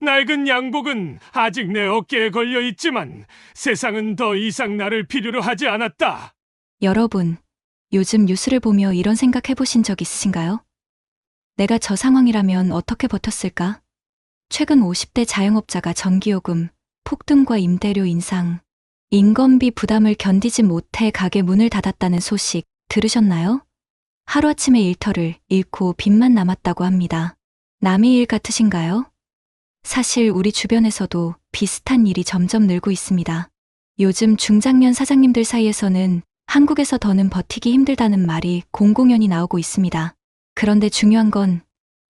낡은 양복은 아직 내 어깨에 걸려 있지만 세상은 더 이상 나를 필요로 하지 않았다. 여러분, 요즘 뉴스를 보며 이런 생각 해보신 적 있으신가요? 내가 저 상황이라면 어떻게 버텼을까? 최근 50대 자영업자가 전기요금, 폭등과 임대료 인상, 인건비 부담을 견디지 못해 가게 문을 닫았다는 소식 들으셨나요? 하루아침에 일터를 잃고 빚만 남았다고 합니다. 남의 일 같으신가요? 사실 우리 주변에서도 비슷한 일이 점점 늘고 있습니다. 요즘 중장년 사장님들 사이에서는 한국에서 더는 버티기 힘들다는 말이 공공연히 나오고 있습니다. 그런데 중요한 건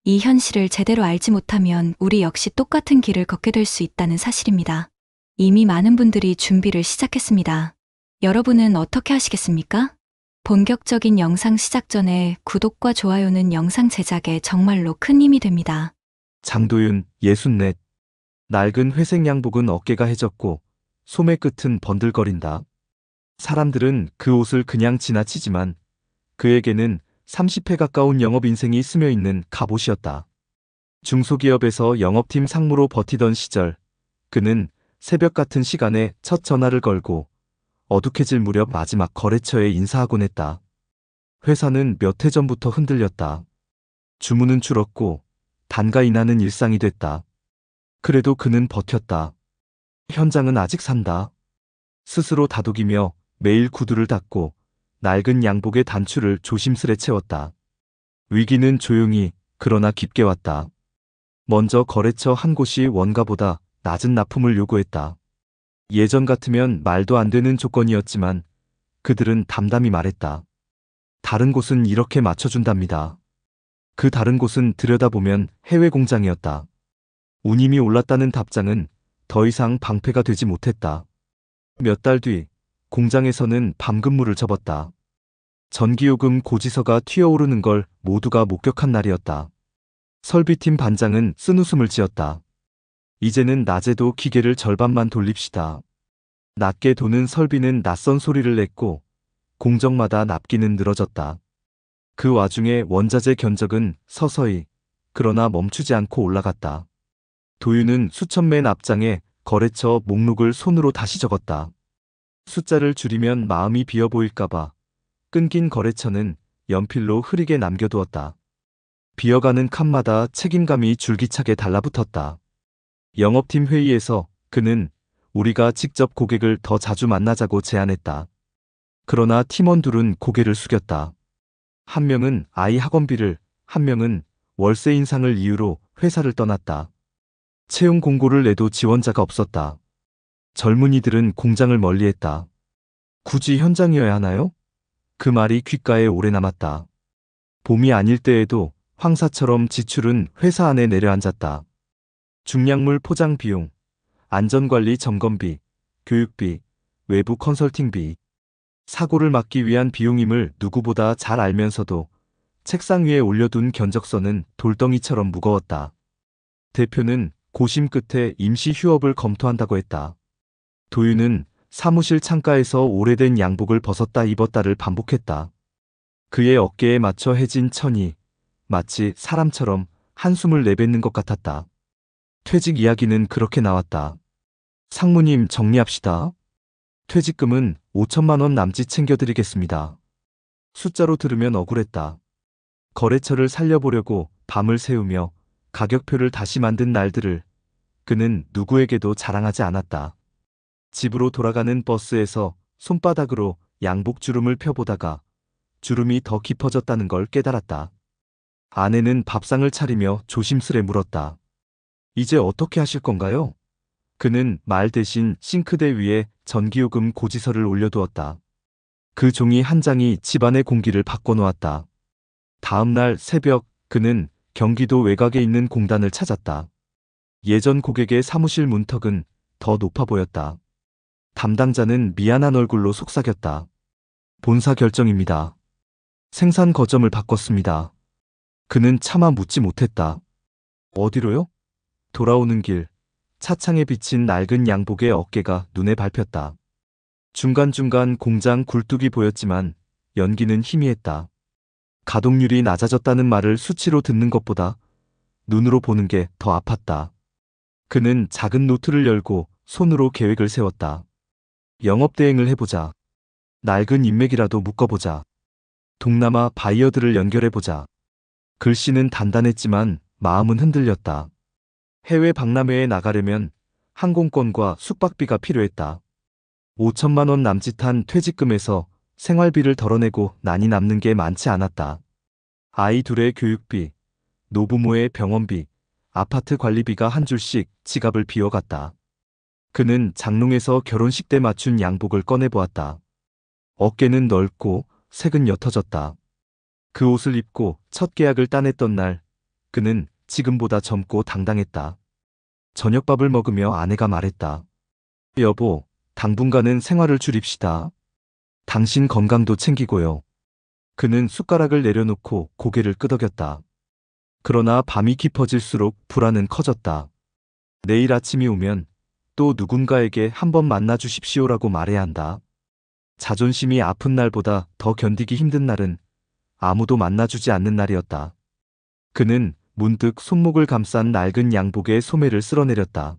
이 현실을 제대로 알지 못하면 우리 역시 똑같은 길을 걷게 될 수 있다는 사실입니다. 이미 많은 분들이 준비를 시작했습니다. 여러분은 어떻게 하시겠습니까? 본격적인 영상 시작 전에 구독과 좋아요는 영상 제작에 정말로 큰 힘이 됩니다. 장도윤, 64. 낡은 회색 양복은 어깨가 해졌고 소매 끝은 번들거린다. 사람들은 그 옷을 그냥 지나치지만 그에게는 30회 가까운 영업 인생이 스며 있는 갑옷이었다. 중소기업에서 영업팀 상무로 버티던 시절, 그는 새벽 같은 시간에 첫 전화를 걸고 어둑해질 무렵 마지막 거래처에 인사하곤 했다. 회사는 몇 해 전부터 흔들렸다. 주문은 줄었고 단가 인하는 일상이 됐다. 그래도 그는 버텼다. 현장은 아직 산다. 스스로 다독이며 매일 구두를 닦고 낡은 양복의 단추를 조심스레 채웠다. 위기는 조용히 그러나 깊게 왔다. 먼저 거래처 한 곳이 원가보다 낮은 납품을 요구했다. 예전 같으면 말도 안 되는 조건이었지만 그들은 담담히 말했다. 다른 곳은 이렇게 맞춰준답니다. 그 다른 곳은 들여다보면 해외 공장이었다. 운임이 올랐다는 답장은 더 이상 방패가 되지 못했다. 몇 달 뒤 공장에서는 밤근무를 접었다. 전기요금 고지서가 튀어오르는 걸 모두가 목격한 날이었다. 설비팀 반장은 쓴웃음을 지었다. 이제는 낮에도 기계를 절반만 돌립시다. 낮게 도는 설비는 낯선 소리를 냈고 공정마다 납기는 늘어졌다. 그 와중에 원자재 견적은 서서히 그러나 멈추지 않고 올라갔다. 도윤은 수천 맨 앞장에 거래처 목록을 손으로 다시 적었다. 숫자를 줄이면 마음이 비어 보일까봐 끊긴 거래처는 연필로 흐리게 남겨두었다. 비어가는 칸마다 책임감이 줄기차게 달라붙었다. 영업팀 회의에서 그는 우리가 직접 고객을 더 자주 만나자고 제안했다. 그러나 팀원 둘은 고개를 숙였다. 한 명은 아이 학원비를, 한 명은 월세 인상을 이유로 회사를 떠났다. 채용 공고를 내도 지원자가 없었다. 젊은이들은 공장을 멀리했다. 굳이 현장이어야 하나요? 그 말이 귓가에 오래 남았다. 봄이 아닐 때에도 황사처럼 지출은 회사 안에 내려앉았다. 중량물 포장 비용, 안전관리 점검비, 교육비, 외부 컨설팅비. 사고를 막기 위한 비용임을 누구보다 잘 알면서도 책상 위에 올려둔 견적서는 돌덩이처럼 무거웠다. 대표는 고심 끝에 임시 휴업을 검토한다고 했다. 도윤은 사무실 창가에서 오래된 양복을 벗었다 입었다를 반복했다. 그의 어깨에 맞춰 해진 천이 마치 사람처럼 한숨을 내뱉는 것 같았다. 퇴직 이야기는 그렇게 나왔다. 상무님 정리합시다. 퇴직금은 5천만 원 남짓 챙겨드리겠습니다. 숫자로 들으면 억울했다. 거래처를 살려보려고 밤을 새우며 가격표를 다시 만든 날들을 그는 누구에게도 자랑하지 않았다. 집으로 돌아가는 버스에서 손바닥으로 양복 주름을 펴보다가 주름이 더 깊어졌다는 걸 깨달았다. 아내는 밥상을 차리며 조심스레 물었다. 이제 어떻게 하실 건가요? 그는 말 대신 싱크대 위에 전기요금 고지서를 올려두었다. 그 종이 한 장이 집안의 공기를 바꿔놓았다. 다음 날 새벽 그는 경기도 외곽에 있는 공단을 찾았다. 예전 고객의 사무실 문턱은 더 높아 보였다. 담당자는 미안한 얼굴로 속삭였다. 본사 결정입니다. 생산 거점을 바꿨습니다. 그는 차마 묻지 못했다. 어디로요? 돌아오는 길, 차창에 비친 낡은 양복의 어깨가 눈에 밟혔다. 중간중간 공장 굴뚝이 보였지만 연기는 희미했다. 가동률이 낮아졌다는 말을 수치로 듣는 것보다 눈으로 보는 게 더 아팠다. 그는 작은 노트를 열고 손으로 계획을 세웠다. 영업대행을 해보자. 낡은 인맥이라도 묶어보자. 동남아 바이어들을 연결해보자. 글씨는 단단했지만 마음은 흔들렸다. 해외 박람회에 나가려면 항공권과 숙박비가 필요했다. 5천만 원 남짓한 퇴직금에서 생활비를 덜어내고 난이 남는 게 많지 않았다. 아이 둘의 교육비, 노부모의 병원비, 아파트 관리비가 한 줄씩 지갑을 비워갔다. 그는 장롱에서 결혼식 때 맞춘 양복을 꺼내보았다. 어깨는 넓고 색은 옅어졌다. 그 옷을 입고 첫 계약을 따냈던 날, 그는 지금보다 젊고 당당했다. 저녁밥을 먹으며 아내가 말했다. 여보, 당분간은 생활을 줄입시다. 당신 건강도 챙기고요. 그는 숟가락을 내려놓고 고개를 끄덕였다. 그러나 밤이 깊어질수록 불안은 커졌다. 내일 아침이 오면 또 누군가에게 한번 만나 주십시오라고 말해야 한다. 자존심이 아픈 날보다 더 견디기 힘든 날은 아무도 만나주지 않는 날이었다. 그는 문득 손목을 감싼 낡은 양복에 소매를 쓸어내렸다.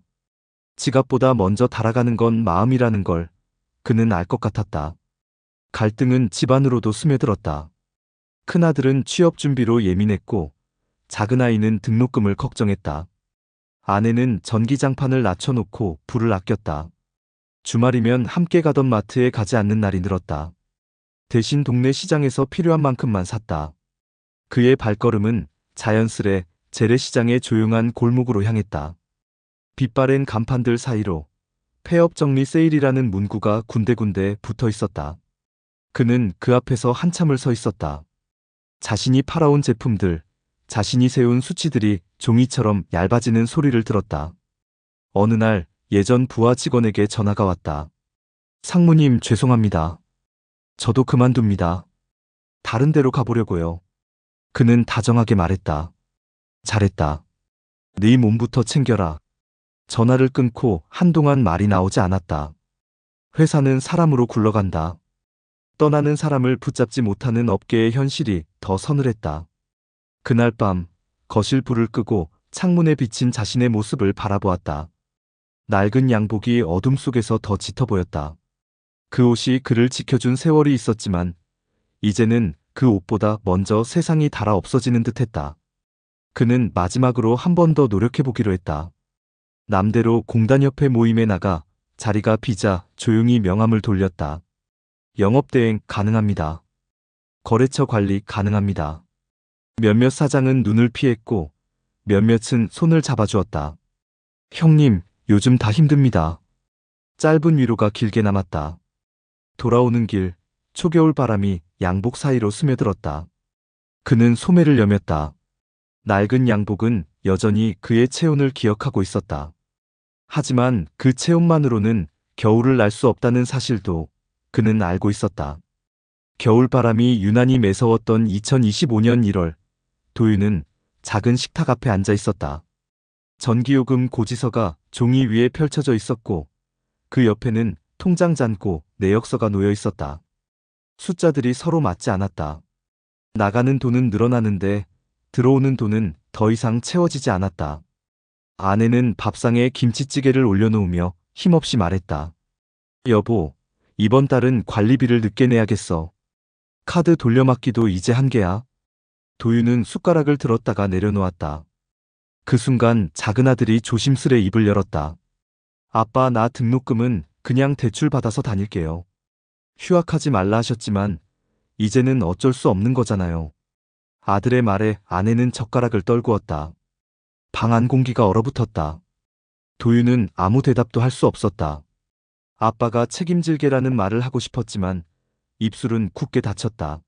지갑보다 먼저 달아가는 건 마음이라는 걸 그는 알 것 같았다. 갈등은 집안으로도 스며들었다. 큰아들은 취업 준비로 예민했고 작은아이는 등록금을 걱정했다. 아내는 전기장판을 낮춰놓고 불을 아꼈다. 주말이면 함께 가던 마트에 가지 않는 날이 늘었다. 대신 동네 시장에서 필요한 만큼만 샀다. 그의 발걸음은 자연스레 재래시장의 조용한 골목으로 향했다. 빛바랜 간판들 사이로 폐업 정리 세일이라는 문구가 군데군데 붙어 있었다. 그는 그 앞에서 한참을 서 있었다. 자신이 팔아온 제품들, 자신이 세운 수치들이 종이처럼 얇아지는 소리를 들었다. 어느 날 예전 부하 직원에게 전화가 왔다. 상무님, 죄송합니다. 저도 그만둡니다. 다른 데로 가보려고요. 그는 다정하게 말했다. 잘했다. 네 몸부터 챙겨라. 전화를 끊고 한동안 말이 나오지 않았다. 회사는 사람으로 굴러간다. 떠나는 사람을 붙잡지 못하는 업계의 현실이 더 서늘했다. 그날 밤 거실 불을 끄고 창문에 비친 자신의 모습을 바라보았다. 낡은 양복이 어둠 속에서 더 짙어 보였다. 그 옷이 그를 지켜준 세월이 있었지만 이제는 그 옷보다 먼저 세상이 닳아 없어지는 듯했다. 그는 마지막으로 한 번 더 노력해보기로 했다. 남대로 공단협회 모임에 나가 자리가 비자 조용히 명함을 돌렸다. 영업대행 가능합니다. 거래처 관리 가능합니다. 몇몇 사장은 눈을 피했고 몇몇은 손을 잡아주었다. 형님, 요즘 다 힘듭니다. 짧은 위로가 길게 남았다. 돌아오는 길, 초겨울 바람이 양복 사이로 스며들었다. 그는 소매를 여몄다. 낡은 양복은 여전히 그의 체온을 기억하고 있었다. 하지만 그 체온만으로는 겨울을 날 수 없다는 사실도 그는 알고 있었다. 겨울바람이 유난히 매서웠던 2025년 1월, 도윤은 작은 식탁 앞에 앉아 있었다. 전기요금 고지서가 종이 위에 펼쳐져 있었고 그 옆에는 통장 잔고 내역서가 놓여 있었다. 숫자들이 서로 맞지 않았다. 나가는 돈은 늘어나는데 들어오는 돈은 더 이상 채워지지 않았다. 아내는 밥상에 김치찌개를 올려놓으며 힘없이 말했다. 여보, 이번 달은 관리비를 늦게 내야겠어. 카드 돌려막기도 이제 한계야. 도윤은 숟가락을 들었다가 내려놓았다. 그 순간 작은아들이 조심스레 입을 열었다. 아빠, 나 등록금은 그냥 대출 받아서 다닐게요. 휴학하지 말라 하셨지만 이제는 어쩔 수 없는 거잖아요. 아들의 말에 아내는 젓가락을 떨구었다. 방 안 공기가 얼어붙었다. 도윤은 아무 대답도 할 수 없었다. 아빠가 책임질게라는 말을 하고 싶었지만 입술은 굳게 닫혔다.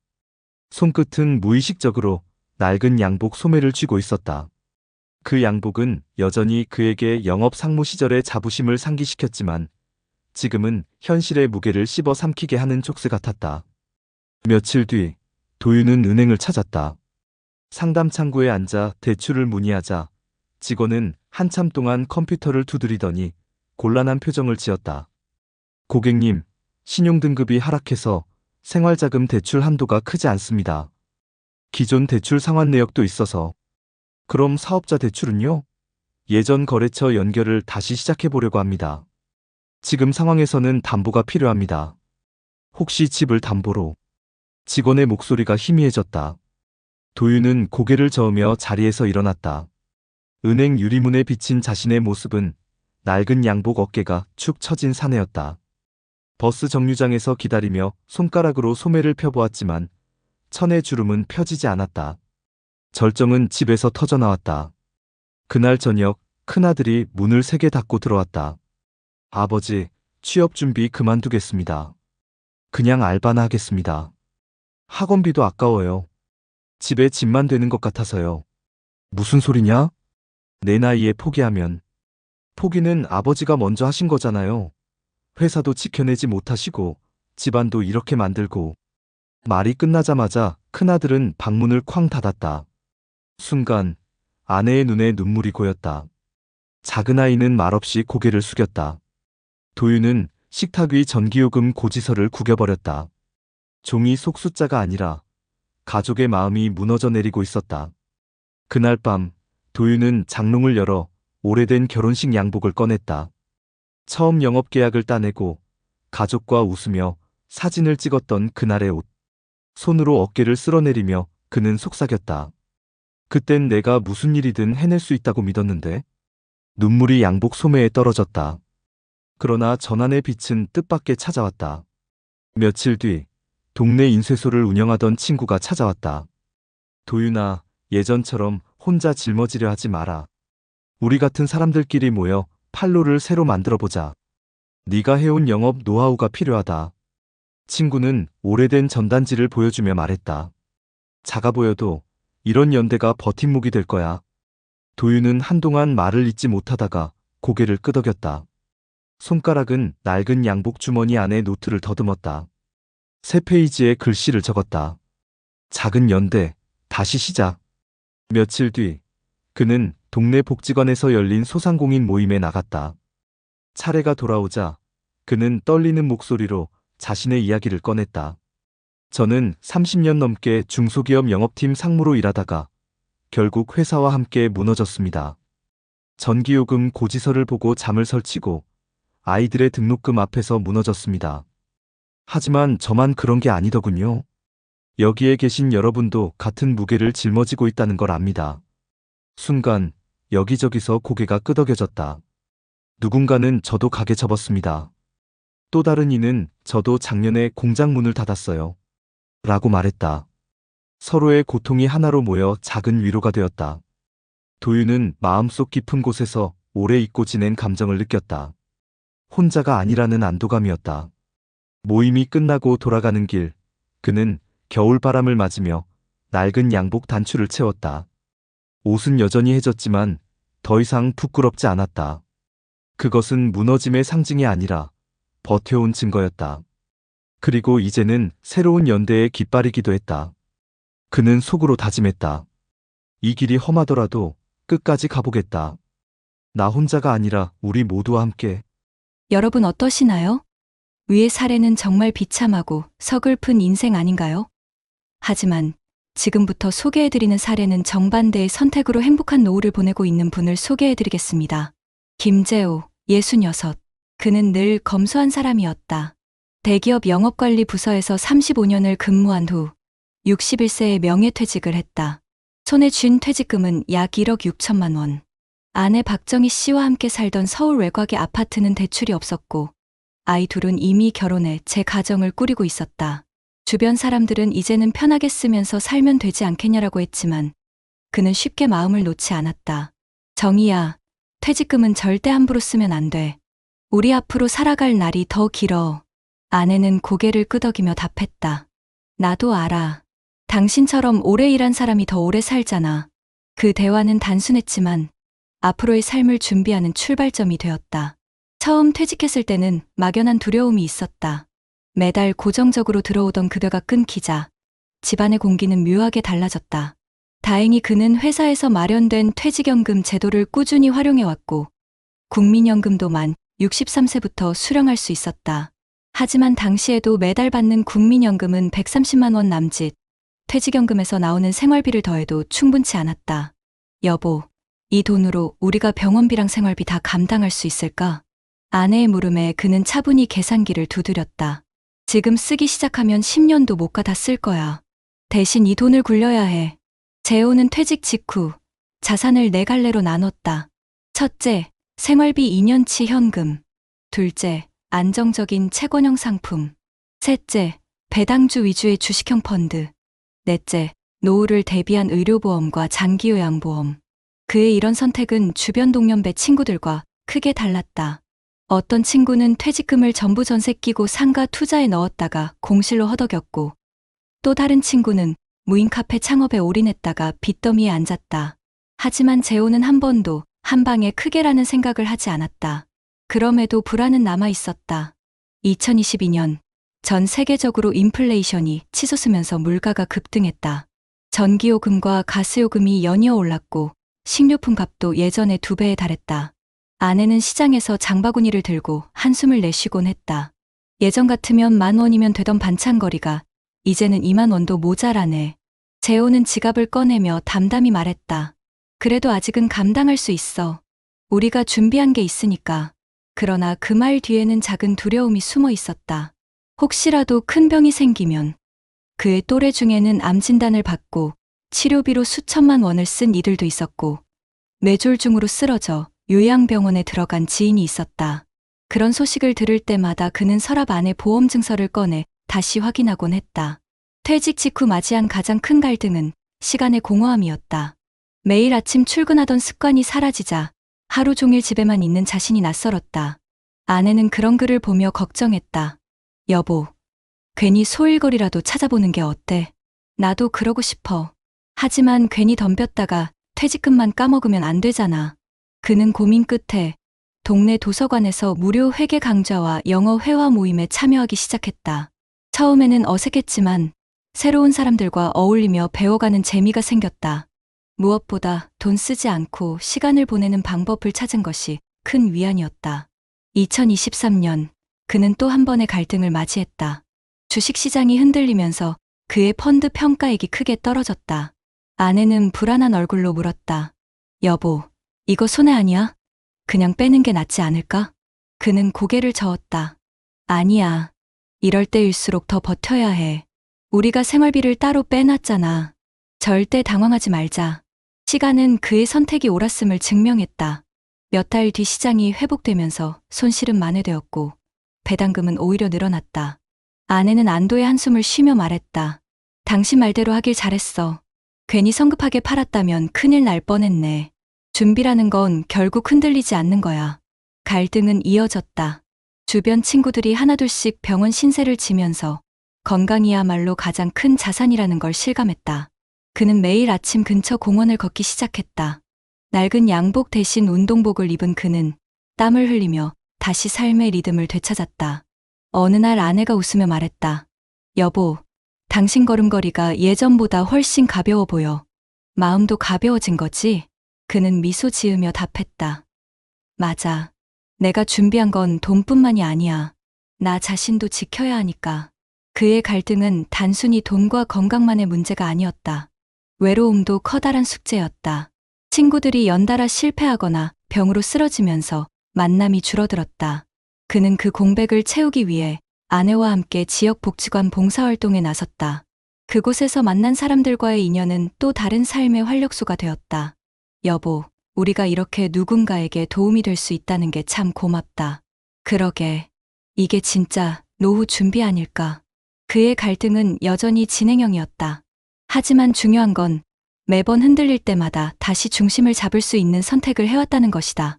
손끝은 무의식적으로 낡은 양복 소매를 쥐고 있었다. 그 양복은 여전히 그에게 영업 상무 시절의 자부심을 상기시켰지만 지금은 현실의 무게를 씹어 삼키게 하는 촉새 같았다. 며칠 뒤 도윤은 은행을 찾았다. 상담 창구에 앉아 대출을 문의하자 직원은 한참 동안 컴퓨터를 두드리더니 곤란한 표정을 지었다. 고객님, 신용등급이 하락해서 생활자금 대출 한도가 크지 않습니다. 기존 대출 상환 내역도 있어서. 그럼 사업자 대출은요? 예전 거래처 연결을 다시 시작해 보려고 합니다. 지금 상황에서는 담보가 필요합니다. 혹시 집을 담보로? 직원의 목소리가 희미해졌다. 도윤은 고개를 저으며 자리에서 일어났다. 은행 유리문에 비친 자신의 모습은 낡은 양복 어깨가 축 처진 사내였다. 버스 정류장에서 기다리며 손가락으로 소매를 펴보았지만 천의 주름은 펴지지 않았다. 절정은 집에서 터져나왔다. 그날 저녁 큰아들이 문을 세게 닫고 들어왔다. 아버지, 취업 준비 그만두겠습니다. 그냥 알바나 하겠습니다. 학원비도 아까워요. 집에 집만 되는 것 같아서요. 무슨 소리냐? 내 나이에 포기하면. 포기는 아버지가 먼저 하신 거잖아요. 회사도 지켜내지 못하시고 집안도 이렇게 만들고. 말이 끝나자마자 큰아들은 방문을 쾅 닫았다. 순간 아내의 눈에 눈물이 고였다. 작은 아이는 말없이 고개를 숙였다. 도윤은 식탁 위 전기요금 고지서를 구겨버렸다. 종이 속숫자가 아니라 가족의 마음이 무너져 내리고 있었다. 그날 밤 도윤은 장롱을 열어 오래된 결혼식 양복을 꺼냈다. 처음 영업계약을 따내고 가족과 웃으며 사진을 찍었던 그날의 옷. 손으로 어깨를 쓸어내리며 그는 속삭였다. 그땐 내가 무슨 일이든 해낼 수 있다고 믿었는데. 눈물이 양복 소매에 떨어졌다. 그러나 전환의 빛은 뜻밖의 찾아왔다. 며칠 뒤 동네 인쇄소를 운영하던 친구가 찾아왔다. 도윤아, 예전처럼 혼자 짊어지려 하지 마라. 우리 같은 사람들끼리 모여 판로를 새로 만들어보자. 네가 해온 영업 노하우가 필요하다. 친구는 오래된 전단지를 보여주며 말했다. 작아 보여도 이런 연대가 버팀목이 될 거야. 도윤은 한동안 말을 잇지 못하다가 고개를 끄덕였다. 손가락은 낡은 양복 주머니 안에 노트를 더듬었다. 새 페이지에 글씨를 적었다. 작은 연대, 다시 시작. 며칠 뒤 그는 동네 복지관에서 열린 소상공인 모임에 나갔다. 차례가 돌아오자 그는 떨리는 목소리로 자신의 이야기를 꺼냈다. 저는 30년 넘게 중소기업 영업팀 상무로 일하다가 결국 회사와 함께 무너졌습니다. 전기요금 고지서를 보고 잠을 설치고 아이들의 등록금 앞에서 무너졌습니다. 하지만 저만 그런 게 아니더군요. 여기에 계신 여러분도 같은 무게를 짊어지고 있다는 걸 압니다. 순간 여기저기서 고개가 끄덕여졌다. 누군가는 저도 가게 접었습니다. 또 다른 이는 저도 작년에 공장 문을 닫았어요. 라고 말했다. 서로의 고통이 하나로 모여 작은 위로가 되었다. 도윤은 마음속 깊은 곳에서 오래 잊고 지낸 감정을 느꼈다. 혼자가 아니라는 안도감이었다. 모임이 끝나고 돌아가는 길, 그는 겨울바람을 맞으며 낡은 양복 단추를 채웠다. 옷은 여전히 해졌지만 더 이상 부끄럽지 않았다. 그것은 무너짐의 상징이 아니라 버텨온 증거였다. 그리고 이제는 새로운 연대의 깃발이기도 했다. 그는 속으로 다짐했다. 이 길이 험하더라도 끝까지 가보겠다. 나 혼자가 아니라 우리 모두와 함께. 여러분 어떠시나요? 위의 사례는 정말 비참하고 서글픈 인생 아닌가요? 하지만 지금부터 소개해드리는 사례는 정반대의 선택으로 행복한 노후를 보내고 있는 분을 소개해드리겠습니다. 김재호, 66. 그는 늘 검소한 사람이었다. 대기업 영업관리 부서에서 35년을 근무한 후 61세에 명예퇴직을 했다. 손에 쥔 퇴직금은 약 1억 6천만 원. 아내 박정희 씨와 함께 살던 서울 외곽의 아파트는 대출이 없었고 아이 둘은 이미 결혼해 제 가정을 꾸리고 있었다. 주변 사람들은 이제는 편하게 쓰면서 살면 되지 않겠냐라고 했지만 그는 쉽게 마음을 놓지 않았다. 정희야, 퇴직금은 절대 함부로 쓰면 안 돼. 우리 앞으로 살아갈 날이 더 길어. 아내는 고개를 끄덕이며 답했다. 나도 알아. 당신처럼 오래 일한 사람이 더 오래 살잖아. 그 대화는 단순했지만 앞으로의 삶을 준비하는 출발점이 되었다. 처음 퇴직했을 때는 막연한 두려움이 있었다. 매달 고정적으로 들어오던 급여가 끊기자 집안의 공기는 묘하게 달라졌다. 다행히 그는 회사에서 마련된 퇴직연금 제도를 꾸준히 활용해왔고 국민연금도 만 63세부터 수령할 수 있었다. 하지만 당시에도 매달 받는 국민연금은 130만 원 남짓, 퇴직연금에서 나오는 생활비를 더해도 충분치 않았다. 여보, 이 돈으로 우리가 병원비랑 생활비 다 감당할 수 있을까? 아내의 물음에 그는 차분히 계산기를 두드렸다. 지금 쓰기 시작하면 10년도 못 가 다 쓸 거야. 대신 이 돈을 굴려야 해. 재호는 퇴직 직후 자산을 네 갈래로 나눴다. 첫째, 생활비 2년치 현금. 둘째, 안정적인 채권형 상품. 셋째, 배당주 위주의 주식형 펀드. 넷째, 노후를 대비한 의료보험과 장기요양보험. 그의 이런 선택은 주변 동년배 친구들과 크게 달랐다. 어떤 친구는 퇴직금을 전부 전세 끼고 상가 투자에 넣었다가 공실로 허덕였고, 또 다른 친구는 무인 카페 창업에 올인했다가 빚더미에 앉았다. 하지만 재호는 한 번도 한 방에 크게라는 생각을 하지 않았다. 그럼에도 불안은 남아 있었다. 2022년 전 세계적으로 인플레이션이 치솟으면서 물가가 급등했다. 전기요금과 가스요금이 연이어 올랐고 식료품 값도 예전의 2배에 달했다. 아내는 시장에서 장바구니를 들고 한숨을 내쉬곤 했다. 예전 같으면 10,000원이면 되던 반찬거리가 이제는 20,000원도 모자라네. 재호는 지갑을 꺼내며 담담히 말했다. 그래도 아직은 감당할 수 있어. 우리가 준비한 게 있으니까. 그러나 그 말 뒤에는 작은 두려움이 숨어 있었다. 혹시라도 큰 병이 생기면. 그의 또래 중에는 암 진단을 받고 치료비로 수천만 원을 쓴 이들도 있었고, 뇌졸중으로 쓰러져 요양병원에 들어간 지인이 있었다. 그런 소식을 들을 때마다 그는 서랍 안에 보험 증서를 꺼내 다시 확인하곤 했다. 퇴직 직후 맞이한 가장 큰 갈등은 시간의 공허함이었다. 매일 아침 출근하던 습관이 사라지자 하루 종일 집에만 있는 자신이 낯설었다. 아내는 그런 글을 보며 걱정했다. 여보, 괜히 소일거리라도 찾아보는 게 어때? 나도 그러고 싶어. 하지만 괜히 덤볐다가 퇴직금만 까먹으면 안 되잖아. 그는 고민 끝에 동네 도서관에서 무료 회계 강좌와 영어 회화 모임에 참여하기 시작했다. 처음에는 어색했지만 새로운 사람들과 어울리며 배워가는 재미가 생겼다. 무엇보다 돈 쓰지 않고 시간을 보내는 방법을 찾은 것이 큰 위안이었다. 2023년 그는 또 한 번의 갈등을 맞이했다. 주식시장이 흔들리면서 그의 펀드 평가액이 크게 떨어졌다. 아내는 불안한 얼굴로 물었다. 여보, 이거 손해 아니야? 그냥 빼는 게 낫지 않을까? 그는 고개를 저었다. 아니야. 이럴 때일수록 더 버텨야 해. 우리가 생활비를 따로 빼놨잖아. 절대 당황하지 말자. 시간은 그의 선택이 옳았음을 증명했다. 몇 달 뒤 시장이 회복되면서 손실은 만회되었고 배당금은 오히려 늘어났다. 아내는 안도의 한숨을 쉬며 말했다. 당신 말대로 하길 잘했어. 괜히 성급하게 팔았다면 큰일 날 뻔했네. 준비라는 건 결국 흔들리지 않는 거야. 갈등은 이어졌다. 주변 친구들이 하나둘씩 병원 신세를 지면서 건강이야말로 가장 큰 자산이라는 걸 실감했다. 그는 매일 아침 근처 공원을 걷기 시작했다. 낡은 양복 대신 운동복을 입은 그는 땀을 흘리며 다시 삶의 리듬을 되찾았다. 어느 날 아내가 웃으며 말했다. 여보, 당신 걸음걸이가 예전보다 훨씬 가벼워 보여. 마음도 가벼워진 거지? 그는 미소 지으며 답했다. 맞아. 내가 준비한 건 돈뿐만이 아니야. 나 자신도 지켜야 하니까. 그의 갈등은 단순히 돈과 건강만의 문제가 아니었다. 외로움도 커다란 숙제였다. 친구들이 연달아 실패하거나 병으로 쓰러지면서 만남이 줄어들었다. 그는 그 공백을 채우기 위해 아내와 함께 지역 복지관 봉사활동에 나섰다. 그곳에서 만난 사람들과의 인연은 또 다른 삶의 활력소가 되었다. 여보, 우리가 이렇게 누군가에게 도움이 될 수 있다는 게 참 고맙다. 그러게, 이게 진짜 노후 준비 아닐까. 그의 갈등은 여전히 진행형이었다. 하지만 중요한 건 매번 흔들릴 때마다 다시 중심을 잡을 수 있는 선택을 해왔다는 것이다.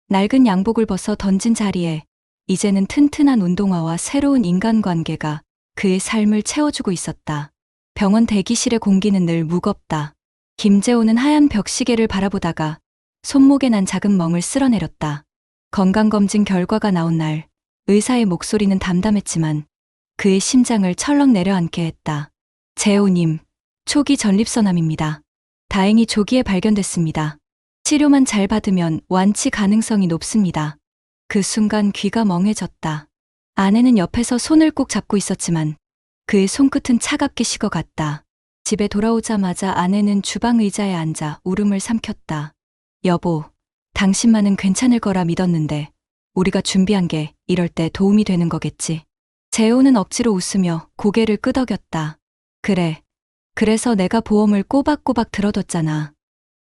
낡은 양복을 벗어 던진 자리에 이제는 튼튼한 운동화와 새로운 인간관계가 그의 삶을 채워주고 있었다. 병원 대기실의 공기는 늘 무겁다. 김재호는 하얀 벽시계를 바라보다가 손목에 난 작은 멍을 쓸어내렸다. 건강검진 결과가 나온 날 의사의 목소리는 담담했지만 그의 심장을 철렁 내려앉게 했다. 재호님, 초기 전립선암입니다. 다행히 조기에 발견됐습니다. 치료만 잘 받으면 완치 가능성이 높습니다. 그 순간 귀가 멍해졌다. 아내는 옆에서 손을 꼭 잡고 있었지만 그의 손끝은 차갑게 식어갔다. 집에 돌아오자마자 아내는 주방 의자에 앉아 울음을 삼켰다. 여보, 당신만은 괜찮을 거라 믿었는데 우리가 준비한 게 이럴 때 도움이 되는 거겠지. 재호는 억지로 웃으며 고개를 끄덕였다. 그래. 그래서 내가 보험을 꼬박꼬박 들어뒀잖아.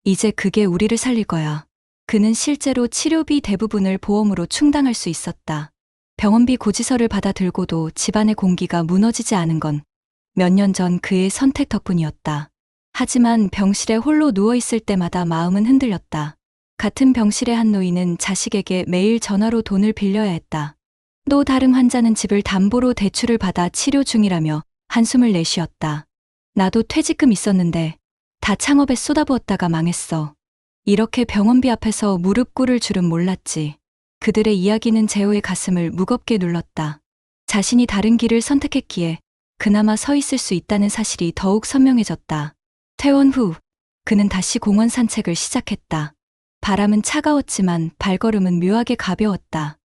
이제 그게 우리를 살릴 거야. 그는 실제로 치료비 대부분을 보험으로 충당할 수 있었다. 병원비 고지서를 받아 들고도 집안의 공기가 무너지지 않은 건 몇 년 전 그의 선택 덕분이었다. 하지만 병실에 홀로 누워있을 때마다 마음은 흔들렸다. 같은 병실의 한 노인은 자식에게 매일 전화로 돈을 빌려야 했다. 또 다른 환자는 집을 담보로 대출을 받아 치료 중이라며 한숨을 내쉬었다. 나도 퇴직금 있었는데 다 창업에 쏟아부었다가 망했어. 이렇게 병원비 앞에서 무릎 꿇을 줄은 몰랐지. 그들의 이야기는 재호의 가슴을 무겁게 눌렀다. 자신이 다른 길을 선택했기에 그나마 서 있을 수 있다는 사실이 더욱 선명해졌다. 퇴원 후 그는 다시 공원 산책을 시작했다. 바람은 차가웠지만 발걸음은 묘하게 가벼웠다.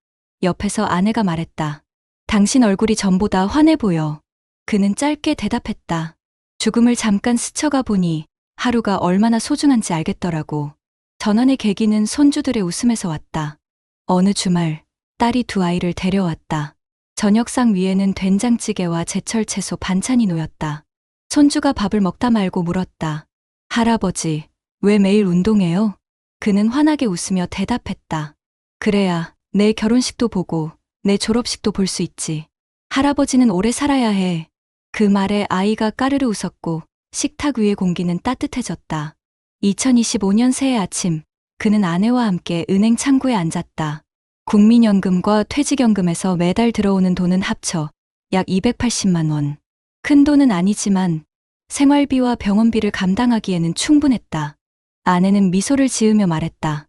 옆에서 아내가 말했다. 당신 얼굴이 전보다 환해 보여. 그는 짧게 대답했다. 죽음을 잠깐 스쳐가 보니 하루가 얼마나 소중한지 알겠더라고. 전환의 계기는 손주들의 웃음에서 왔다. 어느 주말 딸이 두 아이를 데려왔다. 저녁상 위에는 된장찌개와 제철 채소 반찬이 놓였다. 손주가 밥을 먹다 말고 물었다. 할아버지, 왜 매일 운동해요? 그는 환하게 웃으며 대답했다. 그래야 내 결혼식도 보고 내 졸업식도 볼 수 있지. 할아버지는 오래 살아야 해. 그 말에 아이가 까르르 웃었고 식탁 위의 공기는 따뜻해졌다. 2025년 새해 아침, 그는 아내와 함께 은행 창구에 앉았다. 국민연금과 퇴직연금에서 매달 들어오는 돈은 합쳐 약 280만 원. 큰 돈은 아니지만 생활비와 병원비를 감당하기에는 충분했다. 아내는 미소를 지으며 말했다.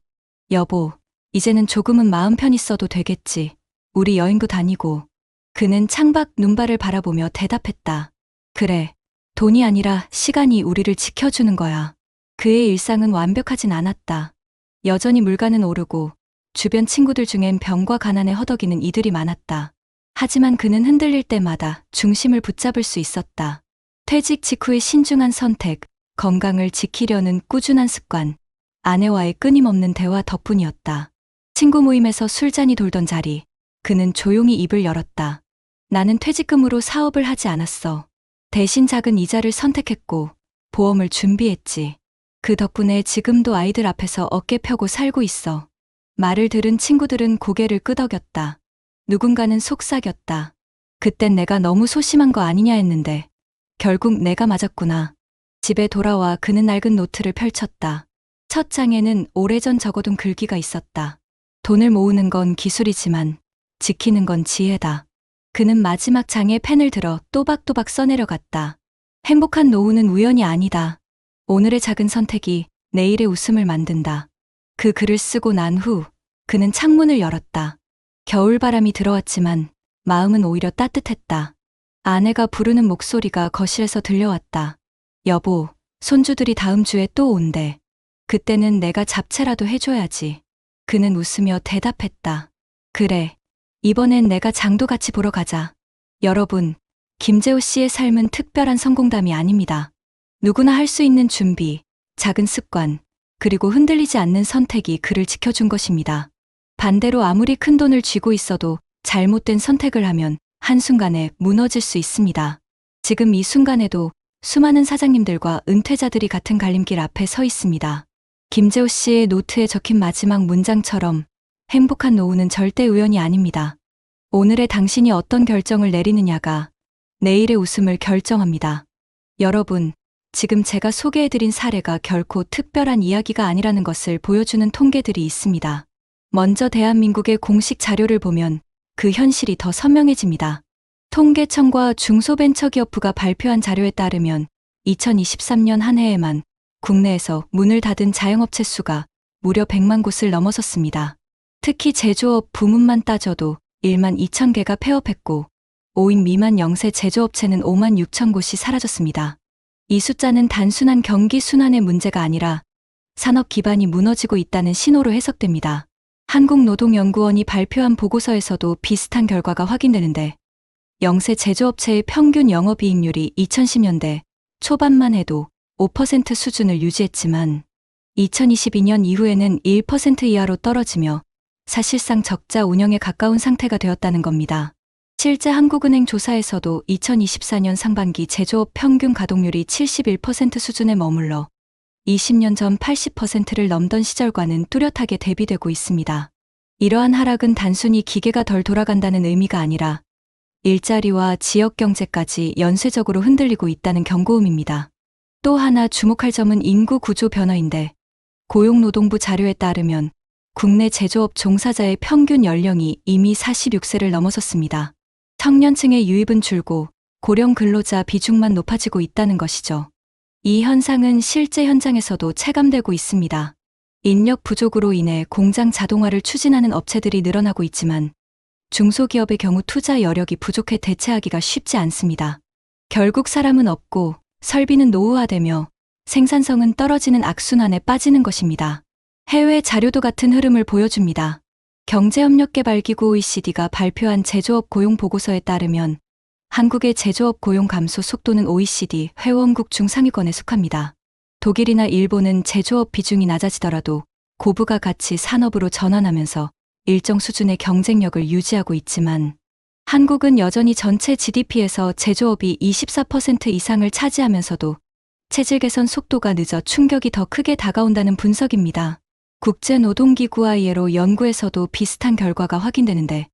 여보, 이제는 조금은 마음 편히 써도 되겠지. 우리 여행도 다니고. 그는 창밖 눈발을 바라보며 대답했다. 그래, 돈이 아니라 시간이 우리를 지켜주는 거야. 그의 일상은 완벽하진 않았다. 여전히 물가는 오르고 주변 친구들 중엔 병과 가난에 허덕이는 이들이 많았다. 하지만 그는 흔들릴 때마다 중심을 붙잡을 수 있었다. 퇴직 직후의 신중한 선택, 건강을 지키려는 꾸준한 습관, 아내와의 끊임없는 대화 덕분이었다. 친구 모임에서 술잔이 돌던 자리, 그는 조용히 입을 열었다. 나는 퇴직금으로 사업을 하지 않았어. 대신 작은 이자를 선택했고 보험을 준비했지. 그 덕분에 지금도 아이들 앞에서 어깨 펴고 살고 있어. 말을 들은 친구들은 고개를 끄덕였다. 누군가는 속삭였다. 그땐 내가 너무 소심한 거 아니냐 했는데 결국 내가 맞았구나. 집에 돌아와 그는 낡은 노트를 펼쳤다. 첫 장에는 오래전 적어둔 글귀가 있었다. 돈을 모으는 건 기술이지만 지키는 건 지혜다. 그는 마지막 장에 펜을 들어 또박또박 써내려갔다. 행복한 노후는 우연이 아니다. 오늘의 작은 선택이 내일의 웃음을 만든다. 그 글을 쓰고 난 후 그는 창문을 열었다. 겨울바람이 들어왔지만 마음은 오히려 따뜻했다. 아내가 부르는 목소리가 거실에서 들려왔다. 여보, 손주들이 다음 주에 또 온대. 그때는 내가 잡채라도 해줘야지. 그는 웃으며 대답했다. 그래, 이번엔 내가 장도 같이 보러 가자. 여러분, 김재호 씨의 삶은 특별한 성공담이 아닙니다. 누구나 할 수 있는 준비, 작은 습관, 그리고 흔들리지 않는 선택이 그를 지켜준 것입니다. 반대로 아무리 큰 돈을 쥐고 있어도 잘못된 선택을 하면 한순간에 무너질 수 있습니다. 지금 이 순간에도 수많은 사장님들과 은퇴자들이 같은 갈림길 앞에 서 있습니다. 김재호 씨의 노트에 적힌 마지막 문장처럼 행복한 노후는 절대 우연이 아닙니다. 오늘의 당신이 어떤 결정을 내리느냐가 내일의 웃음을 결정합니다. 여러분, 지금 제가 소개해드린 사례가 결코 특별한 이야기가 아니라는 것을 보여주는 통계들이 있습니다. 먼저 대한민국의 공식 자료를 보면 그 현실이 더 선명해집니다. 통계청과 중소벤처기업부가 발표한 자료에 따르면 2023년 한 해에만 국내에서 문을 닫은 자영업체 수가 무려 100만 곳을 넘어섰습니다. 특히 제조업 부문만 따져도 1만 2천 개가 폐업했고 5인 미만 영세 제조업체는 5만 6천 곳이 사라졌습니다. 이 숫자는 단순한 경기 순환의 문제가 아니라 산업 기반이 무너지고 있다는 신호로 해석됩니다. 한국노동연구원이 발표한 보고서에서도 비슷한 결과가 확인되는데 영세 제조업체의 평균 영업이익률이 2010년대 초반만 해도 5% 수준을 유지했지만 2022년 이후에는 1% 이하로 떨어지며 사실상 적자 운영에 가까운 상태가 되었다는 겁니다. 실제 한국은행 조사에서도 2024년 상반기 제조업 평균 가동률이 71% 수준에 머물러 20년 전 80%를 넘던 시절과는 뚜렷하게 대비되고 있습니다. 이러한 하락은 단순히 기계가 덜 돌아간다는 의미가 아니라 일자리와 지역 경제까지 연쇄적으로 흔들리고 있다는 경고음입니다. 또 하나 주목할 점은 인구 구조 변화인데 고용노동부 자료에 따르면 국내 제조업 종사자의 평균 연령이 이미 46세를 넘어섰습니다. 청년층의 유입은 줄고 고령 근로자 비중만 높아지고 있다는 것이죠. 이 현상은 실제 현장에서도 체감되고 있습니다. 인력 부족으로 인해 공장 자동화를 추진하는 업체들이 늘어나고 있지만 중소기업의 경우 투자 여력이 부족해 대체하기가 쉽지 않습니다. 결국 사람은 없고 설비는 노후화되며 생산성은 떨어지는 악순환에 빠지는 것입니다. 해외 자료도 같은 흐름을 보여줍니다. 경제협력개발기구 OECD가 발표한 제조업 고용 보고서에 따르면 한국의 제조업 고용 감소 속도는 OECD 회원국 중 상위권에 속합니다. 독일이나 일본은 제조업 비중이 낮아지더라도 고부가 가치 산업으로 전환하면서 일정 수준의 경쟁력을 유지하고 있지만 한국은 여전히 전체 GDP에서 제조업이 24% 이상을 차지하면서도 체질 개선 속도가 늦어 충격이 더 크게 다가온다는 분석입니다. 국제노동기구 ILO 연구에서도 비슷한 결과가 확인되는데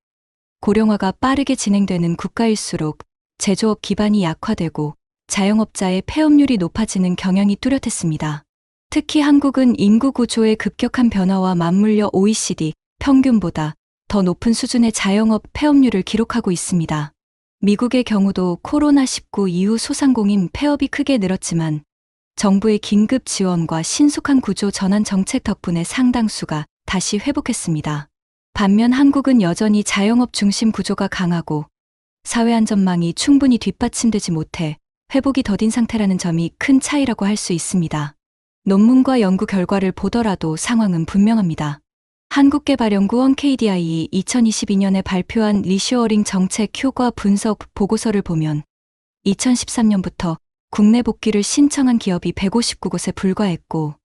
고령화가 빠르게 진행되는 국가일수록 제조업 기반이 약화되고 자영업자의 폐업률이 높아지는 경향이 뚜렷했습니다. 특히 한국은 인구 구조의 급격한 변화와 맞물려 OECD 평균보다 더 높은 수준의 자영업 폐업률을 기록하고 있습니다. 미국의 경우도 코로나19 이후 소상공인 폐업이 크게 늘었지만 정부의 긴급 지원과 신속한 구조 전환 정책 덕분에 상당수가 다시 회복했습니다. 반면 한국은 여전히 자영업 중심 구조가 강하고 사회 안전망이 충분히 뒷받침되지 못해 회복이 더딘 상태라는 점이 큰 차이라고 할 수 있습니다. 논문과 연구 결과를 보더라도 상황은 분명합니다. 한국개발연구원 KDI이 2022년에 발표한 리쇼어링 정책 효과 분석 보고서를 보면 2013년부터 국내 복귀를 신청한 기업이 159곳에 불과했고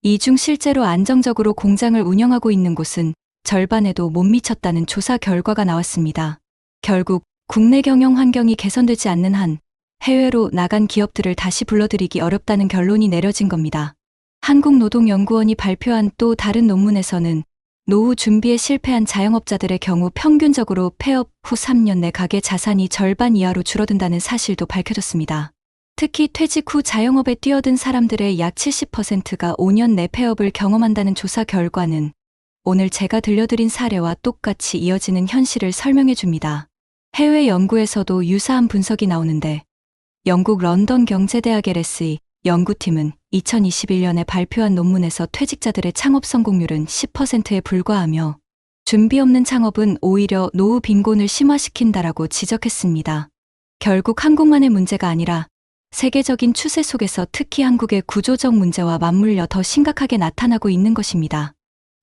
이 중 실제로 안정적으로 공장을 운영하고 있는 곳은 절반에도 못 미쳤다는 조사 결과가 나왔습니다. 결국 국내 경영 환경이 개선되지 않는 한 해외로 나간 기업들을 다시 불러들이기 어렵다는 결론이 내려진 겁니다. 한국노동연구원이 발표한 또 다른 논문에서는 노후 준비에 실패한 자영업자들의 경우 평균적으로 폐업 후 3년 내 가계 자산이 절반 이하로 줄어든다는 사실도 밝혀졌습니다. 특히 퇴직 후 자영업에 뛰어든 사람들의 약 70%가 5년 내 폐업을 경험한다는 조사 결과는 오늘 제가 들려드린 사례와 똑같이 이어지는 현실을 설명해 줍니다. 해외 연구에서도 유사한 분석이 나오는데 영국 런던 경제대학 LSE 연구팀은 2021년에 발표한 논문에서 퇴직자들의 창업 성공률은 10%에 불과하며 준비 없는 창업은 오히려 노후 빈곤을 심화시킨다라고 지적했습니다. 결국 한국만의 문제가 아니라 세계적인 추세 속에서 특히 한국의 구조적 문제와 맞물려 더 심각하게 나타나고 있는 것입니다.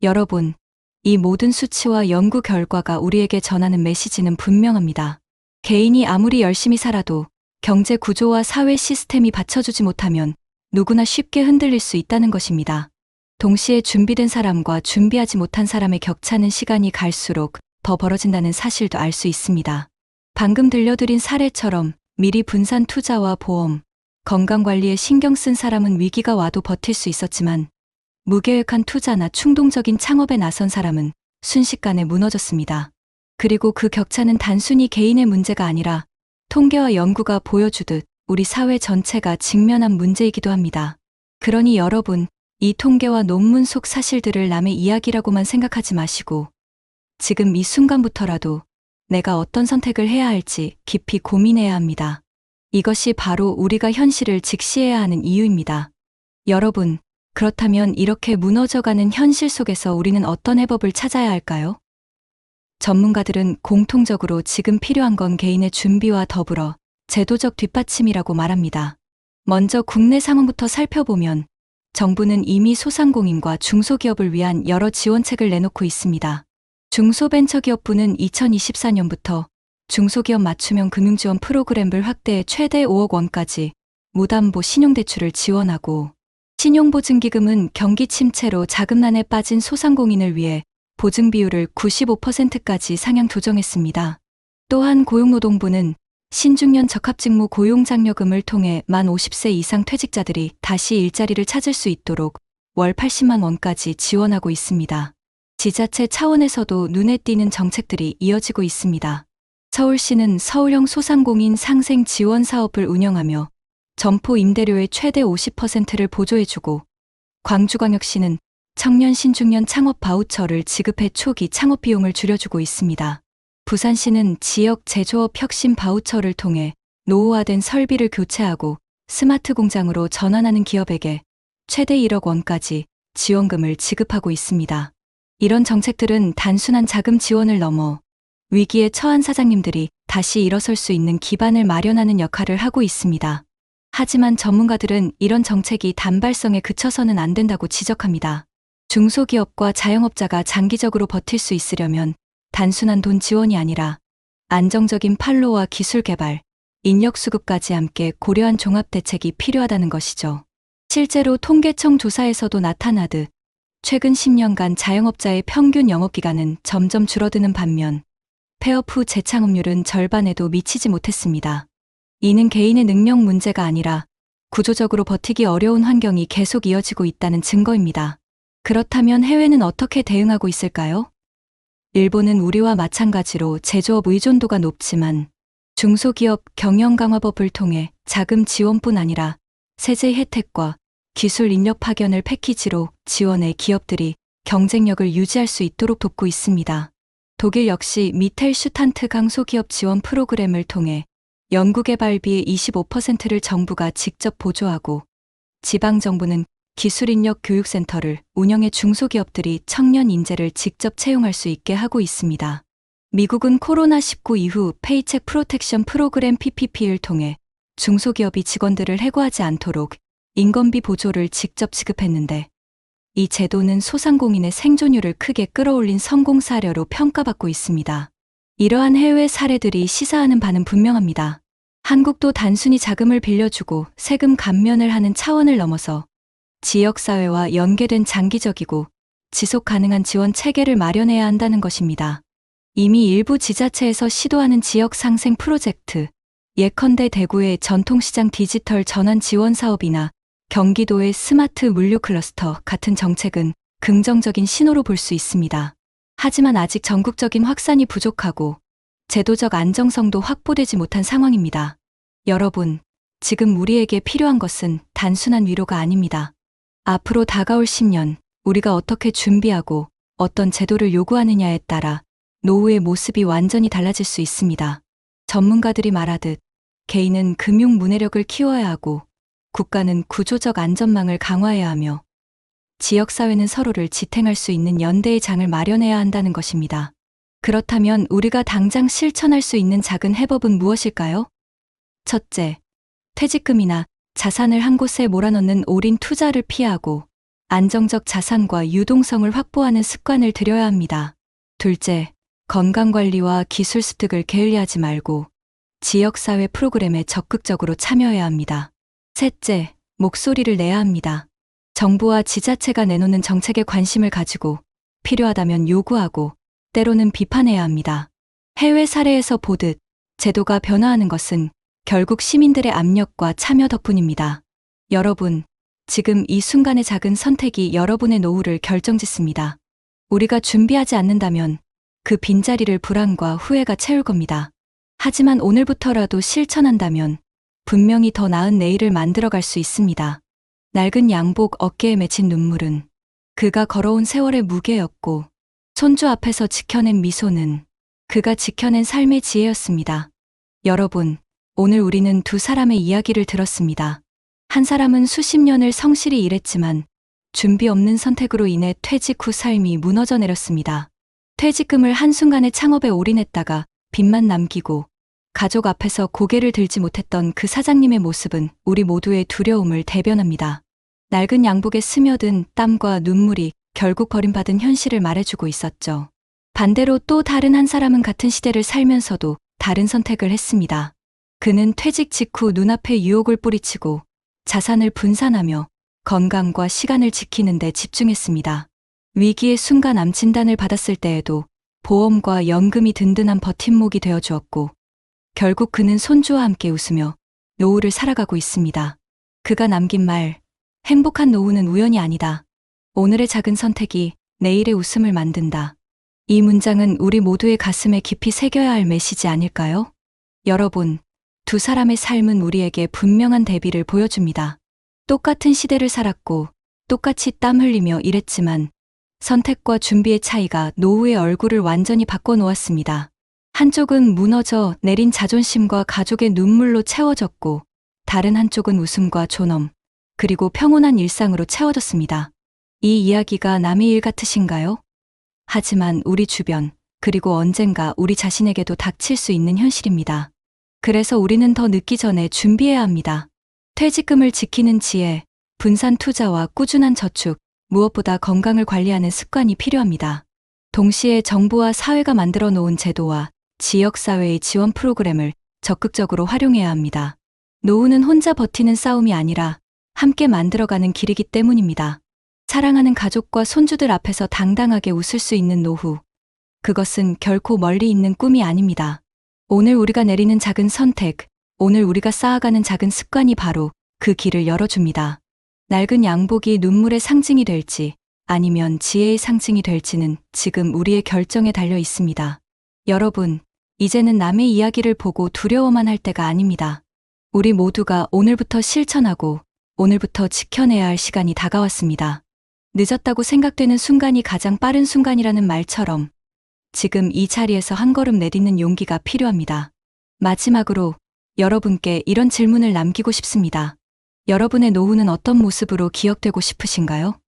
여러분, 이 모든 수치와 연구 결과가 우리에게 전하는 메시지는 분명합니다. 개인이 아무리 열심히 살아도 경제 구조와 사회 시스템이 받쳐주지 못하면 누구나 쉽게 흔들릴 수 있다는 것입니다. 동시에 준비된 사람과 준비하지 못한 사람의 격차는 시간이 갈수록 더 벌어진다는 사실도 알 수 있습니다. 방금 들려드린 사례처럼 미리 분산 투자와 보험, 건강관리에 신경 쓴 사람은 위기가 와도 버틸 수 있었지만 무계획한 투자나 충동적인 창업에 나선 사람은 순식간에 무너졌습니다. 그리고 그 격차는 단순히 개인의 문제가 아니라 통계와 연구가 보여주듯 우리 사회 전체가 직면한 문제이기도 합니다. 그러니 여러분, 이 통계와 논문 속 사실들을 남의 이야기라고만 생각하지 마시고 지금 이 순간부터라도 내가 어떤 선택을 해야 할지 깊이 고민해야 합니다. 이것이 바로 우리가 현실을 직시해야 하는 이유입니다. 여러분, 그렇다면 이렇게 무너져가는 현실 속에서 우리는 어떤 해법을 찾아야 할까요? 전문가들은 공통적으로 지금 필요한 건 개인의 준비와 더불어 제도적 뒷받침이라고 말합니다. 먼저 국내 상황부터 살펴보면 정부는 이미 소상공인과 중소기업을 위한 여러 지원책을 내놓고 있습니다. 중소벤처기업부는 2024년부터 중소기업 맞춤형 금융지원 프로그램을 확대해 최대 5억 원까지 무담보 신용대출을 지원하고 신용보증기금은 경기 침체로 자금난에 빠진 소상공인을 위해 보증 비율을 95%까지 상향 조정했습니다. 또한 고용노동부는 신중년 적합직무 고용장려금을 통해 만 50세 이상 퇴직자들이 다시 일자리를 찾을 수 있도록 월 80만 원까지 지원하고 있습니다. 지자체 차원에서도 눈에 띄는 정책들이 이어지고 있습니다. 서울시는 서울형 소상공인 상생 지원 사업을 운영하며 점포 임대료의 최대 50%를 보조해주고, 광주광역시는 청년 신중년 창업 바우처를 지급해 초기 창업 비용을 줄여주고 있습니다. 부산시는 지역 제조업 혁신 바우처를 통해 노후화된 설비를 교체하고 스마트 공장으로 전환하는 기업에게 최대 1억 원까지 지원금을 지급하고 있습니다. 이런 정책들은 단순한 자금 지원을 넘어 위기에 처한 사장님들이 다시 일어설 수 있는 기반을 마련하는 역할을 하고 있습니다. 하지만 전문가들은 이런 정책이 단발성에 그쳐서는 안 된다고 지적합니다. 중소기업과 자영업자가 장기적으로 버틸 수 있으려면 단순한 돈 지원이 아니라 안정적인 판로와 기술 개발, 인력 수급까지 함께 고려한 종합 대책이 필요하다는 것이죠. 실제로 통계청 조사에서도 나타나듯 최근 10년간 자영업자의 평균 영업기간은 점점 줄어드는 반면 폐업 후 재창업률은 절반에도 미치지 못했습니다. 이는 개인의 능력 문제가 아니라 구조적으로 버티기 어려운 환경이 계속 이어지고 있다는 증거입니다. 그렇다면 해외는 어떻게 대응하고 있을까요? 일본은 우리와 마찬가지로 제조업 의존도가 높지만 중소기업 경영강화법을 통해 자금 지원뿐 아니라 세제 혜택과 기술 인력 파견을 패키지로 지원해 기업들이 경쟁력을 유지할 수 있도록 돕고 있습니다. 독일 역시 미텔슈탄트 강소기업 지원 프로그램을 통해 연구개발비의 25%를 정부가 직접 보조하고, 지방정부는 기술인력 교육센터를 운영해 중소기업들이 청년 인재를 직접 채용할 수 있게 하고 있습니다. 미국은 코로나19 이후 페이첵 프로텍션 프로그램 PPP를 통해 중소기업이 직원들을 해고하지 않도록 인건비 보조를 직접 지급했는데, 이 제도는 소상공인의 생존율을 크게 끌어올린 성공 사례로 평가받고 있습니다. 이러한 해외 사례들이 시사하는 바는 분명합니다. 한국도 단순히 자금을 빌려주고 세금 감면을 하는 차원을 넘어서 지역사회와 연계된 장기적이고 지속 가능한 지원 체계를 마련해야 한다는 것입니다. 이미 일부 지자체에서 시도하는 지역 상생 프로젝트, 예컨대 대구의 전통시장 디지털 전환 지원 사업이나 경기도의 스마트 물류 클러스터 같은 정책은 긍정적인 신호로 볼 수 있습니다. 하지만 아직 전국적인 확산이 부족하고 제도적 안정성도 확보되지 못한 상황입니다. 여러분, 지금 우리에게 필요한 것은 단순한 위로가 아닙니다. 앞으로 다가올 10년, 우리가 어떻게 준비하고 어떤 제도를 요구하느냐에 따라 노후의 모습이 완전히 달라질 수 있습니다. 전문가들이 말하듯 개인은 금융 문해력을 키워야 하고 국가는 구조적 안전망을 강화해야 하며 지역사회는 서로를 지탱할 수 있는 연대의 장을 마련해야 한다는 것입니다. 그렇다면 우리가 당장 실천할 수 있는 작은 해법은 무엇일까요? 첫째, 퇴직금이나 자산을 한 곳에 몰아넣는 올인 투자를 피하고 안정적 자산과 유동성을 확보하는 습관을 들여야 합니다. 둘째, 건강관리와 기술 습득을 게을리하지 말고 지역사회 프로그램에 적극적으로 참여해야 합니다. 셋째, 목소리를 내야 합니다. 정부와 지자체가 내놓는 정책에 관심을 가지고 필요하다면 요구하고 때로는 비판해야 합니다. 해외 사례에서 보듯 제도가 변화하는 것은 결국 시민들의 압력과 참여 덕분입니다. 여러분, 지금 이 순간의 작은 선택이 여러분의 노후를 결정짓습니다. 우리가 준비하지 않는다면 그 빈자리를 불안과 후회가 채울 겁니다. 하지만 오늘부터라도 실천한다면 분명히 더 나은 내일을 만들어갈 수 있습니다. 낡은 양복 어깨에 맺힌 눈물은 그가 걸어온 세월의 무게였고, 손주 앞에서 지켜낸 미소는 그가 지켜낸 삶의 지혜였습니다. 여러분, 오늘 우리는 두 사람의 이야기를 들었습니다. 한 사람은 수십 년을 성실히 일했지만 준비 없는 선택으로 인해 퇴직 후 삶이 무너져 내렸습니다. 퇴직금을 한순간에 창업에 올인했다가 빚만 남기고 가족 앞에서 고개를 들지 못했던 그 사장님의 모습은 우리 모두의 두려움을 대변합니다. 낡은 양복에 스며든 땀과 눈물이 결국 버림받은 현실을 말해주고 있었죠. 반대로 또 다른 한 사람은 같은 시대를 살면서도 다른 선택을 했습니다. 그는 퇴직 직후 눈앞에 유혹을 뿌리치고 자산을 분산하며 건강과 시간을 지키는 데 집중했습니다. 위기의 순간 암 진단을 받았을 때에도 보험과 연금이 든든한 버팀목이 되어 주었고, 결국 그는 손주와 함께 웃으며 노후를 살아가고 있습니다. 그가 남긴 말, 행복한 노후는 우연이 아니다. 오늘의 작은 선택이 내일의 웃음을 만든다. 이 문장은 우리 모두의 가슴에 깊이 새겨야 할 메시지 아닐까요? 여러분, 두 사람의 삶은 우리에게 분명한 대비를 보여줍니다. 똑같은 시대를 살았고 똑같이 땀 흘리며 일했지만 선택과 준비의 차이가 노후의 얼굴을 완전히 바꿔놓았습니다. 한쪽은 무너져 내린 자존심과 가족의 눈물로 채워졌고, 다른 한쪽은 웃음과 존엄, 그리고 평온한 일상으로 채워졌습니다. 이 이야기가 남의 일 같으신가요? 하지만 우리 주변, 그리고 언젠가 우리 자신에게도 닥칠 수 있는 현실입니다. 그래서 우리는 더 늦기 전에 준비해야 합니다. 퇴직금을 지키는 지혜, 분산 투자와 꾸준한 저축, 무엇보다 건강을 관리하는 습관이 필요합니다. 동시에 정부와 사회가 만들어 놓은 제도와 지역사회의 지원 프로그램을 적극적으로 활용해야 합니다. 노후는 혼자 버티는 싸움이 아니라 함께 만들어가는 길이기 때문입니다. 사랑하는 가족과 손주들 앞에서 당당하게 웃을 수 있는 노후. 그것은 결코 멀리 있는 꿈이 아닙니다. 오늘 우리가 내리는 작은 선택, 오늘 우리가 쌓아가는 작은 습관이 바로 그 길을 열어줍니다. 낡은 양복이 눈물의 상징이 될지 아니면 지혜의 상징이 될지는 지금 우리의 결정에 달려 있습니다. 여러분, 이제는 남의 이야기를 보고 두려워만 할 때가 아닙니다. 우리 모두가 오늘부터 실천하고 오늘부터 지켜내야 할 시간이 다가왔습니다. 늦었다고 생각되는 순간이 가장 빠른 순간이라는 말처럼 지금 이 자리에서 한 걸음 내딛는 용기가 필요합니다. 마지막으로 여러분께 이런 질문을 남기고 싶습니다. 여러분의 노후는 어떤 모습으로 기억되고 싶으신가요?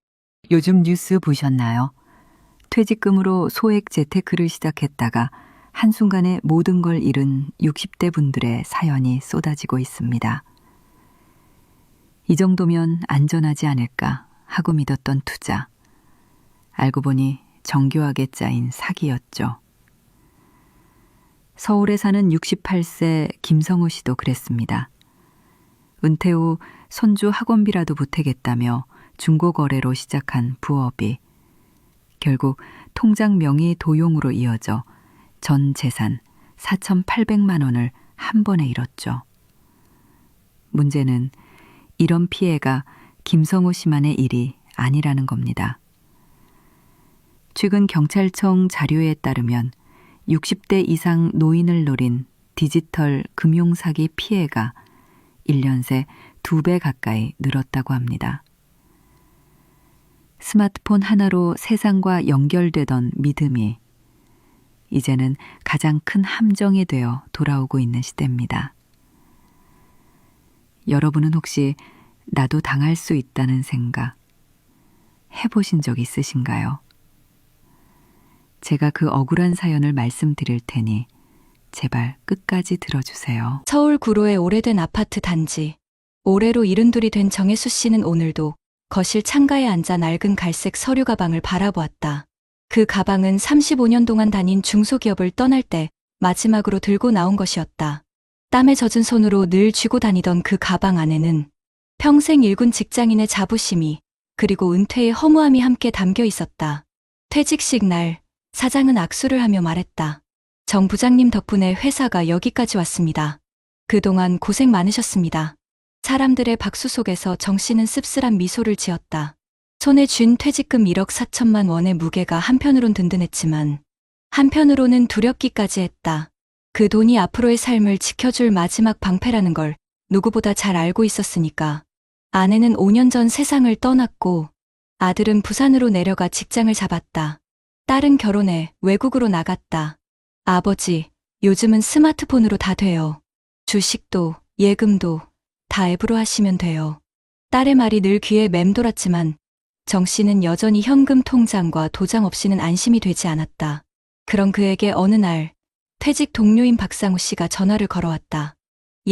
요즘 뉴스 보셨나요? 퇴직금으로 소액 재테크를 시작했다가 한순간에 모든 걸 잃은 60대 분들의 사연이 쏟아지고 있습니다. 이 정도면 안전하지 않을까 하고 믿었던 투자. 알고 보니 정교하게 짜인 사기였죠. 서울에 사는 68세 김성우 씨도 그랬습니다. 은퇴 후 손주 학원비라도 보태겠다며 중고거래로 시작한 부업이 결국 통장 명의 도용으로 이어져 전 재산 4,800만 원을 한 번에 잃었죠. 문제는 이런 피해가 김성우 씨만의 일이 아니라는 겁니다. 최근 경찰청 자료에 따르면 60대 이상 노인을 노린 디지털 금융사기 피해가 1년 새 2배 가까이 늘었다고 합니다. 스마트폰 하나로 세상과 연결되던 믿음이 이제는 가장 큰 함정이 되어 돌아오고 있는 시대입니다. 여러분은 혹시 나도 당할 수 있다는 생각 해보신 적 있으신가요? 제가 그 억울한 사연을 말씀드릴 테니 제발 끝까지 들어주세요. 서울 구로의 오래된 아파트 단지. 올해로 72이 된 정혜수 씨는 오늘도 거실 창가에 앉아 낡은 갈색 서류 가방을 바라보았다. 그 가방은 35년 동안 다닌 중소기업을 떠날 때 마지막으로 들고 나온 것이었다. 땀에 젖은 손으로 늘 쥐고 다니던 그 가방 안에는 평생 일군 직장인의 자부심이 그리고 은퇴의 허무함이 함께 담겨 있었다. 퇴직식 날 사장은 악수를 하며 말했다. 정 부장님 덕분에 회사가 여기까지 왔습니다. 그동안 고생 많으셨습니다. 사람들의 박수 속에서 정 씨는 씁쓸한 미소를 지었다. 손에 쥔 퇴직금 1억 4천만 원의 무게가 한편으론 든든했지만 한편으로는 두렵기까지 했다. 그 돈이 앞으로의 삶을 지켜줄 마지막 방패라는 걸 누구보다 잘 알고 있었으니까. 아내는 5년 전 세상을 떠났고 아들은 부산으로 내려가 직장을 잡았다. 딸은 결혼해 외국으로 나갔다. 아버지, 요즘은 스마트폰으로 다 돼요. 주식도 예금도 다 앱으로 하시면 돼요. 딸의 말이 늘 귀에 맴돌았지만 정 씨는 여전히 현금 통장과 도장 없이는 안심이 되지 않았다. 그런 그에게 어느 날 퇴직 동료인 박상우 씨가 전화를 걸어왔다.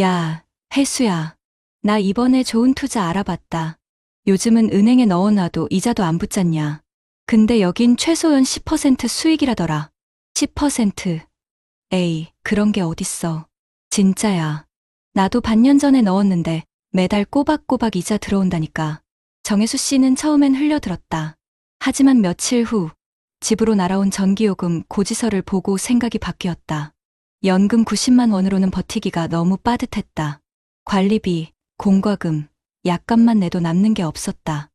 야, 혜수야. 나 이번에 좋은 투자 알아봤다. 요즘은 은행에 넣어놔도 이자도 안 붙잖냐. 근데 여긴 최소연 10% 수익이라더라. 10%. 에이, 그런 게 어딨어. 진짜야. 나도 반년 전에 넣었는데 매달 꼬박꼬박 이자 들어온다니까. 정혜수 씨는 처음엔 흘려들었다. 하지만 며칠 후 집으로 날아온 전기요금 고지서를 보고 생각이 바뀌었다. 연금 90만 원으로는 버티기가 너무 빠듯했다. 관리비, 공과금, 약값만 내도 남는 게 없었다.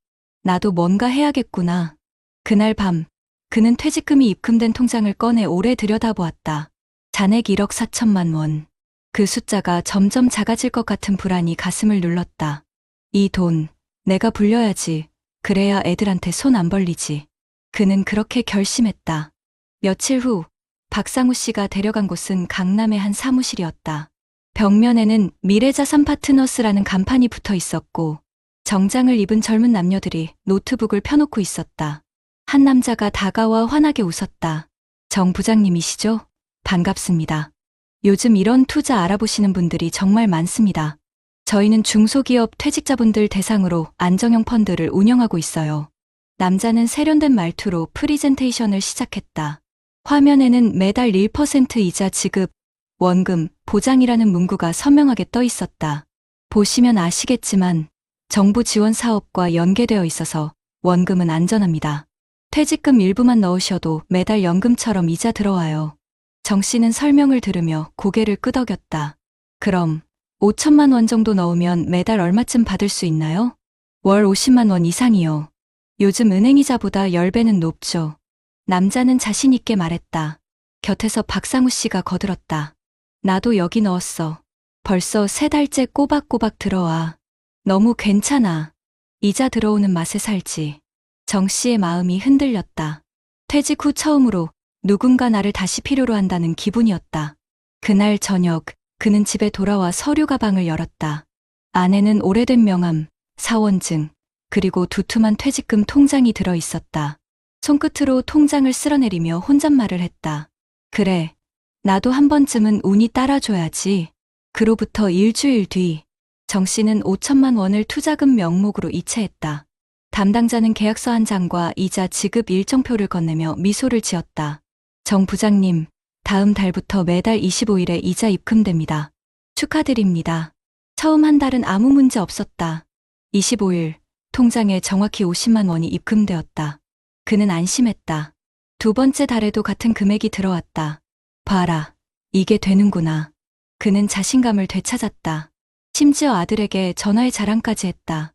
나도 뭔가 해야겠구나. 그날 밤 그는 퇴직금이 입금된 통장을 꺼내 오래 들여다보았다. 잔액 1억 4천만 원. 그 숫자가 점점 작아질 것 같은 불안이 가슴을 눌렀다. 이 돈 내가 불려야지. 그래야 애들한테 손 안 벌리지. 그는 그렇게 결심했다. 며칠 후 박상우 씨가 데려간 곳은 강남의 한 사무실이었다. 벽면에는 미래자산 파트너스라는 간판이 붙어 있었고 정장을 입은 젊은 남녀들이 노트북을 펴놓고 있었다. 한 남자가 다가와 환하게 웃었다. 정 부장님이시죠? 반갑습니다. 요즘 이런 투자 알아보시는 분들이 정말 많습니다. 저희는 중소기업 퇴직자분들 대상으로 안정형 펀드를 운영하고 있어요. 남자는 세련된 말투로 프리젠테이션을 시작했다. 화면에는 매달 1% 이자 지급, 원금, 보장이라는 문구가 선명하게 떠 있었다. 보시면 아시겠지만 정부 지원 사업과 연계되어 있어서 원금은 안전합니다. 퇴직금 일부만 넣으셔도 매달 연금처럼 이자 들어와요. 정 씨는 설명을 들으며 고개를 끄덕였다. 그럼 5천만 원 정도 넣으면 매달 얼마쯤 받을 수 있나요? 월 50만 원 이상이요. 요즘 은행이자보다 10배는 높죠. 남자는 자신 있게 말했다. 곁에서 박상우 씨가 거들었다. 나도 여기 넣었어. 벌써 3달째 꼬박꼬박 들어와. 너무 괜찮아. 이자 들어오는 맛에 살지. 정 씨의 마음이 흔들렸다. 퇴직 후 처음으로 누군가 나를 다시 필요로 한다는 기분이었다. 그날 저녁 그는 집에 돌아와 서류 가방을 열었다. 안에는 오래된 명함, 사원증, 그리고 두툼한 퇴직금 통장이 들어 있었다. 손끝으로 통장을 쓸어내리며 혼잣말을 했다. 그래, 나도 한 번쯤은 운이 따라줘야지. 그로부터 일주일 뒤 정 씨는 5천만 원을 투자금 명목으로 이체했다. 담당자는 계약서 한 장과 이자 지급 일정표를 건네며 미소를 지었다. 정 부장님, 다음 달부터 매달 25일에 이자 입금됩니다. 축하드립니다. 처음 한 달은 아무 문제 없었다. 25일, 통장에 정확히 50만 원이 입금되었다. 그는 안심했다. 두 번째 달에도 같은 금액이 들어왔다. 봐라, 이게 되는구나. 그는 자신감을 되찾았다. 심지어 아들에게 전화의 자랑까지 했다.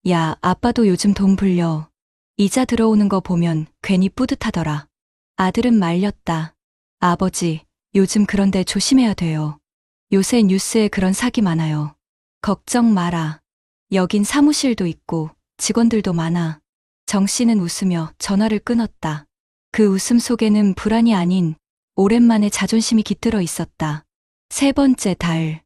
야, 아빠도 요즘 돈 불려. 이자 들어오는 거 보면 괜히 뿌듯하더라. 아들은 말렸다. 아버지, 요즘 그런데 조심해야 돼요. 요새 뉴스에 그런 사기 많아요. 걱정 마라. 여긴 사무실도 있고 직원들도 많아. 정 씨는 웃으며 전화를 끊었다. 그 웃음 속에는 불안이 아닌 오랜만에 자존심이 깃들어 있었다. 세 번째 달.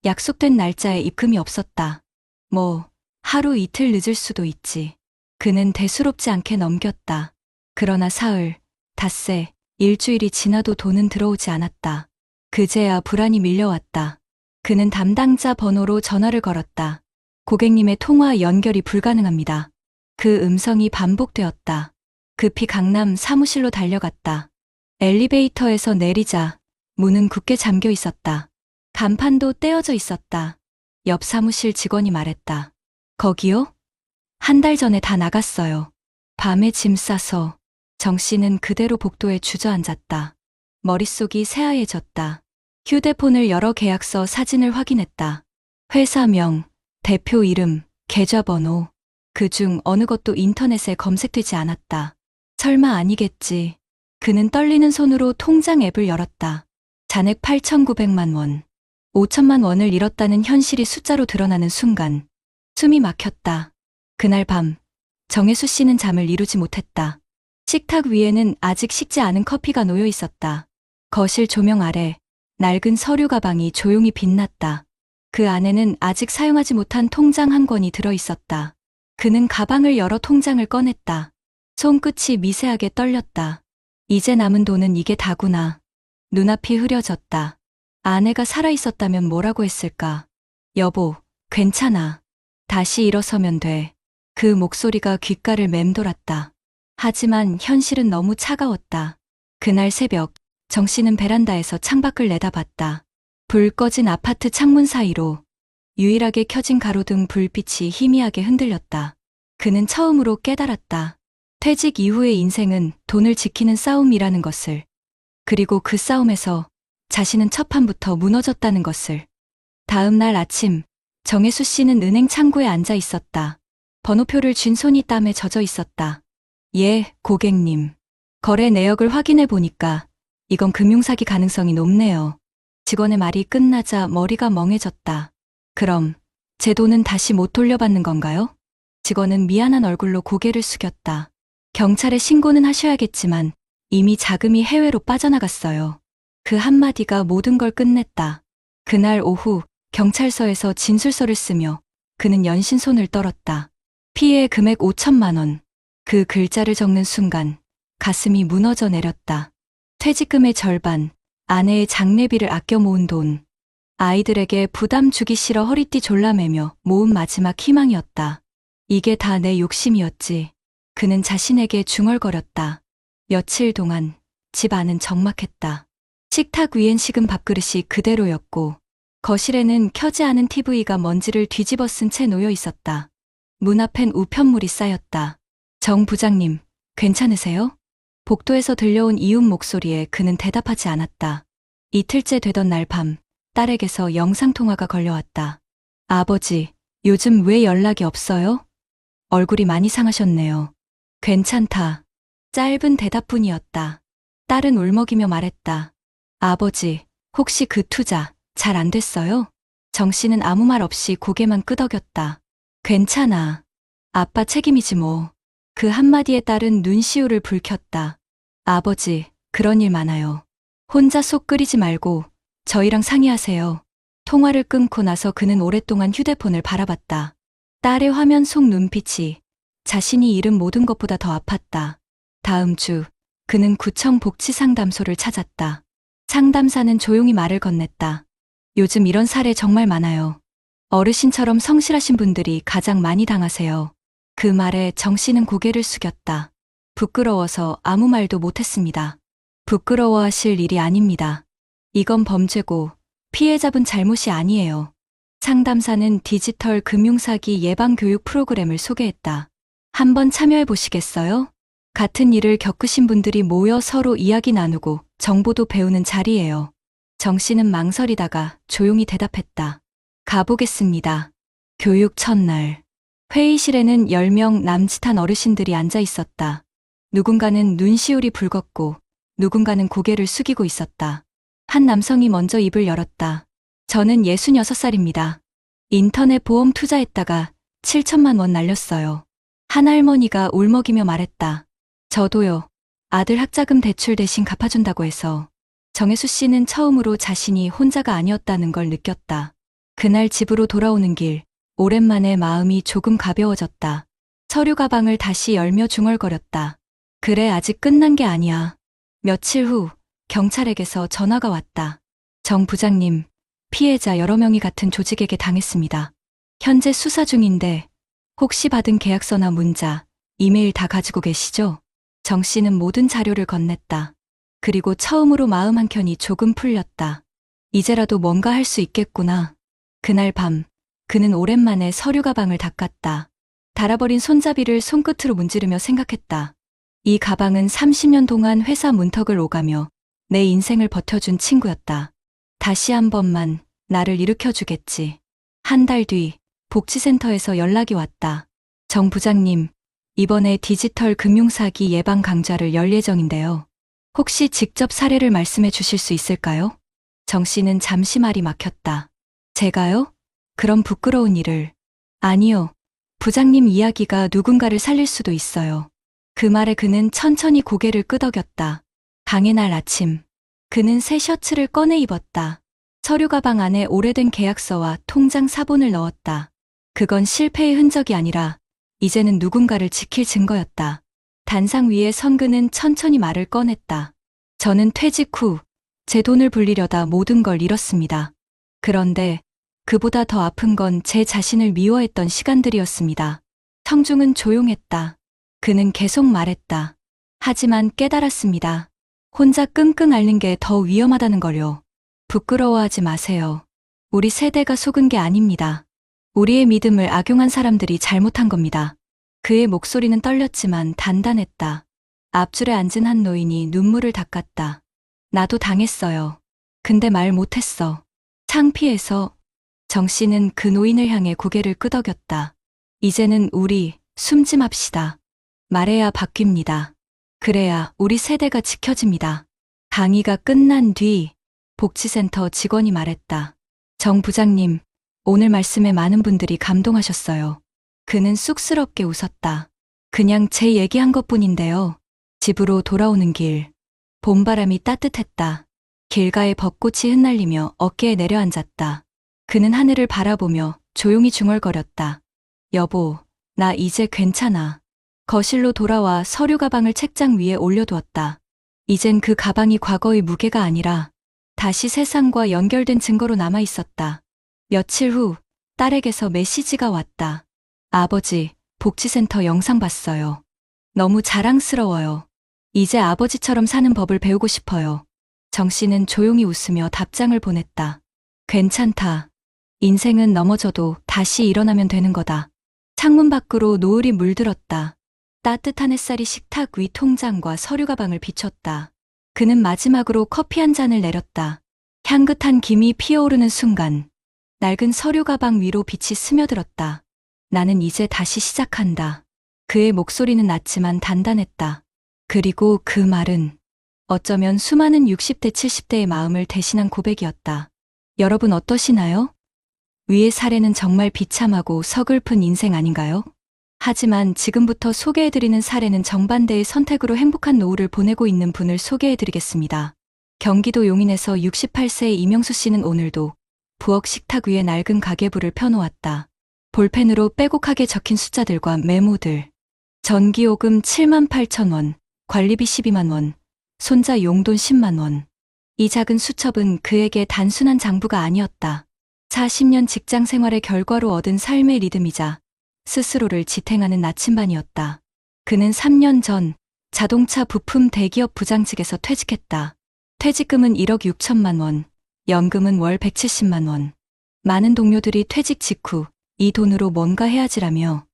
약속된 날짜에 입금이 없었다. 뭐, 하루 이틀 늦을 수도 있지. 그는 대수롭지 않게 넘겼다. 그러나 사흘, 닷새, 일주일이 지나도 돈은 들어오지 않았다. 그제야 불안이 밀려왔다. 그는 담당자 번호로 전화를 걸었다. 고객님의 통화 연결이 불가능합니다. 그 음성이 반복되었다. 급히 강남 사무실로 달려갔다. 엘리베이터에서 내리자 문은 굳게 잠겨 있었다. 간판도 떼어져 있었다. 옆 사무실 직원이 말했다. 거기요? 한 달 전에 다 나갔어요. 밤에 짐 싸서. 정 씨는 그대로 복도에 주저앉았다. 머릿속이 새하얘졌다. 휴대폰을 열어 계약서 사진을 확인했다. 회사명, 대표 이름, 계좌번호. 그중 어느 것도 인터넷에 검색되지 않았다. 설마 아니겠지. 그는 떨리는 손으로 통장 앱을 열었다. 잔액 8,900만 원. 5천만 원을 잃었다는 현실이 숫자로 드러나는 순간 숨이 막혔다. 그날 밤 정혜수 씨는 잠을 이루지 못했다. 식탁 위에는 아직 식지 않은 커피가 놓여 있었다. 거실 조명 아래 낡은 서류 가방이 조용히 빛났다. 그 안에는 아직 사용하지 못한 통장 한 권이 들어 있었다. 그는 가방을 열어 통장을 꺼냈다. 손끝이 미세하게 떨렸다. 이제 남은 돈은 이게 다구나. 눈앞이 흐려졌다. 아내가 살아있었다면 뭐라고 했을까? 여보, 괜찮아. 다시 일어서면 돼. 그 목소리가 귓가를 맴돌았다. 하지만 현실은 너무 차가웠다. 그날 새벽, 정 씨는 베란다에서 창밖을 내다봤다. 불 꺼진 아파트 창문 사이로 유일하게 켜진 가로등 불빛이 희미하게 흔들렸다. 그는 처음으로 깨달았다. 퇴직 이후의 인생은 돈을 지키는 싸움이라는 것을. 그리고 그 싸움에서 자신은 첫 판부터 무너졌다는 것을. 다음 날 아침, 정혜수 씨는 은행 창구에 앉아 있었다. 번호표를 쥔 손이 땀에 젖어 있었다. 예, 고객님. 거래 내역을 확인해 보니까 이건 금융사기 가능성이 높네요. 직원의 말이 끝나자 머리가 멍해졌다. 그럼 제 돈은 다시 못 돌려받는 건가요? 직원은 미안한 얼굴로 고개를 숙였다. 경찰에 신고는 하셔야겠지만 이미 자금이 해외로 빠져나갔어요. 그 한마디가 모든 걸 끝냈다. 그날 오후 경찰서에서 진술서를 쓰며 그는 연신 손을 떨었다. 피해 금액 5천만 원. 그 글자를 적는 순간 가슴이 무너져 내렸다. 퇴직금의 절반, 아내의 장례비를 아껴 모은 돈. 아이들에게 부담 주기 싫어 허리띠 졸라매며 모은 마지막 희망이었다. 이게 다 내 욕심이었지. 그는 자신에게 중얼거렸다. 며칠 동안 집 안은 적막했다. 식탁 위엔 식은 밥그릇이 그대로였고 거실에는 켜지 않은 TV가 먼지를 뒤집어 쓴 채 놓여 있었다. 문 앞엔 우편물이 쌓였다. 정 부장님, 괜찮으세요? 복도에서 들려온 이웃 목소리에 그는 대답하지 않았다. 이틀째 되던 날 밤, 딸에게서 영상통화가 걸려왔다. 아버지, 요즘 왜 연락이 없어요? 얼굴이 많이 상하셨네요. 괜찮다. 짧은 대답뿐이었다. 딸은 울먹이며 말했다. 아버지, 혹시 그 투자 잘 안 됐어요? 정 씨는 아무 말 없이 고개만 끄덕였다. 괜찮아. 아빠 책임이지 뭐. 그 한마디에 딸은 눈시울을 붉혔다. 아버지, 그런 일 많아요. 혼자 속 끓이지 말고 저희랑 상의하세요. 통화를 끊고 나서 그는 오랫동안 휴대폰을 바라봤다. 딸의 화면 속 눈빛이 자신이 잃은 모든 것보다 더 아팠다. 다음 주 그는 구청 복지상담소를 찾았다. 상담사는 조용히 말을 건넸다. 요즘 이런 사례 정말 많아요. 어르신처럼 성실하신 분들이 가장 많이 당하세요. 그 말에 정 씨는 고개를 숙였다. 부끄러워서 아무 말도 못했습니다. 부끄러워하실 일이 아닙니다. 이건 범죄고 피해자분 잘못이 아니에요. 상담사는 디지털 금융사기 예방교육 프로그램을 소개했다. 한번 참여해 보시겠어요? 같은 일을 겪으신 분들이 모여 서로 이야기 나누고 정보도 배우는 자리예요. 정 씨는 망설이다가 조용히 대답했다. 가보겠습니다. 교육 첫날. 회의실에는 10명 남짓한 어르신들이 앉아 있었다. 누군가는 눈시울이 붉었고 누군가는 고개를 숙이고 있었다. 한 남성이 먼저 입을 열었다. 저는 66살입니다. 인터넷 보험 투자했다가 7천만 원 날렸어요. 한 할머니가 울먹이며 말했다. 저도요. 아들 학자금 대출 대신 갚아준다고 해서. 정혜수 씨는 처음으로 자신이 혼자가 아니었다는 걸 느꼈다. 그날 집으로 돌아오는 길, 오랜만에 마음이 조금 가벼워졌다. 서류 가방을 다시 열며 중얼거렸다. 그래, 아직 끝난 게 아니야. 며칠 후 경찰에게서 전화가 왔다. 정 부장님, 피해자 여러 명이 같은 조직에게 당했습니다. 현재 수사 중인데 혹시 받은 계약서나 문자, 이메일 다 가지고 계시죠? 정 씨는 모든 자료를 건넸다. 그리고 처음으로 마음 한켠이 조금 풀렸다. 이제라도 뭔가 할 수 있겠구나. 그날 밤 그는 오랜만에 서류 가방을 닦았다. 닳아버린 손잡이를 손끝으로 문지르며 생각했다. 이 가방은 30년 동안 회사 문턱을 오가며 내 인생을 버텨준 친구였다. 다시 한 번만 나를 일으켜주겠지. 한 달 뒤 복지센터에서 연락이 왔다. 정 부장님, 이번에 디지털 금융사기 예방 강좌를 열 예정인데요. 혹시 직접 사례를 말씀해 주실 수 있을까요? 정 씨는 잠시 말이 막혔다. 제가요? 그런 부끄러운 일을. 아니요. 부장님 이야기가 누군가를 살릴 수도 있어요. 그 말에 그는 천천히 고개를 끄덕였다. 당의 날 아침, 그는 새 셔츠를 꺼내 입었다. 서류 가방 안에 오래된 계약서와 통장 사본을 넣었다. 그건 실패의 흔적이 아니라 이제는 누군가를 지킬 증거였다. 단상 위에 선 그는 천천히 말을 꺼냈다. 저는 퇴직 후 제 돈을 불리려다 모든 걸 잃었습니다. 그런데 그보다 더 아픈 건 제 자신을 미워했던 시간들이었습니다. 청중은 조용했다. 그는 계속 말했다. 하지만 깨달았습니다. 혼자 끙끙 앓는 게 더 위험하다는 걸요. 부끄러워하지 마세요. 우리 세대가 속은 게 아닙니다. 우리의 믿음을 악용한 사람들이 잘못한 겁니다. 그의 목소리는 떨렸지만 단단했다. 앞줄에 앉은 한 노인이 눈물을 닦았다. 나도 당했어요. 근데 말 못했어. 창피해서. 정 씨는 그 노인을 향해 고개를 끄덕였다. 이제는 우리 숨짐합시다. 말해야 바뀝니다. 그래야 우리 세대가 지켜집니다. 강의가 끝난 뒤 복지센터 직원이 말했다. 정 부장님, 오늘 말씀에 많은 분들이 감동하셨어요. 그는 쑥스럽게 웃었다. 그냥 제 얘기한 것뿐인데요. 집으로 돌아오는 길. 봄바람이 따뜻했다. 길가에 벚꽃이 흩날리며 어깨에 내려앉았다. 그는 하늘을 바라보며 조용히 중얼거렸다. 여보, 나 이제 괜찮아. 거실로 돌아와 서류 가방을 책장 위에 올려두었다. 이젠 그 가방이 과거의 무게가 아니라 다시 세상과 연결된 증거로 남아 있었다. 며칠 후 딸에게서 메시지가 왔다. 아버지, 복지센터 영상 봤어요. 너무 자랑스러워요. 이제 아버지처럼 사는 법을 배우고 싶어요. 정 씨는 조용히 웃으며 답장을 보냈다. 괜찮다. 인생은 넘어져도 다시 일어나면 되는 거다. 창문 밖으로 노을이 물들었다. 따뜻한 햇살이 식탁 위 통장과 서류 가방을 비췄다. 그는 마지막으로 커피 한 잔을 내렸다. 향긋한 김이 피어오르는 순간 낡은 서류 가방 위로 빛이 스며들었다. 나는 이제 다시 시작한다. 그의 목소리는 낮지만 단단했다. 그리고 그 말은 어쩌면 수많은 60대, 70대의 마음을 대신한 고백이었다. 여러분 어떠시나요? 위의 사례는 정말 비참하고 서글픈 인생 아닌가요? 하지만 지금부터 소개해드리는 사례는 정반대의 선택으로 행복한 노후를 보내고 있는 분을 소개해드리겠습니다. 경기도 용인에서 68세의 이명수 씨는 오늘도 부엌 식탁 위에 낡은 가계부를 펴놓았다. 볼펜으로 빼곡하게 적힌 숫자들과 메모들. 전기요금 7만 8천 원, 관리비 12만 원, 손자 용돈 10만 원. 이 작은 수첩은 그에게 단순한 장부가 아니었다. 40년 직장 생활의 결과로 얻은 삶의 리듬이자 스스로를 지탱하는 나침반이었다. 그는 3년 전 자동차 부품 대기업 부장직에서 퇴직했다. 퇴직금은 1억 6천만 원, 연금은 월 170만 원. 많은 동료들이 퇴직 직후 이 돈으로 뭔가 해야지라며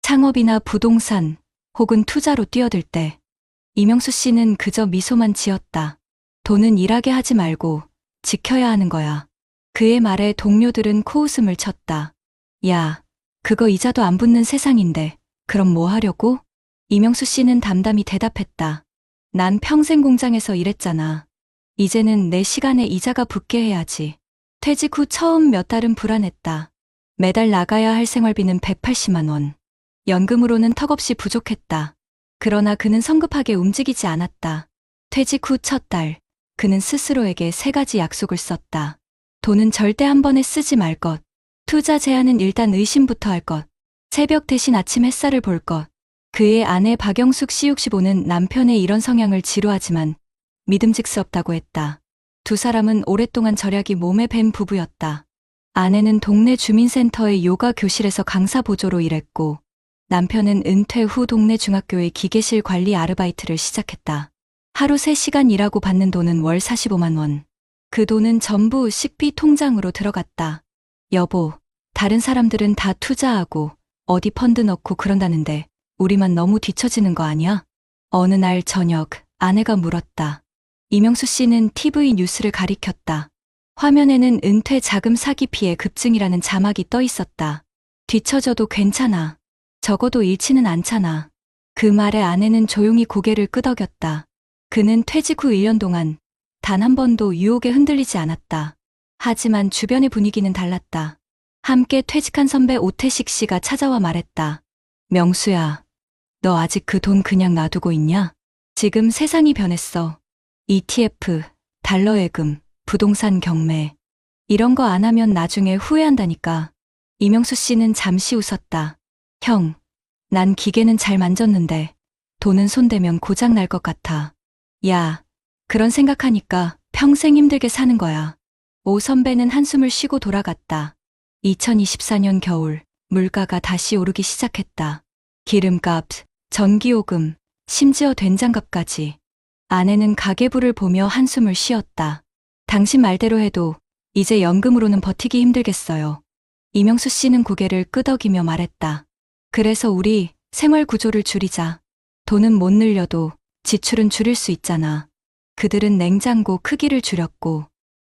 창업이나 부동산 혹은 투자로 뛰어들 때 이명수 씨는 그저 미소만 지었다. 돈은 일하게 하지 말고 지켜야 하는 거야. 그의 말에 동료들은 코웃음을 쳤다. 야, 그거 이자도 안 붙는 세상인데 그럼 뭐 하려고? 이명수 씨는 담담히 대답했다. 난 평생 공장에서 일했잖아. 이제는 내 시간에 이자가 붙게 해야지. 퇴직 후 처음 몇 달은 불안했다. 매달 나가야 할 생활비는 180만 원. 연금으로는 턱없이 부족했다. 그러나 그는 성급하게 움직이지 않았다. 퇴직 후 첫 달, 그는 스스로에게 3가지 약속을 썼다. 돈은 절대 한 번에 쓰지 말 것. 투자 제한은 일단 의심부터 할 것. 새벽 대신 아침 햇살을 볼 것. 그의 아내 박영숙 씨 65는 남편의 이런 성향을 지루하지만 믿음직스럽다고 했다. 두 사람은 오랫동안 절약이 몸에 밴 부부였다. 아내는 동네 주민센터의 요가 교실에서 강사 보조로 일했고 남편은 은퇴 후 동네 중학교의 기계실 관리 아르바이트를 시작했다. 하루 3시간 일하고 받는 돈은 월 45만 원. 그 돈은 전부 식비 통장으로 들어갔다. 여보, 다른 사람들은 다 투자하고 어디 펀드 넣고 그런다는데 우리만 너무 뒤처지는 거 아니야? 어느 날 저녁 아내가 물었다. 이명수 씨는 TV 뉴스를 가리켰다. 화면에는 은퇴 자금 사기 피해 급증이라는 자막이 떠 있었다. 뒤처져도 괜찮아. 적어도 잃지는 않잖아. 그 말에 아내는 조용히 고개를 끄덕였다. 그는 퇴직 후 1년 동안 단 한 번도 유혹에 흔들리지 않았다. 하지만 주변의 분위기는 달랐다. 함께 퇴직한 선배 오태식 씨가 찾아와 말했다. 명수야, 너 아직 그 돈 그냥 놔두고 있냐? 지금 세상이 변했어. ETF, 달러 예금, 부동산 경매. 이런 거 안 하면 나중에 후회한다니까. 이명수 씨는 잠시 웃었다. 형, 난 기계는 잘 만졌는데 돈은 손대면 고장 날 것 같아. 야, 그런 생각하니까 평생 힘들게 사는 거야. 오 선배는 한숨을 쉬고 돌아갔다. 2024년 겨울, 물가가 다시 오르기 시작했다. 기름값, 전기요금, 심지어 된장값까지. 아내는 가계부를 보며 한숨을 쉬었다. 당신 말대로 해도 이제 연금으로는 버티기 힘들겠어요. 이명수 씨는 고개를 끄덕이며 말했다. 그래서 우리 생활 구조를 줄이자. 돈은 못 늘려도 지출은 줄일 수 있잖아. 그들은 냉장고 크기를 줄였고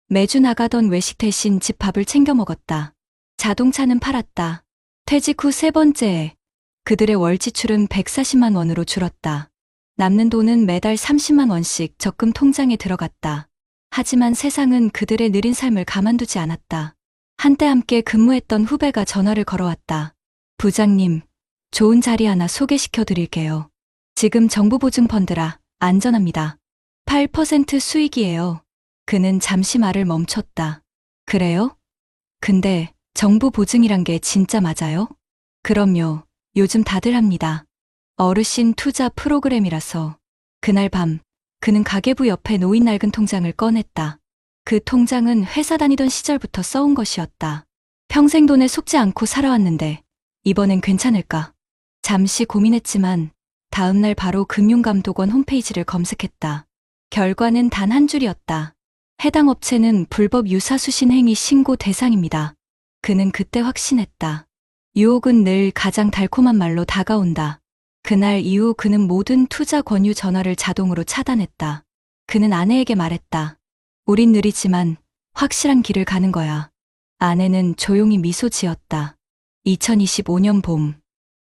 매주 나가던 외식 대신 집 밥을 챙겨 먹었다. 자동차는 팔았다. 퇴직 후 세 번째에 그들의 월 지출은 140만 원으로 줄었다. 남는 돈은 매달 30만 원씩 적금 통장에 들어갔다. 하지만 세상은 그들의 느린 삶을 가만두지 않았다. 한때 함께 근무했던 후배가 전화를 걸어왔다. 부장님, 좋은 자리 하나 소개시켜 드릴게요. 지금 정부 보증 펀드라 안전합니다. 8% 수익이에요. 그는 잠시 말을 멈췄다. 그래요? 근데 정부 보증이란 게 진짜 맞아요? 그럼요. 요즘 다들 합니다. 어르신 투자 프로그램이라서. 그날 밤 그는 가계부 옆에 놓인 낡은 통장을 꺼냈다. 그 통장은 회사 다니던 시절부터 써온 것이었다. 평생 돈에 속지 않고 살아왔는데 이번엔 괜찮을까? 잠시 고민했지만 다음날 바로 금융감독원 홈페이지를 검색했다. 결과는 단 한 줄이었다. 해당 업체는 불법 유사수신 행위 신고 대상입니다. 그는 그때 확신했다. 유혹은 늘 가장 달콤한 말로 다가온다. 그날 이후 그는 모든 투자 권유 전화를 자동으로 차단했다. 그는 아내에게 말했다. 우린 느리지만 확실한 길을 가는 거야. 아내는 조용히 미소 지었다. 2025년 봄.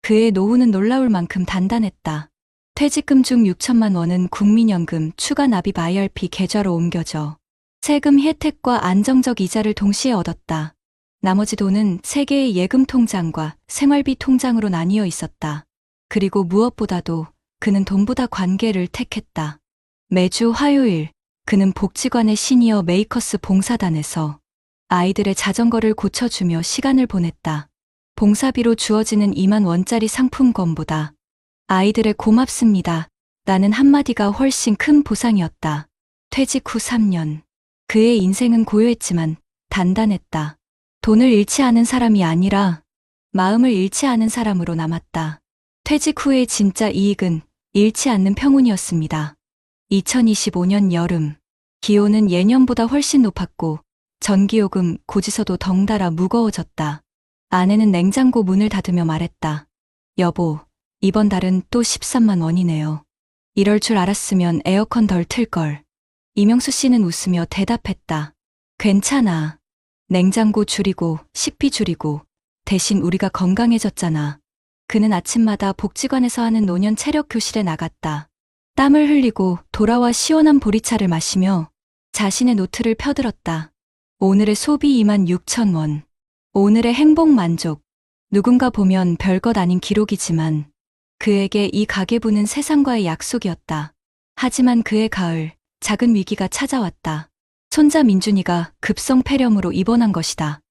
그의 노후는 놀라울 만큼 단단했다. 퇴직금 중 6천만 원은 국민연금 추가 납입 IRP 계좌로 옮겨져 세금 혜택과 안정적 이자를 동시에 얻었다. 나머지 돈은 3개의 예금 통장과 생활비 통장으로 나뉘어 있었다. 그리고 무엇보다도 그는 돈보다 관계를 택했다. 매주 화요일 그는 복지관의 시니어 메이커스 봉사단에서 아이들의 자전거를 고쳐주며 시간을 보냈다. 봉사비로 주어지는 2만 원짜리 상품권보다 아이들의 고맙습니다. 라는 한마디가 훨씬 큰 보상이었다. 퇴직 후 3년. 그의 인생은 고요했지만 단단했다. 돈을 잃지 않은 사람이 아니라 마음을 잃지 않은 사람으로 남았다. 퇴직 후의 진짜 이익은 잃지 않는 평온이었습니다. 2025년 여름. 기온은 예년보다 훨씬 높았고 전기요금, 고지서도 덩달아 무거워졌다. 아내는 냉장고 문을 닫으며 말했다. 여보, 이번 달은 또 13만 원이네요. 이럴 줄 알았으면 에어컨 덜 틀걸. 이명수 씨는 웃으며 대답했다. 괜찮아. 냉장고 줄이고 식비 줄이고 대신 우리가 건강해졌잖아. 그는 아침마다 복지관에서 하는 노년 체력 교실에 나갔다. 땀을 흘리고 돌아와 시원한 보리차를 마시며 자신의 노트를 펴들었다. 오늘의 소비 2만 6천 원. 오늘의 행복 만족. 누군가 보면 별것 아닌 기록이지만 그에게 이 가계부는 세상과의 약속이었다. 하지만 그의 가을, 작은 위기가 찾아왔다. 손자 민준이가 급성 폐렴으로 입원한 것이다.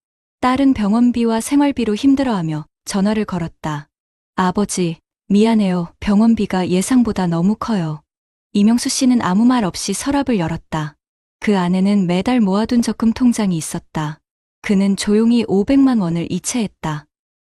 딸은 병원비와 생활비로 힘들어하며 전화를 걸었다. 아버지, 미안해요. 병원비가 예상보다 너무 커요. 이명수 씨는 아무 말 없이 서랍을 열었다. 그 안에는 매달 모아둔 적금 통장이 있었다. 그는 조용히 500만 원을 이체했다.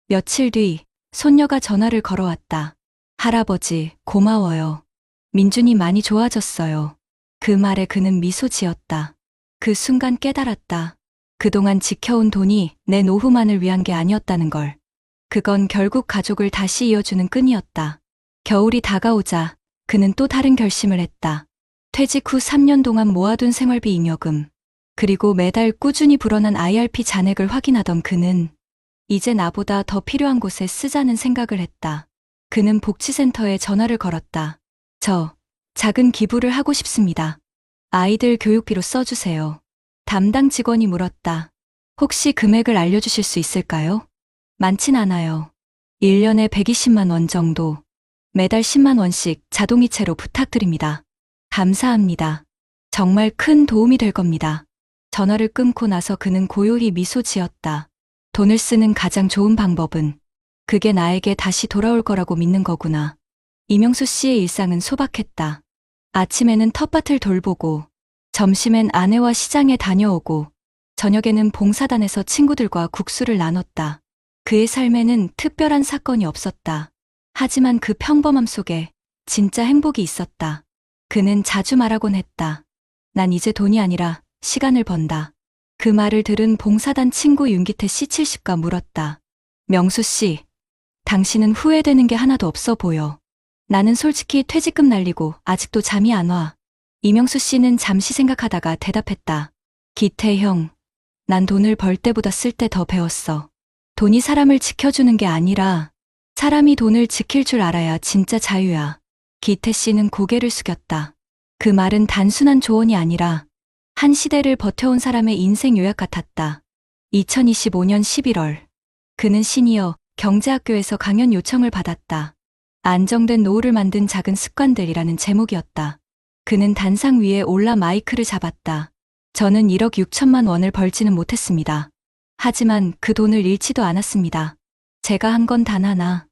며칠 뒤 손녀가 전화를 걸어왔다. 할아버지, 고마워요. 민준이 많이 좋아졌어요. 그 말에 그는 미소 지었다. 그 순간 깨달았다. 그동안 지켜온 돈이 내 노후만을 위한 게 아니었다는 걸. 그건 결국 가족을 다시 이어주는 끈이었다. 겨울이 다가오자 그는 또 다른 결심을 했다. 퇴직 후 3년 동안 모아둔 생활비 잉여금, 그리고 매달 꾸준히 불어난 IRP 잔액을 확인하던 그는 이제 나보다 더 필요한 곳에 쓰자는 생각을 했다. 그는 복지센터에 전화를 걸었다. 저, 작은 기부를 하고 싶습니다. 아이들 교육비로 써주세요. 담당 직원이 물었다. 혹시 금액을 알려주실 수 있을까요? 많진 않아요. 1년에 120만 원 정도. 매달 10만 원씩 자동이체로 부탁드립니다. 감사합니다. 정말 큰 도움이 될 겁니다. 전화를 끊고 나서 그는 고요히 미소 지었다. 돈을 쓰는 가장 좋은 방법은 그게 나에게 다시 돌아올 거라고 믿는 거구나. 이명수 씨의 일상은 소박했다. 아침에는 텃밭을 돌보고, 점심엔 아내와 시장에 다녀오고, 저녁에는 봉사단에서 친구들과 국수를 나눴다. 그의 삶에는 특별한 사건이 없었다. 하지만 그 평범함 속에 진짜 행복이 있었다. 그는 자주 말하곤 했다. 난 이제 돈이 아니라 시간을 번다. 그 말을 들은 봉사단 친구 윤기태 씨 70가 물었다. 명수 씨, 당신은 후회되는 게 하나도 없어 보여. 나는 솔직히 퇴직금 날리고 아직도 잠이 안 와. 이명수 씨는 잠시 생각하다가 대답했다. 기태 형, 난 돈을 벌 때보다 쓸 때 더 배웠어. 돈이 사람을 지켜주는 게 아니라 사람이 돈을 지킬 줄 알아야 진짜 자유야. 기태 씨는 고개를 숙였다. 그 말은 단순한 조언이 아니라 한 시대를 버텨온 사람의 인생 요약 같았다. 2025년 11월. 그는 시니어 경제학교에서 강연 요청을 받았다. 안정된 노후를 만든 작은 습관들이라는 제목이었다. 그는 단상 위에 올라 마이크를 잡았다. 저는 1억 6천만 원을 벌지는 못했습니다. 하지만 그 돈을 잃지도 않았습니다. 제가 한 건 단 하나.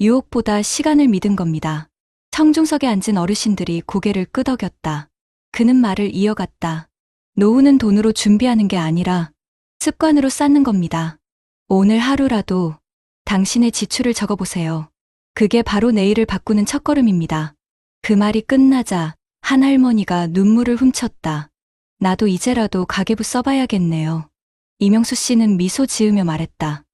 유혹보다 시간을 믿은 겁니다. 청중석에 앉은 어르신들이 고개를 끄덕였다. 그는 말을 이어갔다. 노후는 돈으로 준비하는 게 아니라 습관으로 쌓는 겁니다. 오늘 하루라도 당신의 지출을 적어보세요. 그게 바로 내일을 바꾸는 첫걸음입니다. 그 말이 끝나자 한 할머니가 눈물을 훔쳤다. 나도 이제라도 가계부 써봐야겠네요. 이명수 씨는 미소 지으며 말했다.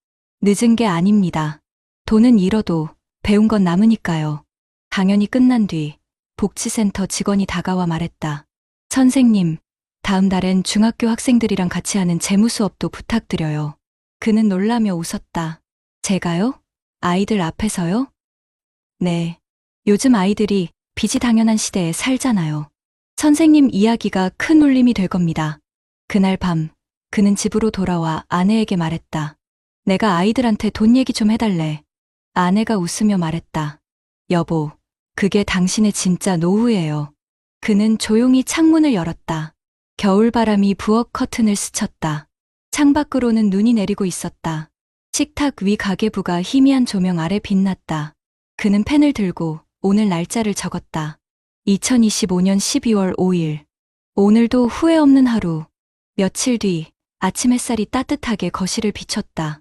늦은 게 아닙니다. 돈은 잃어도 배운 건 남으니까요. 강연이 끝난 뒤 복지센터 직원이 다가와 말했다. 선생님, 다음 달엔 중학교 학생들이랑 같이 하는 재무 수업도 부탁드려요. 그는 놀라며 웃었다. 제가요? 아이들 앞에서요? 네. 요즘 아이들이 빚이 당연한 시대에 살잖아요. 선생님 이야기가 큰 울림이 될 겁니다. 그날 밤, 그는 집으로 돌아와 아내에게 말했다. 내가 아이들한테 돈 얘기 좀 해달래. 아내가 웃으며 말했다. 여보, 그게 당신의 진짜 노후예요. 그는 조용히 창문을 열었다. 겨울바람이 부엌 커튼을 스쳤다. 창밖으로는 눈이 내리고 있었다. 식탁 위 가계부가 희미한 조명 아래 빛났다. 그는 펜을 들고 오늘 날짜를 적었다. 2025년 12월 5일. 오늘도 후회 없는 하루. 며칠 뒤 아침 햇살이 따뜻하게 거실을 비췄다.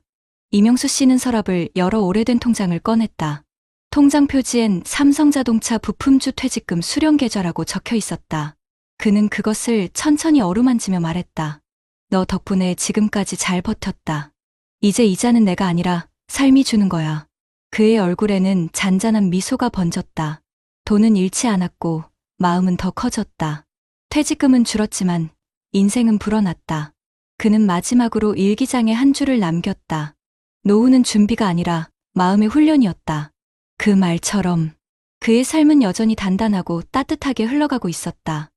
이명수 씨는 서랍을 열어 오래된 통장을 꺼냈다. 통장 표지엔 삼성자동차 부품주 퇴직금 수령 계좌라고 적혀 있었다. 그는 그것을 천천히 어루만지며 말했다. 너 덕분에 지금까지 잘 버텼다. 이제 이자는 내가 아니라 삶이 주는 거야. 그의 얼굴에는 잔잔한 미소가 번졌다. 돈은 잃지 않았고 마음은 더 커졌다. 퇴직금은 줄었지만 인생은 불어났다. 그는 마지막으로 일기장에 한 줄을 남겼다. 노후는 준비가 아니라 마음의 훈련이었다. 그 말처럼 그의 삶은 여전히 단단하고 따뜻하게 흘러가고 있었다.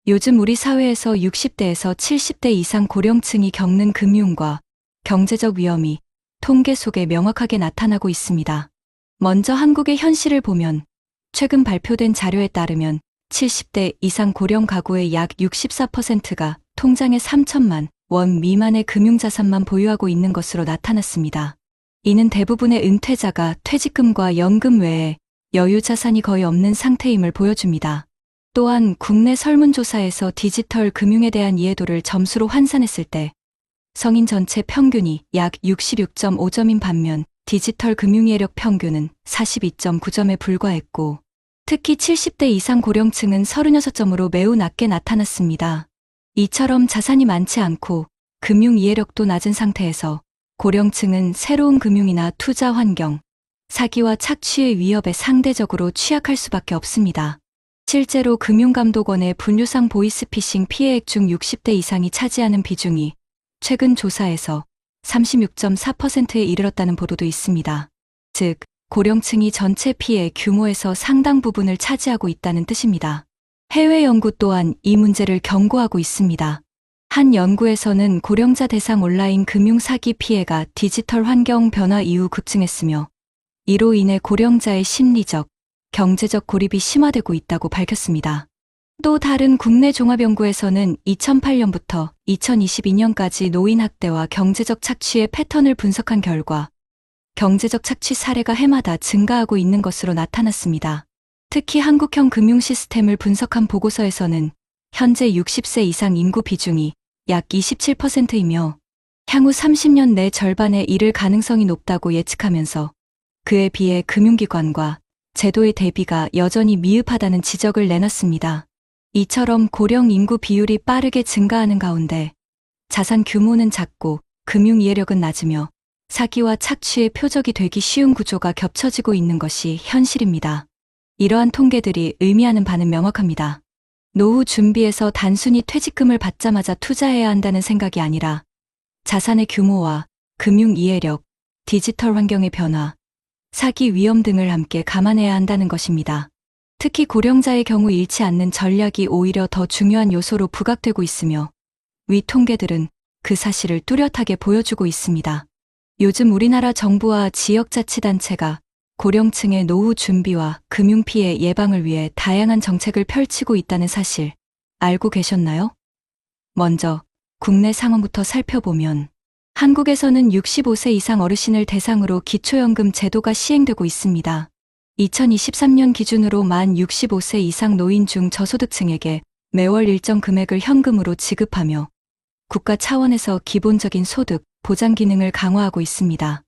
요즘 우리 사회에서 60대에서 70대 이상 고령층이 겪는 금융과 경제적 위험이 통계 속에 명확하게 나타나고 있습니다. 먼저 한국의 현실을 보면 최근 발표된 자료에 따르면 70대 이상 고령 가구의 약 64%가 통장에 3천만 원 미만의 금융자산만 보유하고 있는 것으로 나타났습니다. 이는 대부분의 은퇴자가 퇴직금과 연금 외에 여유 자산이 거의 없는 상태임을 보여줍니다. 또한 국내 설문조사에서 디지털 금융에 대한 이해도를 점수로 환산했을 때 성인 전체 평균이 약 66.5점인 반면 디지털 금융이해력 평균은 42.9점에 불과했고 특히 70대 이상 고령층은 36점으로 매우 낮게 나타났습니다. 이처럼 자산이 많지 않고 금융 이해력도 낮은 상태에서 고령층은 새로운 금융이나 투자 환경, 사기와 착취의 위협에 상대적으로 취약할 수밖에 없습니다. 실제로 금융감독원의 분류상 보이스피싱 피해액 중 60대 이상이 차지하는 비중이 최근 조사에서 36.4%에 이르렀다는 보도도 있습니다. 즉, 고령층이 전체 피해 규모에서 상당 부분을 차지하고 있다는 뜻입니다. 해외 연구 또한 이 문제를 경고하고 있습니다. 한 연구에서는 고령자 대상 온라인 금융 사기 피해가 디지털 환경 변화 이후 급증했으며 이로 인해 고령자의 심리적, 경제적 고립이 심화되고 있다고 밝혔습니다. 또 다른 국내 종합연구에서는 2008년부터 2022년까지 노인 학대와 경제적 착취의 패턴을 분석한 결과 경제적 착취 사례가 해마다 증가하고 있는 것으로 나타났습니다. 특히 한국형 금융 시스템을 분석한 보고서에서는 현재 60세 이상 인구 비중이 약 27%이며 향후 30년 내 절반에 이를 가능성이 높다고 예측하면서 그에 비해 금융기관과 제도의 대비가 여전히 미흡하다는 지적을 내놨습니다. 이처럼 고령 인구 비율이 빠르게 증가하는 가운데 자산 규모는 작고 금융 이해력은 낮으며 사기와 착취의 표적이 되기 쉬운 구조가 겹쳐지고 있는 것이 현실입니다. 이러한 통계들이 의미하는 바는 명확합니다. 노후 준비에서 단순히 퇴직금을 받자마자 투자해야 한다는 생각이 아니라 자산의 규모와 금융 이해력, 디지털 환경의 변화, 사기 위험 등을 함께 감안해야 한다는 것입니다. 특히 고령자의 경우 잃지 않는 전략이 오히려 더 중요한 요소로 부각되고 있으며 위 통계들은 그 사실을 뚜렷하게 보여주고 있습니다. 요즘 우리나라 정부와 지역자치단체가 고령층의 노후 준비와 금융피해 예방을 위해 다양한 정책을 펼치고 있다는 사실 알고 계셨나요? 먼저 국내 상황부터 살펴보면 한국에서는 65세 이상 어르신을 대상으로 기초연금 제도가 시행되고 있습니다. 2023년 기준으로 만 65세 이상 노인 중 저소득층에게 매월 일정 금액을 현금으로 지급하며 국가 차원에서 기본적인 소득, 보장 기능을 강화하고 있습니다.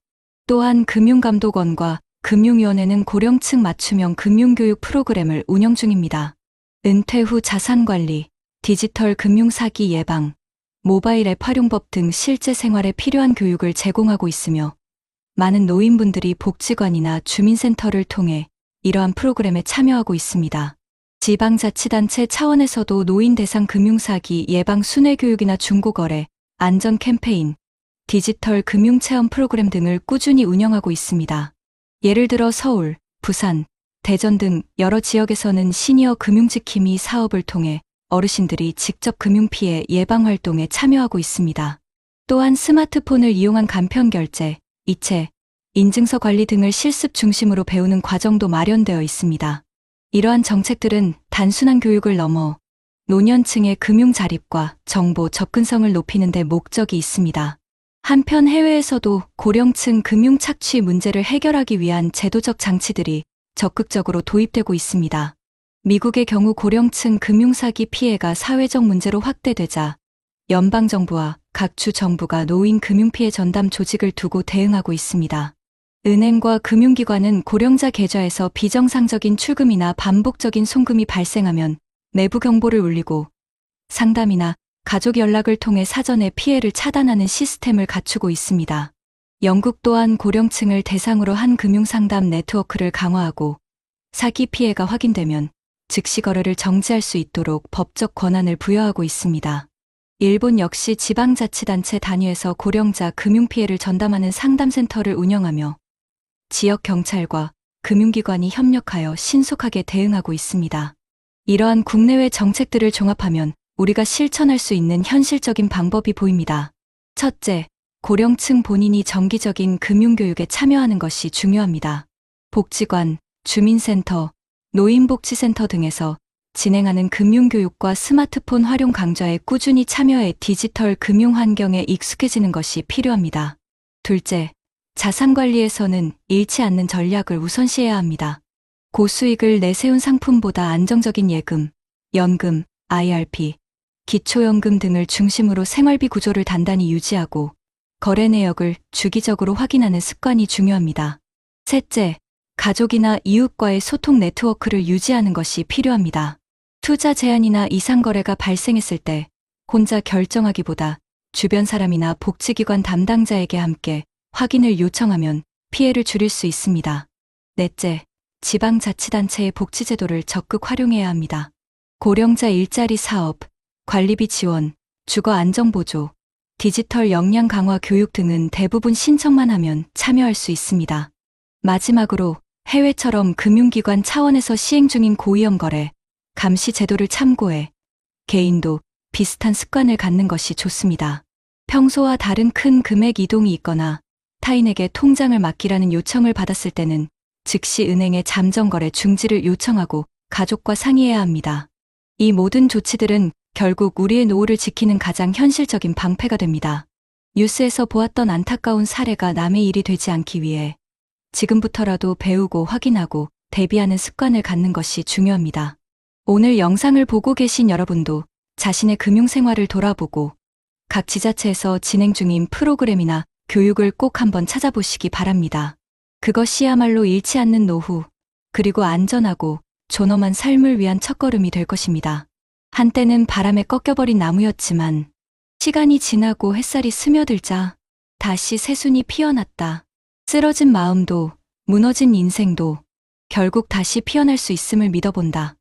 또한 금융감독원과 금융위원회는 고령층 맞춤형 금융교육 프로그램을 운영 중입니다. 은퇴 후 자산관리, 디지털 금융사기 예방, 모바일 앱 활용법 등 실제 생활에 필요한 교육을 제공하고 있으며 많은 노인분들이 복지관이나 주민센터를 통해 이러한 프로그램에 참여하고 있습니다. 지방자치단체 차원에서도 노인 대상 금융사기 예방 순회교육이나 중고거래, 안전 캠페인, 디지털 금융체험 프로그램 등을 꾸준히 운영하고 있습니다. 예를 들어 서울, 부산, 대전 등 여러 지역에서는 시니어 금융지킴이 사업을 통해 어르신들이 직접 금융피해 예방 활동에 참여하고 있습니다. 또한 스마트폰을 이용한 간편결제, 이체, 인증서 관리 등을 실습 중심으로 배우는 과정도 마련되어 있습니다. 이러한 정책들은 단순한 교육을 넘어 노년층의 금융 자립과 정보 접근성을 높이는 데 목적이 있습니다. 한편 해외에서도 고령층 금융 착취 문제를 해결하기 위한 제도적 장치들이 적극적으로 도입되고 있습니다. 미국의 경우 고령층 금융사기 피해가 사회적 문제로 확대되자 연방정부와 각 주 정부가 노인 금융피해 전담 조직을 두고 대응하고 있습니다. 은행과 금융기관은 고령자 계좌에서 비정상적인 출금이나 반복적인 송금이 발생하면 내부 경보를 울리고 상담이나 가족 연락을 통해 사전에 피해를 차단하는 시스템을 갖추고 있습니다. 영국 또한 고령층을 대상으로 한 금융상담 네트워크를 강화하고 사기 피해가 확인되면 즉시 거래를 정지할 수 있도록 법적 권한을 부여하고 있습니다. 일본 역시 지방자치단체 단위에서 고령자 금융피해를 전담하는 상담센터를 운영하며 지역 경찰과 금융기관이 협력하여 신속하게 대응하고 있습니다. 이러한 국내외 정책들을 종합하면 우리가 실천할 수 있는 현실적인 방법이 보입니다. 첫째, 고령층 본인이 정기적인 금융교육에 참여하는 것이 중요합니다. 복지관, 주민센터, 노인복지센터 등에서 진행하는 금융교육과 스마트폰 활용 강좌에 꾸준히 참여해 디지털 금융 환경에 익숙해지는 것이 필요합니다. 둘째, 자산관리에서는 잃지 않는 전략을 우선시해야 합니다. 고수익을 내세운 상품보다 안정적인 예금, 연금, IRP, 기초연금 등을 중심으로 생활비 구조를 단단히 유지하고 거래 내역을 주기적으로 확인하는 습관이 중요합니다. 셋째, 가족이나 이웃과의 소통 네트워크를 유지하는 것이 필요합니다. 투자 제한이나 이상 거래가 발생했을 때 혼자 결정하기보다 주변 사람이나 복지기관 담당자에게 함께 확인을 요청하면 피해를 줄일 수 있습니다. 넷째, 지방자치단체의 복지제도를 적극 활용해야 합니다. 고령자 일자리 사업, 관리비 지원, 주거 안정보조, 디지털 역량 강화 교육 등은 대부분 신청만 하면 참여할 수 있습니다. 마지막으로 해외처럼 금융기관 차원에서 시행 중인 고위험 거래, 감시 제도를 참고해 개인도 비슷한 습관을 갖는 것이 좋습니다. 평소와 다른 큰 금액 이동이 있거나 타인에게 통장을 맡기라는 요청을 받았을 때는 즉시 은행에 잠정거래 중지를 요청하고 가족과 상의해야 합니다. 이 모든 조치들은 결국 우리의 노후를 지키는 가장 현실적인 방패가 됩니다. 뉴스에서 보았던 안타까운 사례가 남의 일이 되지 않기 위해 지금부터라도 배우고 확인하고 대비하는 습관을 갖는 것이 중요합니다. 오늘 영상을 보고 계신 여러분도 자신의 금융생활을 돌아보고 각 지자체에서 진행 중인 프로그램이나 교육을 꼭 한번 찾아보시기 바랍니다. 그것이야말로 잃지 않는 노후, 그리고 안전하고 존엄한 삶을 위한 첫걸음이 될 것입니다. 한때는 바람에 꺾여버린 나무였지만 시간이 지나고 햇살이 스며들자 다시 새순이 피어났다. 쓰러진 마음도, 무너진 인생도 결국 다시 피어날 수 있음을 믿어본다.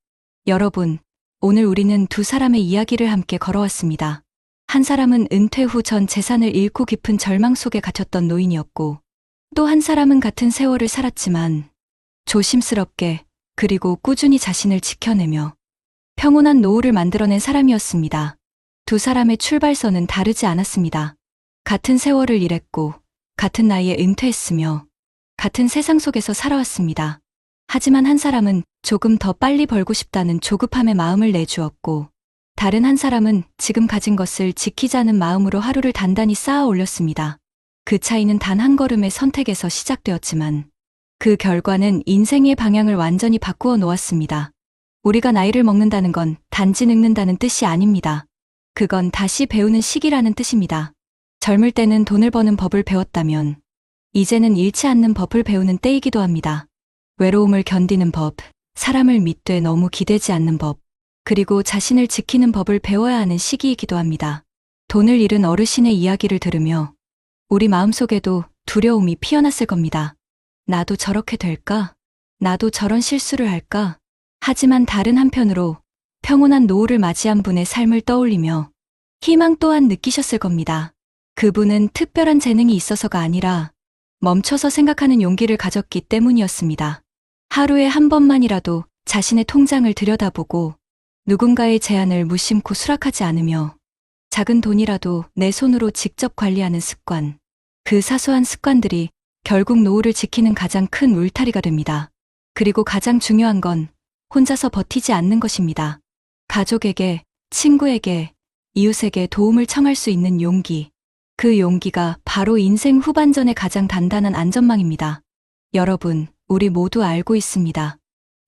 여러분, 오늘 우리는 두 사람의 이야기를 함께 걸어왔습니다. 한 사람은 은퇴 후 전 재산을 잃고 깊은 절망 속에 갇혔던 노인이었고, 또 한 사람은 같은 세월을 살았지만 조심스럽게 그리고 꾸준히 자신을 지켜내며 평온한 노후를 만들어낸 사람이었습니다. 두 사람의 출발선은 다르지 않았습니다. 같은 세월을 일했고, 같은 나이에 은퇴했으며, 같은 세상 속에서 살아왔습니다. 하지만 한 사람은 조금 더 빨리 벌고 싶다는 조급함의 마음을 내주었고, 다른 한 사람은 지금 가진 것을 지키자는 마음으로 하루를 단단히 쌓아 올렸습니다. 그 차이는 단 한 걸음의 선택에서 시작되었지만, 그 결과는 인생의 방향을 완전히 바꾸어 놓았습니다. 우리가 나이를 먹는다는 건 단지 늙는다는 뜻이 아닙니다. 그건 다시 배우는 시기라는 뜻입니다. 젊을 때는 돈을 버는 법을 배웠다면, 이제는 잃지 않는 법을 배우는 때이기도 합니다. 외로움을 견디는 법, 사람을 믿되 너무 기대지 않는 법, 그리고 자신을 지키는 법을 배워야 하는 시기이기도 합니다. 돈을 잃은 어르신의 이야기를 들으며 우리 마음속에도 두려움이 피어났을 겁니다. 나도 저렇게 될까? 나도 저런 실수를 할까? 하지만 다른 한편으로 평온한 노후를 맞이한 분의 삶을 떠올리며 희망 또한 느끼셨을 겁니다. 그분은 특별한 재능이 있어서가 아니라 멈춰서 생각하는 용기를 가졌기 때문이었습니다. 하루에 한 번만이라도 자신의 통장을 들여다보고 누군가의 제안을 무심코 수락하지 않으며 작은 돈이라도 내 손으로 직접 관리하는 습관, 그 사소한 습관들이 결국 노후를 지키는 가장 큰 울타리가 됩니다. 그리고 가장 중요한 건 혼자서 버티지 않는 것입니다. 가족에게, 친구에게, 이웃에게 도움을 청할 수 있는 용기. 그 용기가 바로 인생 후반전의 가장 단단한 안전망입니다. 여러분, 우리 모두 알고 있습니다.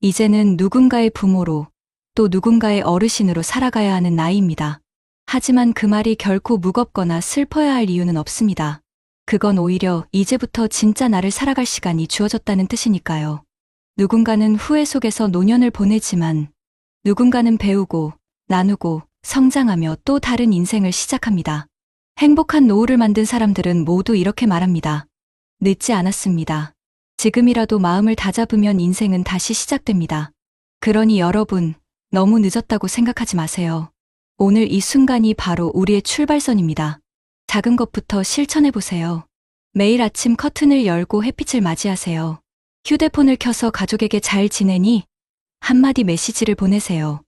이제는 누군가의 부모로 또 누군가의 어르신으로 살아가야 하는 나이입니다. 하지만 그 말이 결코 무겁거나 슬퍼야 할 이유는 없습니다. 그건 오히려 이제부터 진짜 나를 살아갈 시간이 주어졌다는 뜻이니까요. 누군가는 후회 속에서 노년을 보내지만 누군가는 배우고, 나누고, 성장하며 또 다른 인생을 시작합니다. 행복한 노후를 만든 사람들은 모두 이렇게 말합니다. 늦지 않았습니다. 지금이라도 마음을 다잡으면 인생은 다시 시작됩니다. 그러니 여러분, 너무 늦었다고 생각하지 마세요. 오늘 이 순간이 바로 우리의 출발선입니다. 작은 것부터 실천해보세요. 매일 아침 커튼을 열고 햇빛을 맞이하세요. 휴대폰을 켜서 가족에게 잘 지내니? 한마디 메시지를 보내세요.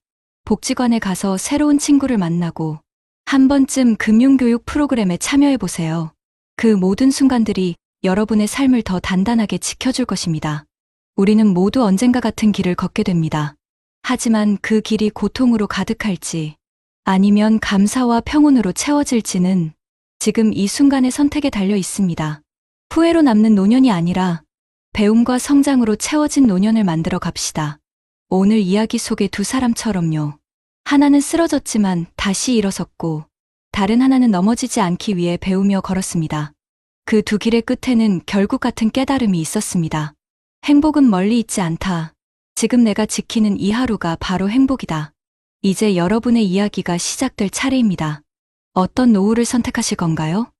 복지관에 가서 새로운 친구를 만나고 한 번쯤 금융교육 프로그램에 참여해보세요. 그 모든 순간들이 여러분의 삶을 더 단단하게 지켜줄 것입니다. 우리는 모두 언젠가 같은 길을 걷게 됩니다. 하지만 그 길이 고통으로 가득할지 아니면 감사와 평온으로 채워질지는 지금 이 순간의 선택에 달려 있습니다. 후회로 남는 노년이 아니라 배움과 성장으로 채워진 노년을 만들어 갑시다. 오늘 이야기 속의 두 사람처럼요. 하나는 쓰러졌지만 다시 일어섰고 다른 하나는 넘어지지 않기 위해 배우며 걸었습니다. 그 두 길의 끝에는 결국 같은 깨달음이 있었습니다. 행복은 멀리 있지 않다. 지금 내가 지키는 이 하루가 바로 행복이다. 이제 여러분의 이야기가 시작될 차례입니다. 어떤 노후를 선택하실 건가요?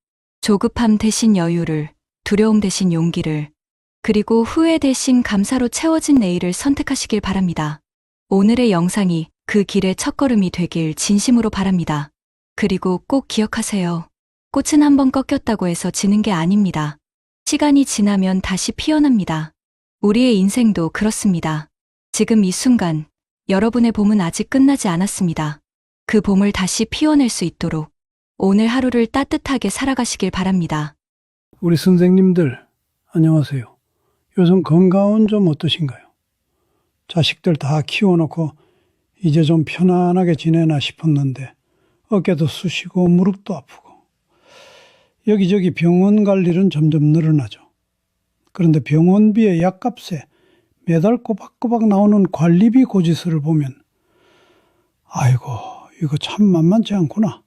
조급함 대신 여유를, 두려움 대신 용기를, 그리고 후회 대신 감사로 채워진 내일을 선택하시길 바랍니다. 오늘의 영상이 그 길의 첫걸음이 되길 진심으로 바랍니다. 그리고 꼭 기억하세요. 꽃은 한번 꺾였다고 해서 지는 게 아닙니다. 시간이 지나면 다시 피어납니다. 우리의 인생도 그렇습니다. 지금 이 순간, 여러분의 봄은 아직 끝나지 않았습니다. 그 봄을 다시 피워낼 수 있도록 오늘 하루를 따뜻하게 살아가시길 바랍니다. 우리 선생님들, 안녕하세요. 요즘 건강은 좀 어떠신가요? 자식들 다 키워놓고 이제 좀 편안하게 지내나 싶었는데 어깨도 쑤시고 무릎도 아프고 여기저기 병원 갈 일은 점점 늘어나죠. 그런데 병원비의 약값에 매달 꼬박꼬박 나오는 관리비 고지서를 보면 아이고 이거 참 만만치 않구나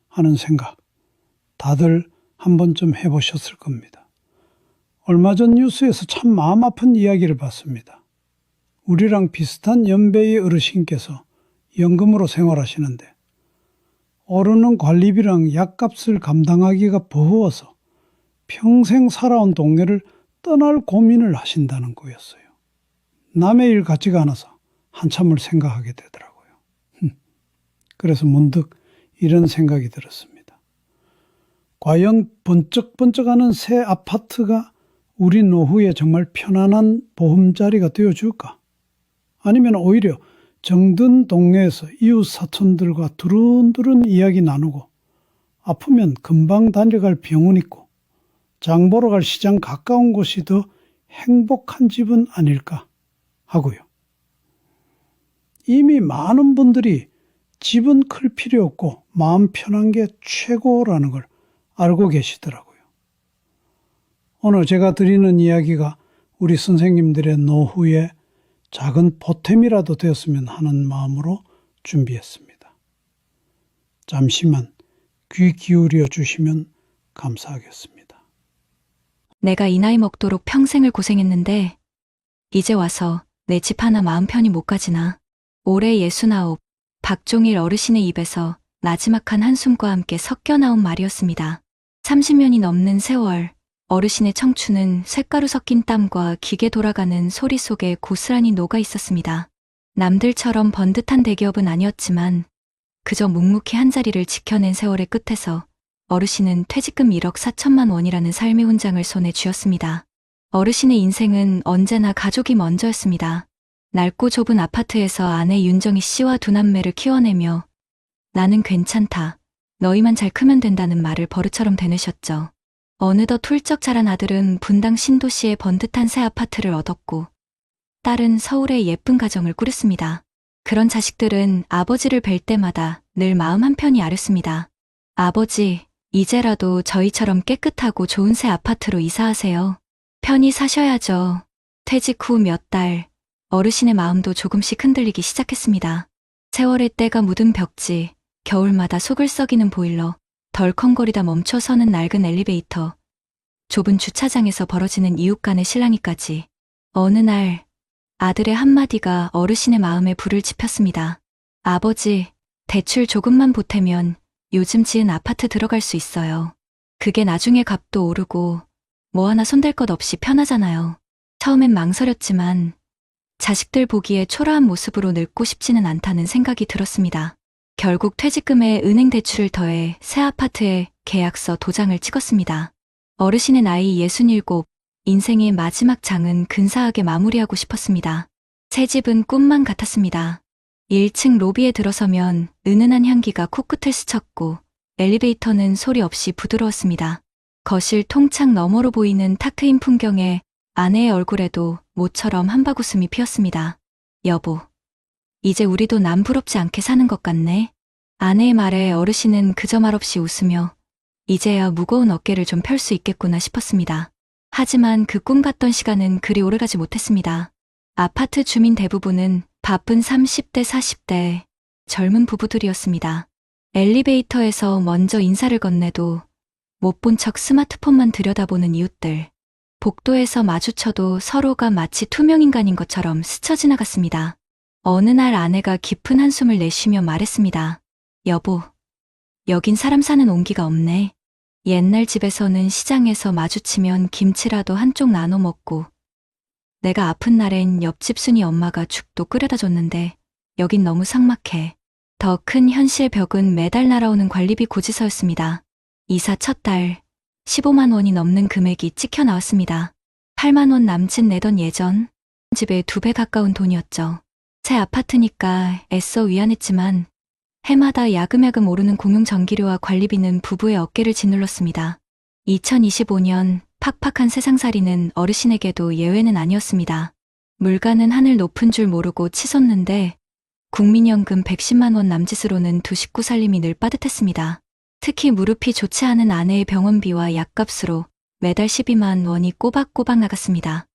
하는 생각 다들 한 번쯤 해보셨을 겁니다. 얼마 전 뉴스에서 참 마음 아픈 이야기를 봤습니다. 우리랑 비슷한 연배의 어르신께서 연금으로 생활하시는데 오르는 관리비랑 약값을 감당하기가 버거워서 평생 살아온 동네를 떠날 고민을 하신다는 거였어요. 남의 일 같지가 않아서 한참을 생각하게 되더라고요. 그래서 문득 이런 생각이 들었습니다. 과연 번쩍번쩍하는 새 아파트가 우리 노후에 정말 편안한 보금자리가 되어줄까? 아니면 오히려 정든 동네에서 이웃 사촌들과 두른두른 이야기 나누고 아프면 금방 다녀갈 병원 있고 장 보러 갈 시장 가까운 곳이 더 행복한 집은 아닐까 하고요. 이미 많은 분들이 집은 클 필요 없고 마음 편한 게 최고라는 걸 알고 계시더라고요. 오늘 제가 드리는 이야기가 우리 선생님들의 노후에 작은 보탬이라도 되었으면 하는 마음으로 준비했습니다. 잠시만 귀 기울여 주시면 감사하겠습니다. 내가 이 나이 먹도록 평생을 고생했는데 이제 와서 내 집 하나 마음 편히 못 가지나. 올해 69, 박종일 어르신의 입에서 나지막한 한숨과 함께 섞여 나온 말이었습니다. 30년이 넘는 세월, 어르신의 청춘은 쇳가루 섞인 땀과 기계 돌아가는 소리 속에 고스란히 녹아 있었습니다. 남들처럼 번듯한 대기업은 아니었지만 그저 묵묵히 한자리를 지켜낸 세월의 끝에서 어르신은 퇴직금 1억 4천만 원이라는 삶의 훈장을 손에 쥐었습니다. 어르신의 인생은 언제나 가족이 먼저였습니다. 낡고 좁은 아파트에서 아내 윤정희 씨와 두 남매를 키워내며 나는 괜찮다, 너희만 잘 크면 된다는 말을 버릇처럼 되뇌셨죠. 어느덧 훌쩍 자란 아들은 분당 신도시의 번듯한 새 아파트를 얻었고 딸은 서울의 예쁜 가정을 꾸렸습니다. 그런 자식들은 아버지를 뵐 때마다 늘 마음 한편이 아렸습니다. 아버지, 이제라도 저희처럼 깨끗하고 좋은 새 아파트로 이사하세요. 편히 사셔야죠. 퇴직 후 몇 달, 어르신의 마음도 조금씩 흔들리기 시작했습니다. 세월의 때가 묻은 벽지, 겨울마다 속을 썩이는 보일러, 덜컹거리다 멈춰서는 낡은 엘리베이터, 좁은 주차장에서 벌어지는 이웃 간의 실랑이까지. 어느 날 아들의 한마디가 어르신의 마음에 불을 지폈습니다. 아버지, 대출 조금만 보태면 요즘 지은 아파트 들어갈 수 있어요. 그게 나중에 값도 오르고 뭐 하나 손댈 것 없이 편하잖아요. 처음엔 망설였지만 자식들 보기에 초라한 모습으로 늙고 싶지는 않다는 생각이 들었습니다. 결국 퇴직금에 은행 대출을 더해 새 아파트에 계약서 도장을 찍었습니다. 어르신의 나이 67, 인생의 마지막 장은 근사하게 마무리하고 싶었습니다. 새 집은 꿈만 같았습니다. 1층 로비에 들어서면 은은한 향기가 코끝을 스쳤고 엘리베이터는 소리 없이 부드러웠습니다. 거실 통창 너머로 보이는 탁 트인 풍경에 아내의 얼굴에도 모처럼 한바구음이 피었습니다. 여보, 이제 우리도 남 부럽지 않게 사는 것 같네. 아내의 말에 어르신은 그저 말없이 웃으며 이제야 무거운 어깨를 좀 펼 수 있겠구나 싶었습니다. 하지만 그 꿈 같던 시간은 그리 오래가지 못했습니다. 아파트 주민 대부분은 바쁜 30대, 40대 젊은 부부들이었습니다. 엘리베이터에서 먼저 인사를 건네도 못 본 척 스마트폰만 들여다보는 이웃들. 복도에서 마주쳐도 서로가 마치 투명인간인 것처럼 스쳐 지나갔습니다. 어느 날 아내가 깊은 한숨을 내쉬며 말했습니다. 여보, 여긴 사람 사는 온기가 없네. 옛날 집에서는 시장에서 마주치면 김치라도 한쪽 나눠 먹고 내가 아픈 날엔 옆집 순이 엄마가 죽도 끓여다 줬는데 여긴 너무 삭막해. 더 큰 현실 벽은 매달 날아오는 관리비 고지서였습니다. 이사 첫 달 15만 원이 넘는 금액이 찍혀 나왔습니다. 8만 원 남친 내던 예전 집에 2배 가까운 돈이었죠. 새 아파트니까 애써 위안했지만 해마다 야금야금 오르는 공용전기료와 관리비는 부부의 어깨를 짓눌렀습니다. 2025년 팍팍한 세상살이는 어르신에게도 예외는 아니었습니다. 물가는 하늘 높은 줄 모르고 치솟는데 국민연금 110만 원 남짓으로는 두 식구 살림이 늘 빠듯했습니다. 특히 무릎이 좋지 않은 아내의 병원비와 약값으로 매달 12만 원이 꼬박꼬박 나갔습니다.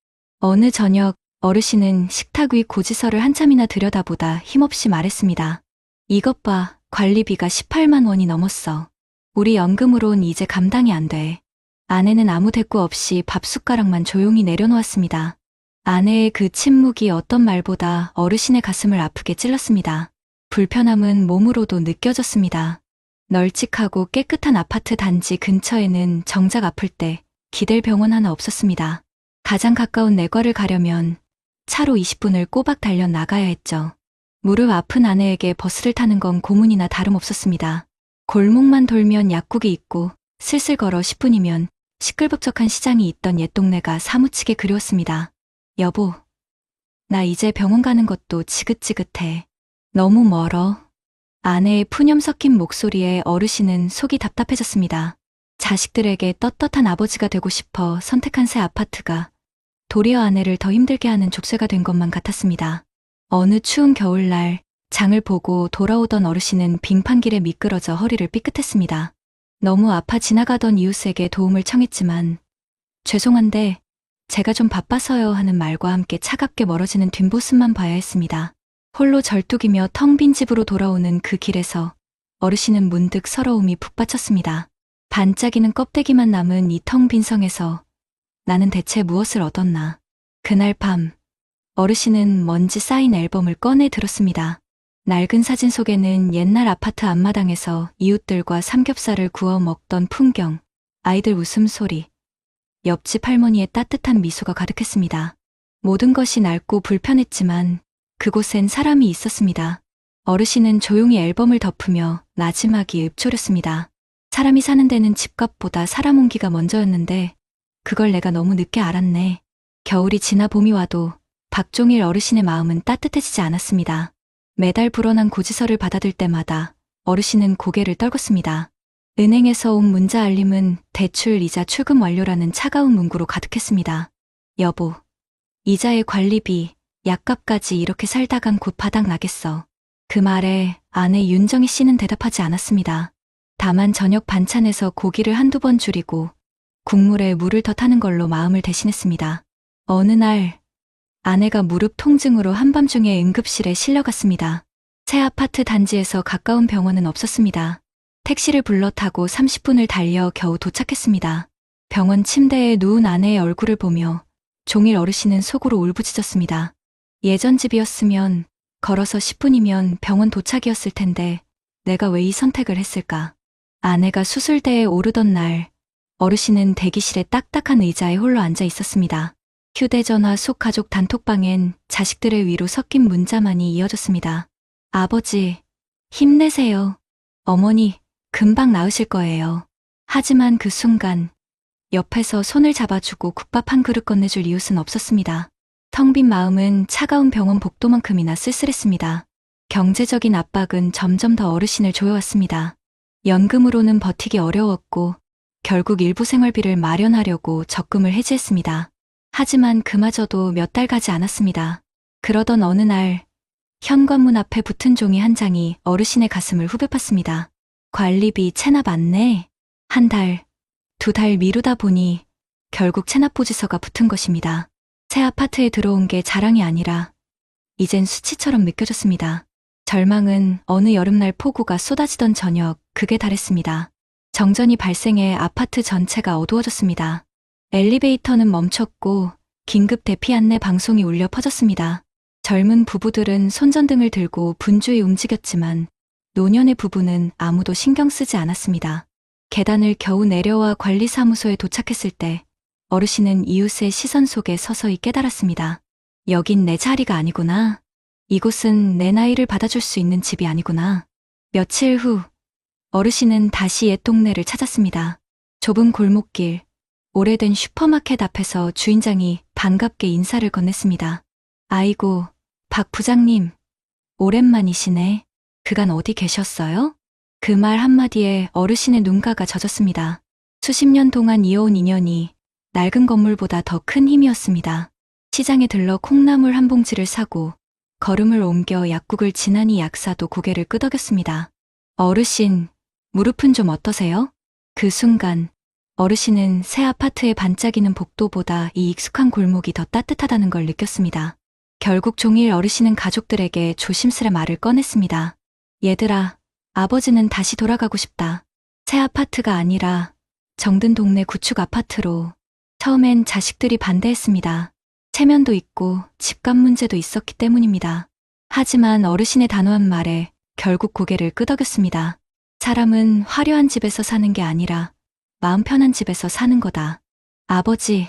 어느 저녁 어르신은 식탁 위 고지서를 한참이나 들여다보다 힘없이 말했습니다. 이것 봐, 관리비가 18만 원이 넘었어. 우리 연금으론 이제 감당이 안 돼. 아내는 아무 대꾸 없이 밥숟가락만 조용히 내려놓았습니다. 아내의 그 침묵이 어떤 말보다 어르신의 가슴을 아프게 찔렀습니다. 불편함은 몸으로도 느껴졌습니다. 널찍하고 깨끗한 아파트 단지 근처에는 정작 아플 때 기댈 병원 하나 없었습니다. 가장 가까운 내과를 가려면 차로 20분을 꼬박 달려 나가야 했죠. 무릎 아픈 아내에게 버스를 타는 건 고문이나 다름없었습니다. 골목만 돌면 약국이 있고 슬슬 걸어 10분이면 시끌벅적한 시장이 있던 옛 동네가 사무치게 그리웠습니다. 여보, 나 이제 병원 가는 것도 지긋지긋해. 너무 멀어. 아내의 푸념 섞인 목소리에 어르신은 속이 답답해졌습니다. 자식들에게 떳떳한 아버지가 되고 싶어 선택한 새 아파트가 도리어 아내를 더 힘들게 하는 족쇄가 된 것만 같았습니다. 어느 추운 겨울날 장을 보고 돌아오던 어르신은 빙판길에 미끄러져 허리를 삐끗했습니다. 너무 아파 지나가던 이웃에게 도움을 청했지만 죄송한데 제가 좀 바빠서요 하는 말과 함께 차갑게 멀어지는 뒷모습만 봐야 했습니다. 홀로 절뚝이며 텅 빈 집으로 돌아오는 그 길에서 어르신은 문득 서러움이 북받쳤습니다. 반짝이는 껍데기만 남은 이 텅 빈 성에서 나는 대체 무엇을 얻었나. 그날 밤 어르신은 먼지 쌓인 앨범을 꺼내 들었습니다. 낡은 사진 속에는 옛날 아파트 앞마당에서 이웃들과 삼겹살을 구워 먹던 풍경, 아이들 웃음소리, 옆집 할머니의 따뜻한 미소가 가득했습니다. 모든 것이 낡고 불편했지만 그곳엔 사람이 있었습니다. 어르신은 조용히 앨범을 덮으며 나지막이 읊조렸습니다. 사람이 사는 데는 집값보다 사람 온기가 먼저였는데 그걸 내가 너무 늦게 알았네. 겨울이 지나 봄이 와도 박종일 어르신의 마음은 따뜻해지지 않았습니다. 매달 불어난 고지서를 받아들 때마다 어르신은 고개를 떨궜습니다. 은행에서 온 문자 알림은 대출 이자 출금 완료라는 차가운 문구로 가득했습니다. 여보, 이자의 관리비, 약값까지 이렇게 살다간 곧 바닥 나겠어. 그 말에 아내 윤정희 씨는 대답하지 않았습니다. 다만 저녁 반찬에서 고기를 한두 번 줄이고 국물에 물을 더 타는 걸로 마음을 대신했습니다. 어느 날 아내가 무릎 통증으로 한밤중에 응급실에 실려갔습니다. 새 아파트 단지에서 가까운 병원은 없었습니다. 택시를 불러 타고 30분을 달려 겨우 도착했습니다. 병원 침대에 누운 아내의 얼굴을 보며 종일 어르신은 속으로 울부짖었습니다. 예전 집이었으면 걸어서 10분이면 병원 도착이었을 텐데 내가 왜 이 선택을 했을까? 아내가 수술대에 오르던 날 어르신은 대기실에 딱딱한 의자에 홀로 앉아 있었습니다. 휴대전화 속 가족 단톡방엔 자식들의 위로 섞인 문자만이 이어졌습니다. 아버지, 힘내세요. 어머니, 금방 나으실 거예요. 하지만 그 순간 옆에서 손을 잡아주고 국밥 한 그릇 건네줄 이웃은 없었습니다. 텅 빈 마음은 차가운 병원 복도만큼이나 쓸쓸했습니다. 경제적인 압박은 점점 더 어르신을 조여왔습니다. 연금으로는 버티기 어려웠고 결국 일부 생활비를 마련하려고 적금을 해지했습니다. 하지만 그마저도 몇 달 가지 않았습니다. 그러던 어느 날 현관문 앞에 붙은 종이 한 장이 어르신의 가슴을 후벼 팠습니다. 관리비 체납 안내. 한 달, 두 달 미루다 보니 결국 체납 보지서가 붙은 것입니다. 새 아파트에 들어온 게 자랑이 아니라 이젠 수치처럼 느껴졌습니다. 절망은 어느 여름날 폭우가 쏟아지던 저녁 극에 달했습니다. 정전이 발생해 아파트 전체가 어두워졌습니다. 엘리베이터는 멈췄고 긴급 대피 안내 방송이 울려 퍼졌습니다. 젊은 부부들은 손전등을 들고 분주히 움직였지만 노년의 부부는 아무도 신경 쓰지 않았습니다. 계단을 겨우 내려와 관리사무소에 도착했을 때 어르신은 이웃의 시선 속에 서서히 깨달았습니다. 여긴 내 자리가 아니구나. 이곳은 내 나이를 받아줄 수 있는 집이 아니구나. 며칠 후 어르신은 다시 옛 동네를 찾았습니다. 좁은 골목길, 오래된 슈퍼마켓 앞에서 주인장이 반갑게 인사를 건넸습니다. 아이고, 박 부장님, 오랜만이시네. 그간 어디 계셨어요? 그 말 한마디에 어르신의 눈가가 젖었습니다. 수십 년 동안 이어온 인연이 낡은 건물보다 더 큰 힘이었습니다. 시장에 들러 콩나물 한 봉지를 사고 걸음을 옮겨 약국을 지나니 약사도 고개를 끄덕였습니다. 어르신, 무릎은 좀 어떠세요? 그 순간 어르신은 새 아파트의 반짝이는 복도보다 이 익숙한 골목이 더 따뜻하다는 걸 느꼈습니다. 결국 종일 어르신은 가족들에게 조심스레 말을 꺼냈습니다. 얘들아, 아버지는 다시 돌아가고 싶다. 새 아파트가 아니라 정든 동네 구축 아파트로. 처음엔 자식들이 반대했습니다. 체면도 있고 집값 문제도 있었기 때문입니다. 하지만 어르신의 단호한 말에 결국 고개를 끄덕였습니다. 사람은 화려한 집에서 사는 게 아니라 마음 편한 집에서 사는 거다. 아버지,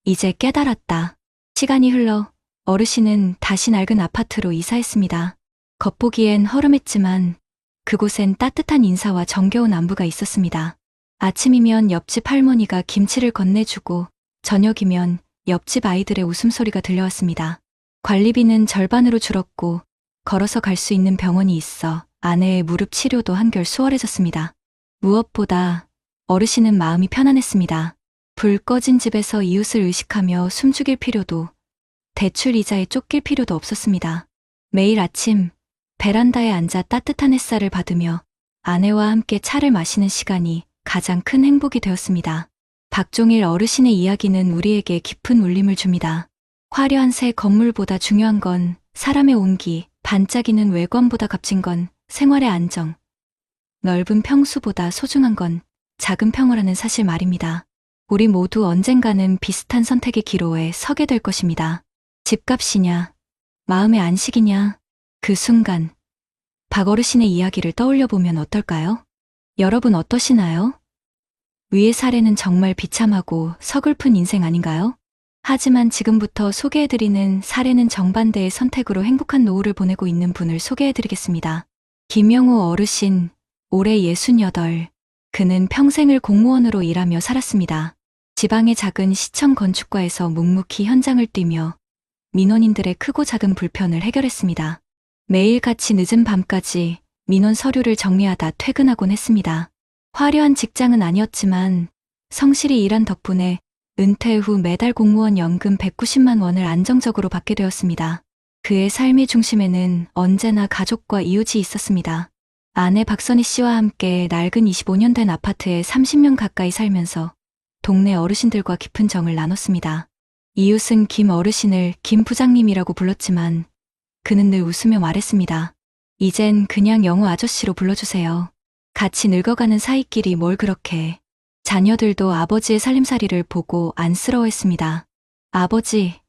이제 깨달았다. 시간이 흘러 어르신은 다시 낡은 아파트로 이사했습니다. 겉보기엔 허름했지만 그곳엔 따뜻한 인사와 정겨운 안부가 있었습니다. 아침이면 옆집 할머니가 김치를 건네주고 저녁이면 옆집 아이들의 웃음소리가 들려왔습니다. 관리비는 절반으로 줄었고 걸어서 갈 수 있는 병원이 있어 아내의 무릎 치료도 한결 수월해졌습니다. 무엇보다 어르신은 마음이 편안했습니다. 불 꺼진 집에서 이웃을 의식하며 숨죽일 필요도, 대출 이자에 쫓길 필요도 없었습니다. 매일 아침 베란다에 앉아 따뜻한 햇살을 받으며 아내와 함께 차를 마시는 시간이 가장 큰 행복이 되었습니다. 박종일 어르신의 이야기는 우리에게 깊은 울림을 줍니다. 화려한 새 건물보다 중요한 건 사람의 온기, 반짝이는 외관보다 값진 건 생활의 안정, 넓은 평수보다 소중한 건 작은 평화라는 사실 말입니다. 우리 모두 언젠가는 비슷한 선택의 기로에 서게 될 것입니다. 집값이냐, 마음의 안식이냐, 그 순간 박 어르신의 이야기를 떠올려 보면 어떨까요? 여러분 어떠시나요? 위의 사례는 정말 비참하고 서글픈 인생 아닌가요? 하지만 지금부터 소개해드리는 사례는 정반대의 선택으로 행복한 노후를 보내고 있는 분을 소개해드리겠습니다. 김영우 어르신, 올해 68. 그는 평생을 공무원으로 일하며 살았습니다. 지방의 작은 시청 건축과에서 묵묵히 현장을 뛰며 민원인들의 크고 작은 불편을 해결했습니다. 매일같이 늦은 밤까지 민원 서류를 정리하다 퇴근하곤 했습니다. 화려한 직장은 아니었지만 성실히 일한 덕분에 은퇴 후 매달 공무원 연금 190만 원을 안정적으로 받게 되었습니다. 그의 삶의 중심에는 언제나 가족과 이웃이 있었습니다. 아내 박선희 씨와 함께 낡은 25년 된 아파트에 30년 가까이 살면서 동네 어르신들과 깊은 정을 나눴습니다. 이웃은 김 어르신을 김 부장님이라고 불렀지만 그는 늘 웃으며 말했습니다. 이젠 그냥 영우 아저씨로 불러주세요. 같이 늙어가는 사이끼리 뭘 그렇게. 자녀들도 아버지의 살림살이를 보고 안쓰러워했습니다. 아버지,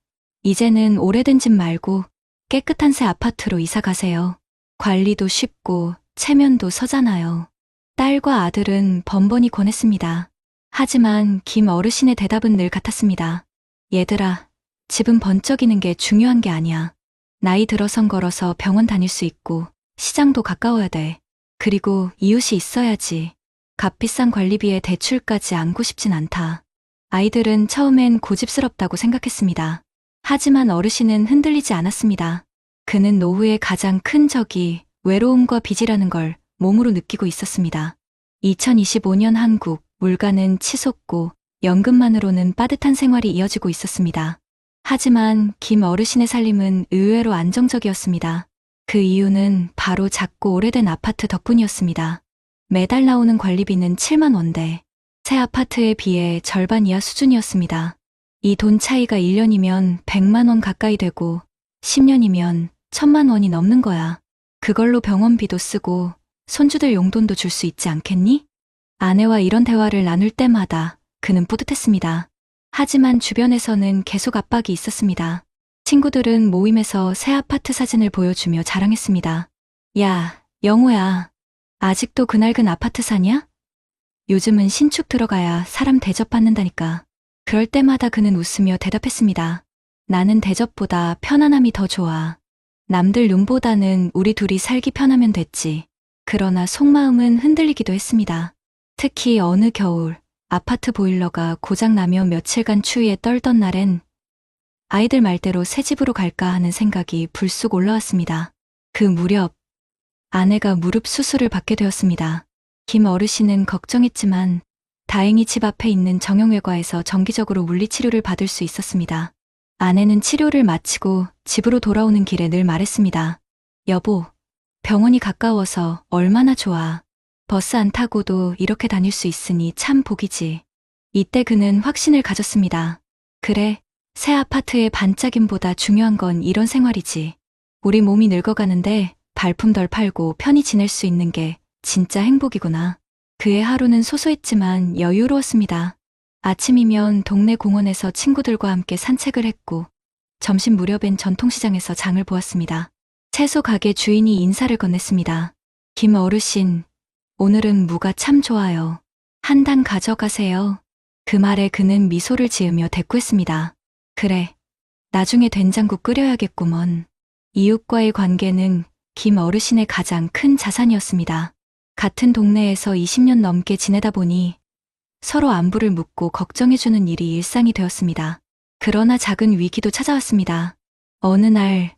이제는 오래된 집 말고 깨끗한 새 아파트로 이사 가세요. 관리도 쉽고 체면도 서잖아요. 딸과 아들은 번번이 권했습니다. 하지만 김 어르신의 대답은 늘 같았습니다. 얘들아, 집은 번쩍이는 게 중요한 게 아니야. 나이 들어선 걸어서 병원 다닐 수 있고 시장도 가까워야 돼. 그리고 이웃이 있어야지. 값비싼 관리비에 대출까지 안고 싶진 않다. 아이들은 처음엔 고집스럽다고 생각했습니다. 하지만 어르신은 흔들리지 않았습니다. 그는 노후의 가장 큰 적이 외로움과 빚이라는 걸 몸으로 느끼고 있었습니다. 2025년 한국, 물가는 치솟고 연금만으로는 빠듯한 생활이 이어지고 있었습니다. 하지만 김 어르신의 살림은 의외로 안정적이었습니다. 그 이유는 바로 작고 오래된 아파트 덕분이었습니다. 매달 나오는 관리비는 7만 원대, 새 아파트에 비해 절반 이하 수준이었습니다. 이 돈 차이가 1년이면 100만 원 가까이 되고 10년이면 1000만 원이 넘는 거야. 그걸로 병원비도 쓰고 손주들 용돈도 줄 수 있지 않겠니? 아내와 이런 대화를 나눌 때마다 그는 뿌듯했습니다. 하지만 주변에서는 계속 압박이 있었습니다. 친구들은 모임에서 새 아파트 사진을 보여주며 자랑했습니다. 야, 영우야, 아직도 그 낡은 아파트 사냐? 요즘은 신축 들어가야 사람 대접받는다니까. 그럴 때마다 그는 웃으며 대답했습니다. 나는 대접보다 편안함이 더 좋아. 남들 눈보다는 우리 둘이 살기 편하면 됐지. 그러나 속마음은 흔들리기도 했습니다. 특히 어느 겨울 아파트 보일러가 고장나며 며칠간 추위에 떨던 날엔 아이들 말대로 새 집으로 갈까 하는 생각이 불쑥 올라왔습니다. 그 무렵 아내가 무릎 수술을 받게 되었습니다. 김 어르신은 걱정했지만 다행히 집 앞에 있는 정형외과에서 정기적으로 물리치료를 받을 수 있었습니다. 아내는 치료를 마치고 집으로 돌아오는 길에 늘 말했습니다. 여보, 병원이 가까워서 얼마나 좋아. 버스 안 타고도 이렇게 다닐 수 있으니 참 복이지. 이때 그는 확신을 가졌습니다. 그래, 새 아파트의 반짝임보다 중요한 건 이런 생활이지. 우리 몸이 늙어가는데 발품 덜 팔고 편히 지낼 수 있는 게 진짜 행복이구나. 그의 하루는 소소했지만 여유로웠습니다. 아침이면 동네 공원에서 친구들과 함께 산책을 했고 점심 무렵엔 전통시장에서 장을 보았습니다. 채소 가게 주인이 인사를 건넸습니다. 김 어르신, 오늘은 무가 참 좋아요. 한 단 가져가세요. 그 말에 그는 미소를 지으며 대꾸했습니다. 그래, 나중에 된장국 끓여야겠구먼. 이웃과의 관계는 김 어르신의 가장 큰 자산이었습니다. 같은 동네에서 20년 넘게 지내다 보니 서로 안부를 묻고 걱정해주는 일이 일상이 되었습니다. 그러나 작은 위기도 찾아왔습니다. 어느 날,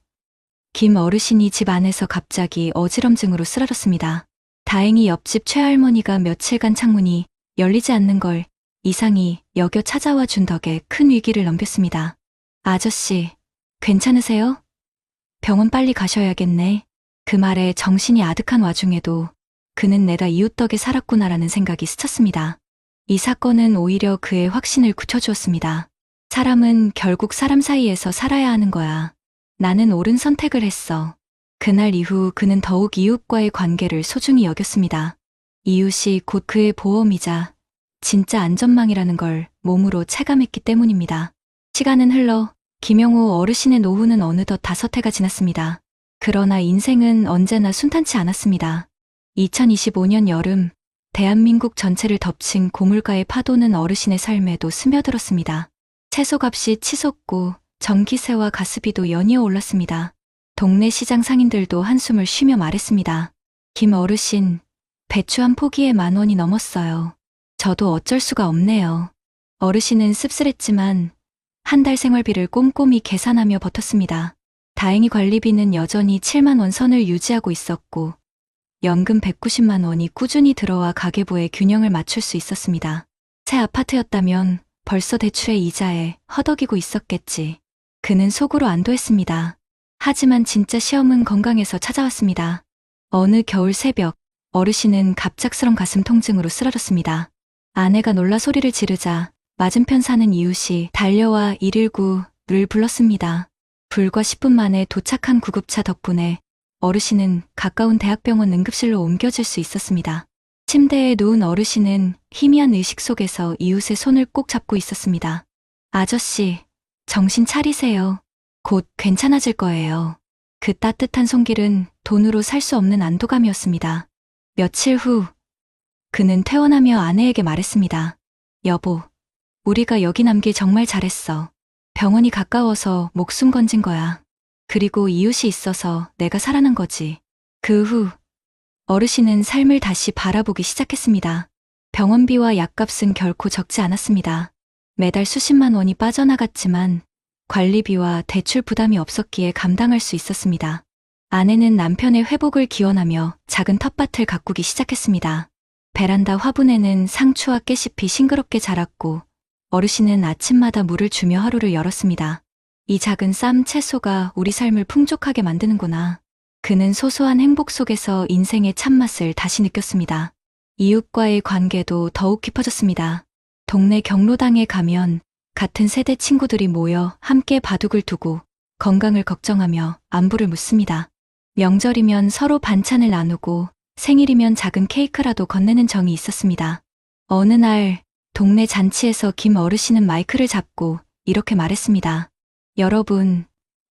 김 어르신이 집 안에서 갑자기 어지럼증으로 쓰러졌습니다. 다행히 옆집 최할머니가 며칠간 창문이 열리지 않는 걸 이상히 여겨 찾아와 준 덕에 큰 위기를 넘겼습니다. 아저씨, 괜찮으세요? 병원 빨리 가셔야겠네. 그 말에 정신이 아득한 와중에도 그는 내가 이웃 덕에 살았구나라는 생각이 스쳤습니다. 이 사건은 오히려 그의 확신을 굳혀주었습니다. 사람은 결국 사람 사이에서 살아야 하는 거야. 나는 옳은 선택을 했어. 그날 이후 그는 더욱 이웃과의 관계를 소중히 여겼습니다. 이웃이 곧 그의 보험이자 진짜 안전망이라는 걸 몸으로 체감했기 때문입니다. 시간은 흘러 김영호 어르신의 노후는 어느덧 5해가 지났습니다. 그러나 인생은 언제나 순탄치 않았습니다. 2025년 여름, 대한민국 전체를 덮친 고물가의 파도는 어르신의 삶에도 스며들었습니다. 채소값이 치솟고 전기세와 가스비도 연이어 올랐습니다. 동네 시장 상인들도 한숨을 쉬며 말했습니다. 김 어르신, 배추 한 포기에 10,000원이 넘었어요. 저도 어쩔 수가 없네요. 어르신은 씁쓸했지만 한 달 생활비를 꼼꼼히 계산하며 버텼습니다. 다행히 관리비는 여전히 7만 원 선을 유지하고 있었고 연금 190만 원이 꾸준히 들어와 가계부의 균형을 맞출 수 있었습니다. 새 아파트였다면 벌써 대출의 이자에 허덕이고 있었겠지. 그는 속으로 안도했습니다. 하지만 진짜 시험은 건강에서 찾아왔습니다. 어느 겨울 새벽, 어르신은 갑작스런 가슴 통증으로 쓰러졌습니다. 아내가 놀라 소리를 지르자 맞은편 사는 이웃이 달려와 119를 불렀습니다. 불과 10분 만에 도착한 구급차 덕분에 어르신은 가까운 대학병원 응급실로 옮겨질 수 있었습니다. 침대에 누운 어르신은 희미한 의식 속에서 이웃의 손을 꼭 잡고 있었습니다. 아저씨, 정신 차리세요. 곧 괜찮아질 거예요. 그 따뜻한 손길은 돈으로 살 수 없는 안도감이었습니다. 며칠 후, 그는 퇴원하며 아내에게 말했습니다. 여보, 우리가 여기 남길 정말 잘했어. 병원이 가까워서 목숨 건진 거야. 그리고 이웃이 있어서 내가 살아난 거지. 그 후, 어르신은 삶을 다시 바라보기 시작했습니다. 병원비와 약값은 결코 적지 않았습니다. 매달 수십만 원이 빠져나갔지만 관리비와 대출 부담이 없었기에 감당할 수 있었습니다. 아내는 남편의 회복을 기원하며 작은 텃밭을 가꾸기 시작했습니다. 베란다 화분에는 상추와 깨잎이 싱그럽게 자랐고 어르신은 아침마다 물을 주며 하루를 열었습니다. 이 작은 쌈 채소가 우리 삶을 풍족하게 만드는구나. 그는 소소한 행복 속에서 인생의 참맛을 다시 느꼈습니다. 이웃과의 관계도 더욱 깊어졌습니다. 동네 경로당에 가면 같은 세대 친구들이 모여 함께 바둑을 두고 건강을 걱정하며 안부를 묻습니다. 명절이면 서로 반찬을 나누고 생일이면 작은 케이크라도 건네는 정이 있었습니다. 어느 날 동네 잔치에서 김 어르신은 마이크를 잡고 이렇게 말했습니다. 여러분,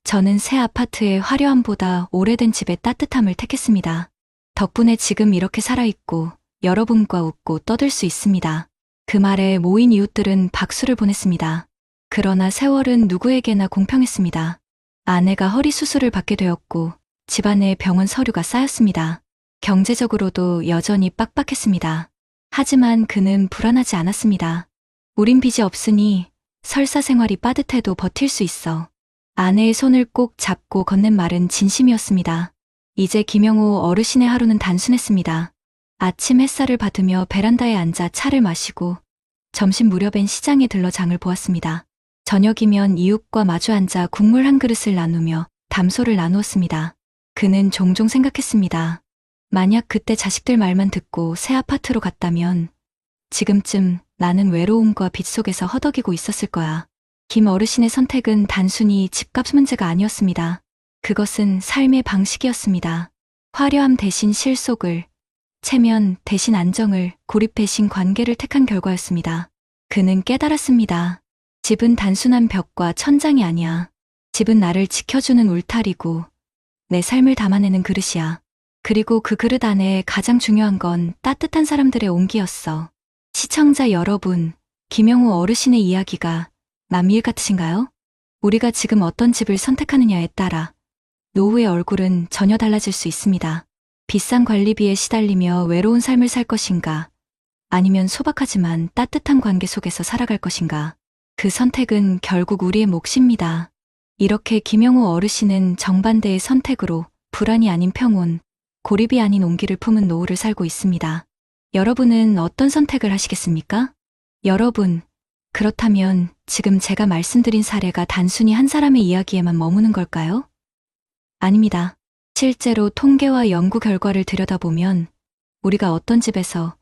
저는 새 아파트의 화려함보다 오래된 집의 따뜻함을 택했습니다. 덕분에 지금 이렇게 살아있고 여러분과 웃고 떠들 수 있습니다. 그 말에 모인 이웃들은 박수를 보냈습니다. 그러나 세월은 누구에게나 공평했습니다. 아내가 허리 수술을 받게 되었고 집안에 병원 서류가 쌓였습니다. 경제적으로도 여전히 빡빡했습니다. 하지만 그는 불안하지 않았습니다. 우린 빚이 없으니 설사 생활이 빠듯해도 버틸 수 있어. 아내의 손을 꼭 잡고 건넨 말은 진심이었습니다. 이제 김영호 어르신의 하루는 단순했습니다. 아침 햇살을 받으며 베란다에 앉아 차를 마시고 점심 무렵엔 시장에 들러 장을 보았습니다. 저녁이면 이웃과 마주 앉아 국물 한 그릇을 나누며 담소를 나누었습니다. 그는 종종 생각했습니다. 만약 그때 자식들 말만 듣고 새 아파트로 갔다면 지금쯤 나는 외로움과 빚 속에서 허덕이고 있었을 거야. 김 어르신의 선택은 단순히 집값 문제가 아니었습니다. 그것은 삶의 방식이었습니다. 화려함 대신 실속을, 체면 대신 안정을, 고립 대신 관계를 택한 결과였습니다. 그는 깨달았습니다. 집은 단순한 벽과 천장이 아니야. 집은 나를 지켜주는 울타리고 내 삶을 담아내는 그릇이야. 그리고 그 그릇 안에 가장 중요한 건 따뜻한 사람들의 온기였어. 시청자 여러분, 김영우 어르신의 이야기가 남일 같으신가요? 우리가 지금 어떤 집을 선택하느냐에 따라 노후의 얼굴은 전혀 달라질 수 있습니다. 비싼 관리비에 시달리며 외로운 삶을 살 것인가, 아니면 소박하지만 따뜻한 관계 속에서 살아갈 것인가. 그 선택은 결국 우리의 몫입니다. 이렇게 김영우 어르신은 정반대의 선택으로 불안이 아닌 평온, 고립이 아닌 온기를 품은 노후를 살고 있습니다. 여러분은 어떤 선택을 하시겠습니까? 여러분, 그렇다면 지금 제가 말씀드린 사례가 단순히 한 사람의 이야기에만 머무는 걸까요? 아닙니다. 실제로 통계와 연구 결과를 들여다보면 우리가 어떤 집에서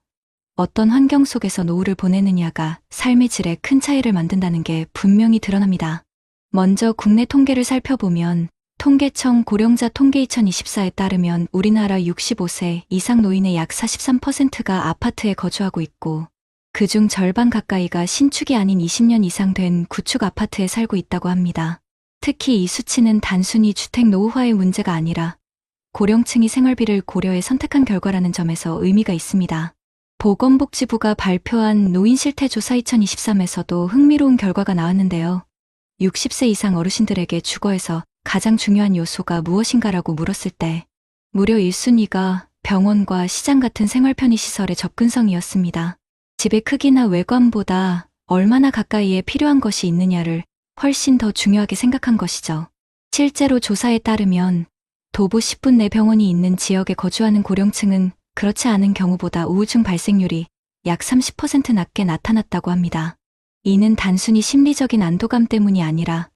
어떤 환경 속에서 노후를 보내느냐가 삶의 질에 큰 차이를 만든다는 게 분명히 드러납니다. 먼저 국내 통계를 살펴보면 통계청 고령자 통계 2024에 따르면 우리나라 65세 이상 노인의 약 43%가 아파트에 거주하고 있고 그중 절반 가까이가 신축이 아닌 20년 이상 된 구축 아파트에 살고 있다고 합니다. 특히 이 수치는 단순히 주택 노후화의 문제가 아니라 고령층이 생활비를 고려해 선택한 결과라는 점에서 의미가 있습니다. 보건복지부가 발표한 노인 실태 조사 2023에서도 흥미로운 결과가 나왔는데요. 60세 이상 어르신들에게 주거에서 가장 중요한 요소가 무엇인가라고 물었을 때 무려 1순위가 병원과 시장 같은 생활 편의시설의 접근성이었습니다. 집의 크기나 외관보다 얼마나 가까이에 필요한 것이 있느냐를 훨씬 더 중요하게 생각한 것이죠. 실제로 조사에 따르면 도보 10분 내 병원이 있는 지역에 거주하는 고령층은 그렇지 않은 경우보다 우울증 발생률이 약 30% 낮게 나타났다고 합니다. 이는 단순히 심리적인 안도감 때문이 아니라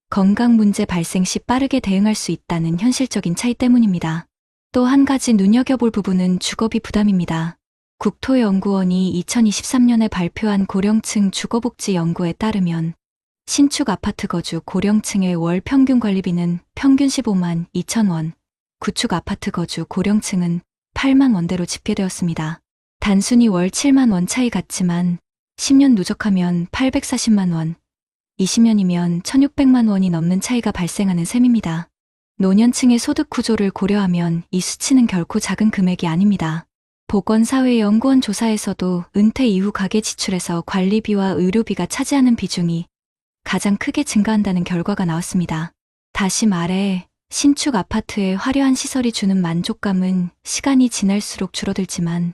건강 문제 발생 시 빠르게 대응할 수 있다는 현실적인 차이 때문입니다. 또 한 가지 눈여겨볼 부분은 주거비 부담입니다. 국토연구원이 2023년에 발표한 고령층 주거복지 연구에 따르면 신축 아파트 거주 고령층의 월 평균 관리비는 평균 15만 2천 원, 구축 아파트 거주 고령층은 8만 원대로 집계되었습니다. 단순히 월 7만 원 차이 같지만 10년 누적하면 840만 원, 20년이면 1,600만 원이 넘는 차이가 발생하는 셈입니다. 노년층의 소득 구조를 고려하면 이 수치는 결코 작은 금액이 아닙니다. 보건사회연구원 조사에서도 은퇴 이후 가계 지출에서 관리비와 의료비가 차지하는 비중이 가장 크게 증가한다는 결과가 나왔습니다. 다시 말해 신축 아파트의 화려한 시설이 주는 만족감은 시간이 지날수록 줄어들지만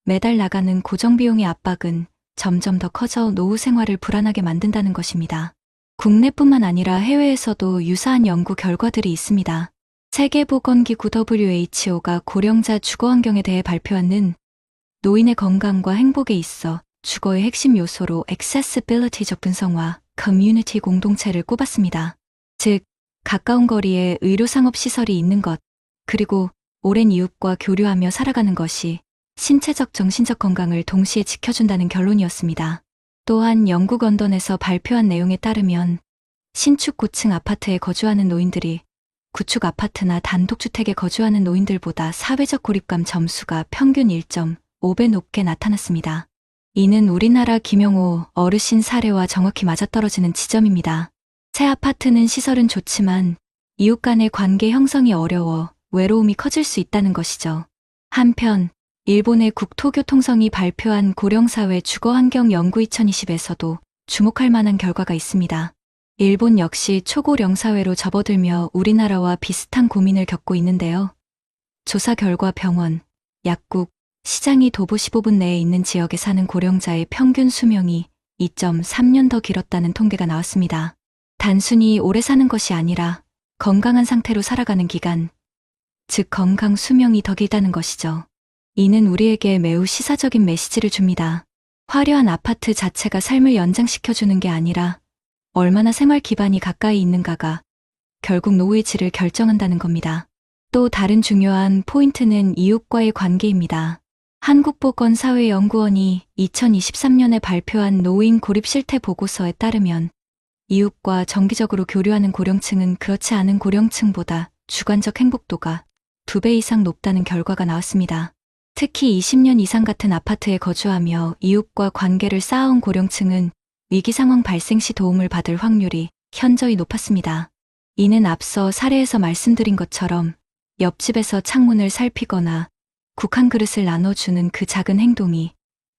매달 나가는 고정비용의 압박은 점점 더 커져 노후 생활을 불안하게 만든다는 것입니다. 국내뿐만 아니라 해외에서도 유사한 연구 결과들이 있습니다. 세계보건기구 WHO가 고령자 주거 환경에 대해 발표하는 노인의 건강과 행복에 있어 주거의 핵심 요소로 accessibility 접근성과 커뮤니티 공동체를 꼽았습니다. 즉, 가까운 거리에 의료상업시설이 있는 것, 그리고 오랜 이웃과 교류하며 살아가는 것이 신체적 정신적 건강을 동시에 지켜준다는 결론이었습니다. 또한 영국 런던에서 발표한 내용에 따르면 신축 고층 아파트에 거주하는 노인들이 구축 아파트나 단독주택에 거주하는 노인들보다 사회적 고립감 점수가 평균 1.5배 높게 나타났습니다. 이는 우리나라 김영우 어르신 사례와 정확히 맞아떨어지는 지점입니다. 새 아파트는 시설은 좋지만 이웃 간의 관계 형성이 어려워 외로움이 커질 수 있다는 것이죠. 한편 일본의 국토교통성이 발표한 고령사회 주거환경 연구 2020에서도 주목할 만한 결과가 있습니다. 일본 역시 초고령사회로 접어들며 우리나라와 비슷한 고민을 겪고 있는데요. 조사 결과 병원, 약국, 시장이 도보 15분 내에 있는 지역에 사는 고령자의 평균 수명이 2.3년 더 길었다는 통계가 나왔습니다. 단순히 오래 사는 것이 아니라 건강한 상태로 살아가는 기간, 즉 건강 수명이 더 길다는 것이죠. 이는 우리에게 매우 시사적인 메시지를 줍니다. 화려한 아파트 자체가 삶을 연장시켜주는 게 아니라 얼마나 생활 기반이 가까이 있는가가 결국 노후의 질을 결정한다는 겁니다. 또 다른 중요한 포인트는 이웃과의 관계입니다. 한국보건사회연구원이 2023년에 발표한 노인 고립 실태 보고서에 따르면 이웃과 정기적으로 교류하는 고령층은 그렇지 않은 고령층보다 주관적 행복도가 2배 이상 높다는 결과가 나왔습니다. 특히 20년 이상 같은 아파트에 거주하며 이웃과 관계를 쌓아온 고령층은 위기 상황 발생 시 도움을 받을 확률이 현저히 높았습니다. 이는 앞서 사례에서 말씀드린 것처럼 옆집에서 창문을 살피거나 국한 그릇을 나눠주는 그 작은 행동이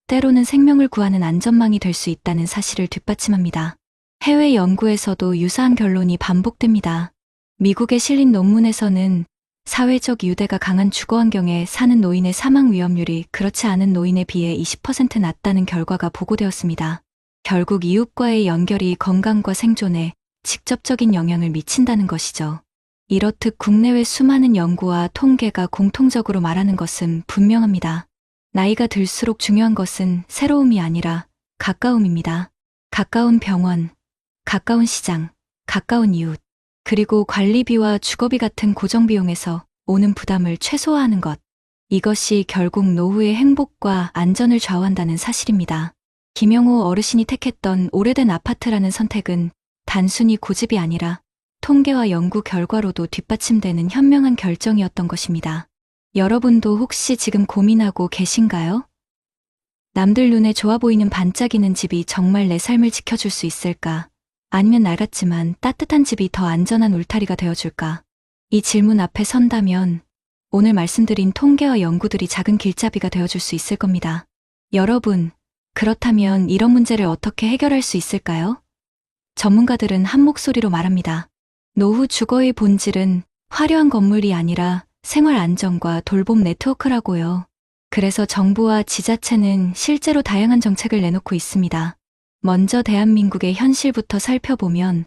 때로는 생명을 구하는 안전망이 될 수 있다는 사실을 뒷받침합니다. 해외 연구에서도 유사한 결론이 반복됩니다. 미국에 실린 논문에서는 사회적 유대가 강한 주거 환경에 사는 노인의 사망 위험률이 그렇지 않은 노인에 비해 20% 낮다는 결과가 보고되었습니다. 결국 이웃과의 연결이 건강과 생존에 직접적인 영향을 미친다는 것이죠. 이렇듯 국내외 수많은 연구와 통계가 공통적으로 말하는 것은 분명합니다. 나이가 들수록 중요한 것은 새로움이 아니라 가까움입니다. 가까운 병원, 가까운 시장, 가까운 이웃, 그리고 관리비와 주거비 같은 고정비용에서 오는 부담을 최소화하는 것. 이것이 결국 노후의 행복과 안전을 좌우한다는 사실입니다. 김영호 어르신이 택했던 오래된 아파트라는 선택은 단순히 고집이 아니라 통계와 연구 결과로도 뒷받침되는 현명한 결정이었던 것입니다. 여러분도 혹시 지금 고민하고 계신가요? 남들 눈에 좋아 보이는 반짝이는 집이 정말 내 삶을 지켜줄 수 있을까? 아니면 낡았지만 따뜻한 집이 더 안전한 울타리가 되어줄까? 이 질문 앞에 선다면 오늘 말씀드린 통계와 연구들이 작은 길잡이가 되어줄 수 있을 겁니다. 여러분, 그렇다면 이런 문제를 어떻게 해결할 수 있을까요? 전문가들은 한 목소리로 말합니다. 노후 주거의 본질은 화려한 건물이 아니라 생활 안정과 돌봄 네트워크라고요. 그래서 정부와 지자체는 실제로 다양한 정책을 내놓고 있습니다. 먼저 대한민국의 현실부터 살펴보면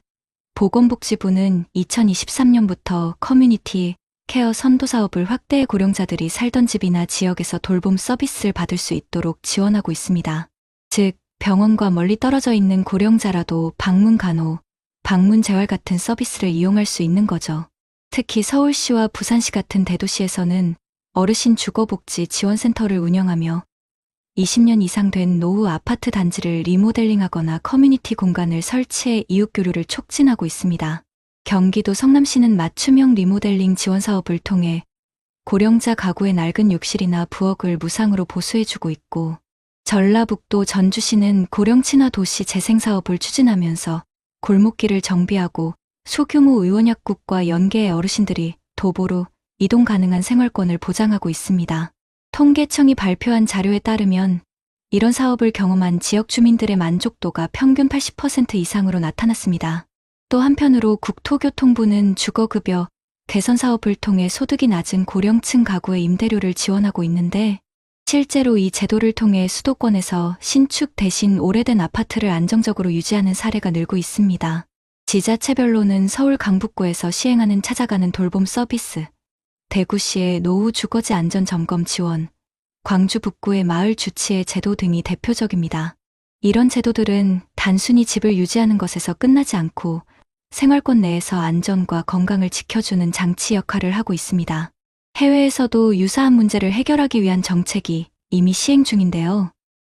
보건복지부는 2023년부터 커뮤니티 케어 선도 사업을 확대해 고령자들이 살던 집이나 지역에서 돌봄 서비스를 받을 수 있도록 지원하고 있습니다. 즉, 병원과 멀리 떨어져 있는 고령자라도 방문 간호, 방문 재활 같은 서비스를 이용할 수 있는 거죠. 특히 서울시와 부산시 같은 대도시에서는 어르신 주거복지 지원센터를 운영하며 20년 이상 된 노후 아파트 단지를 리모델링하거나 커뮤니티 공간을 설치해 이웃 교류를 촉진하고 있습니다. 경기도 성남시는 맞춤형 리모델링 지원 사업을 통해 고령자 가구의 낡은 욕실이나 부엌을 무상으로 보수해주고 있고, 전라북도 전주시는 고령 친화 도시 재생 사업을 추진하면서 골목길을 정비하고 소규모 의원약국과 연계해 어르신들이 도보로 이동 가능한 생활권을 보장하고 있습니다. 통계청이 발표한 자료에 따르면 이런 사업을 경험한 지역 주민들의 만족도가 평균 80% 이상으로 나타났습니다. 또 한편으로 국토교통부는 주거급여 개선 사업을 통해 소득이 낮은 고령층 가구의 임대료를 지원하고 있는데, 실제로 이 제도를 통해 수도권에서 신축 대신 오래된 아파트를 안정적으로 유지하는 사례가 늘고 있습니다. 지자체별로는 서울 강북구에서 시행하는 찾아가는 돌봄 서비스, 대구시의 노후 주거지 안전 점검 지원, 광주 북구의 마을 주치의 제도 등이 대표적입니다. 이런 제도들은 단순히 집을 유지하는 것에서 끝나지 않고 생활권 내에서 안전과 건강을 지켜주는 장치 역할을 하고 있습니다. 해외에서도 유사한 문제를 해결하기 위한 정책이 이미 시행 중인데요.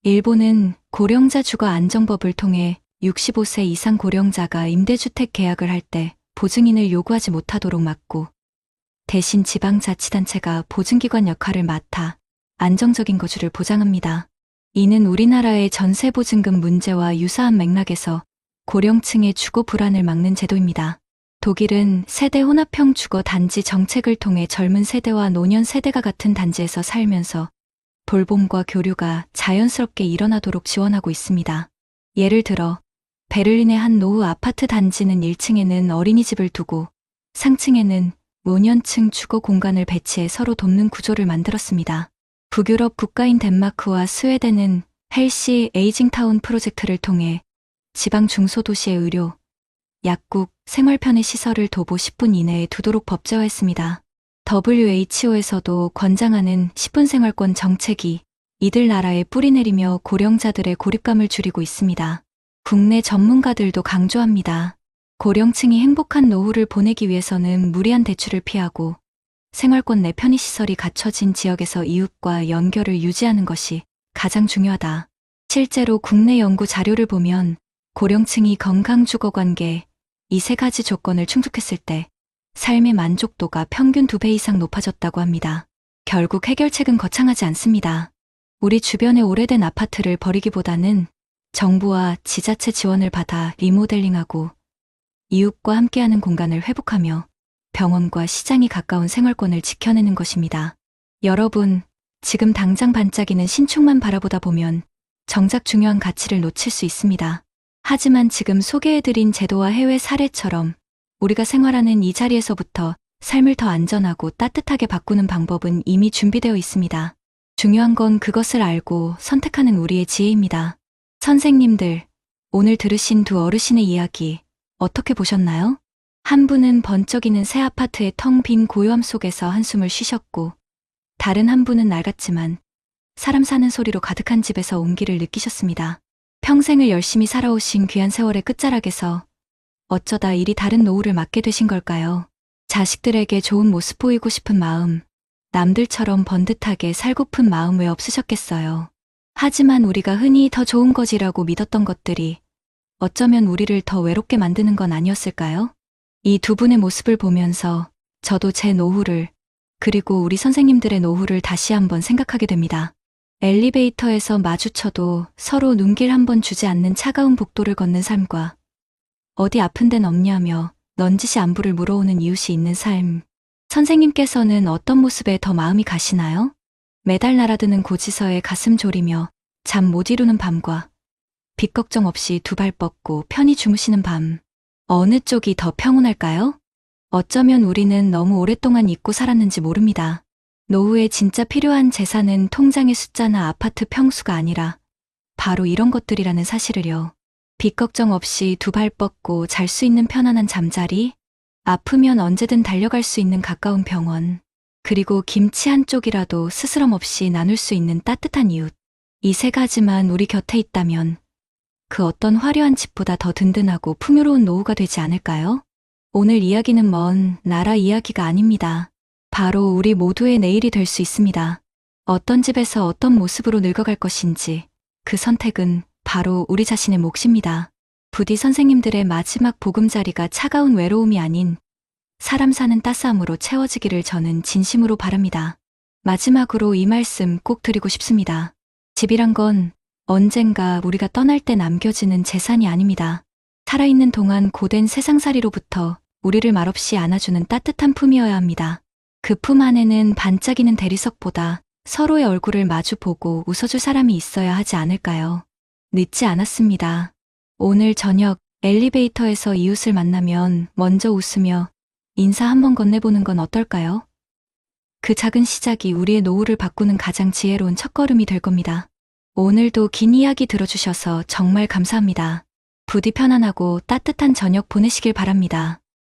일본은 고령자 주거 안정법을 통해 65세 이상 고령자가 임대주택 계약을 할 때 보증인을 요구하지 못하도록 막고, 대신 지방자치단체가 보증기관 역할을 맡아 안정적인 거주를 보장합니다. 이는 우리나라의 전세보증금 문제와 유사한 맥락에서 고령층의 주거 불안을 막는 제도입니다. 독일은 세대 혼합형 주거 단지 정책을 통해 젊은 세대와 노년 세대가 같은 단지에서 살면서 돌봄과 교류가 자연스럽게 일어나도록 지원하고 있습니다. 예를 들어 베를린의 한 노후 아파트 단지는 1층에는 어린이집을 두고 상층에는 노년층 주거 공간을 배치해 서로 돕는 구조를 만들었습니다. 북유럽 국가인 덴마크와 스웨덴은 헬시 에이징타운 프로젝트를 통해 지방 중소도시의 의료, 약국, 생활편의 시설을 도보 10분 이내에 두도록 법제화했습니다. WHO에서도 권장하는 10분 생활권 정책이 이들 나라에 뿌리내리며 고령자들의 고립감을 줄이고 있습니다. 국내 전문가들도 강조합니다. 고령층이 행복한 노후를 보내기 위해서는 무리한 대출을 피하고 생활권 내 편의시설이 갖춰진 지역에서 이웃과 연결을 유지하는 것이 가장 중요하다. 실제로 국내 연구 자료를 보면 고령층이 건강주거관계 이 세 가지 조건을 충족했을 때 삶의 만족도가 평균 2배 이상 높아졌다고 합니다. 결국 해결책은 거창하지 않습니다. 우리 주변의 오래된 아파트를 버리기보다는 정부와 지자체 지원을 받아 리모델링하고 이웃과 함께하는 공간을 회복하며 병원과 시장이 가까운 생활권을 지켜내는 것입니다. 여러분, 지금 당장 반짝이는 신축만 바라보다 보면 정작 중요한 가치를 놓칠 수 있습니다. 하지만 지금 소개해드린 제도와 해외 사례처럼 우리가 생활하는 이 자리에서부터 삶을 더 안전하고 따뜻하게 바꾸는 방법은 이미 준비되어 있습니다. 중요한 건 그것을 알고 선택하는 우리의 지혜입니다. 선생님들, 오늘 들으신 두 어르신의 이야기 어떻게 보셨나요? 한 분은 번쩍이는 새 아파트의 텅 빈 고요함 속에서 한숨을 쉬셨고, 다른 한 분은 낡았지만 사람 사는 소리로 가득한 집에서 온기를 느끼셨습니다. 평생을 열심히 살아오신 귀한 세월의 끝자락에서 어쩌다 이리 다른 노후를 맞게 되신 걸까요? 자식들에게 좋은 모습 보이고 싶은 마음, 남들처럼 번듯하게 살고픈 마음 왜 없으셨겠어요? 하지만 우리가 흔히 더 좋은 거지라고 믿었던 것들이 어쩌면 우리를 더 외롭게 만드는 건 아니었을까요? 이 두 분의 모습을 보면서 저도 제 노후를, 그리고 우리 선생님들의 노후를 다시 한번 생각하게 됩니다. 엘리베이터에서 마주쳐도 서로 눈길 한번 주지 않는 차가운 복도를 걷는 삶과 어디 아픈 데는 없냐며 넌지시 안부를 물어오는 이웃이 있는 삶. 선생님께서는 어떤 모습에 더 마음이 가시나요? 매달 날아드는 고지서에 가슴 졸이며 잠 못 이루는 밤과 빚 걱정 없이 두 발 뻗고 편히 주무시는 밤. 어느 쪽이 더 평온할까요? 어쩌면 우리는 너무 오랫동안 잊고 살았는지 모릅니다. 노후에 진짜 필요한 재산은 통장의 숫자나 아파트 평수가 아니라 바로 이런 것들이라는 사실을요. 빚 걱정 없이 두 발 뻗고 잘 수 있는 편안한 잠자리, 아프면 언제든 달려갈 수 있는 가까운 병원, 그리고 김치 한 쪽이라도 스스럼 없이 나눌 수 있는 따뜻한 이웃. 이 세 가지만 우리 곁에 있다면 그 어떤 화려한 집보다 더 든든하고 풍요로운 노후가 되지 않을까요? 오늘 이야기는 먼 나라 이야기가 아닙니다. 바로 우리 모두의 내일이 될 수 있습니다. 어떤 집에서 어떤 모습으로 늙어갈 것인지 그 선택은 바로 우리 자신의 몫입니다. 부디 선생님들의 마지막 보금자리가 차가운 외로움이 아닌 사람 사는 따스함으로 채워지기를 저는 진심으로 바랍니다. 마지막으로 이 말씀 꼭 드리고 싶습니다. 집이란 건 언젠가 우리가 떠날 때 남겨지는 재산이 아닙니다. 살아있는 동안 고된 세상살이로부터 우리를 말없이 안아주는 따뜻한 품이어야 합니다. 그 품 안에는 반짝이는 대리석보다 서로의 얼굴을 마주보고 웃어줄 사람이 있어야 하지 않을까요? 늦지 않았습니다. 오늘 저녁 엘리베이터에서 이웃을 만나면 먼저 웃으며 인사 한번 건네보는 건 어떨까요? 그 작은 시작이 우리의 노후를 바꾸는 가장 지혜로운 첫걸음이 될 겁니다. 오늘도 긴 이야기 들어주셔서 정말 감사합니다. 부디 편안하고 따뜻한 저녁 보내시길 바랍니다.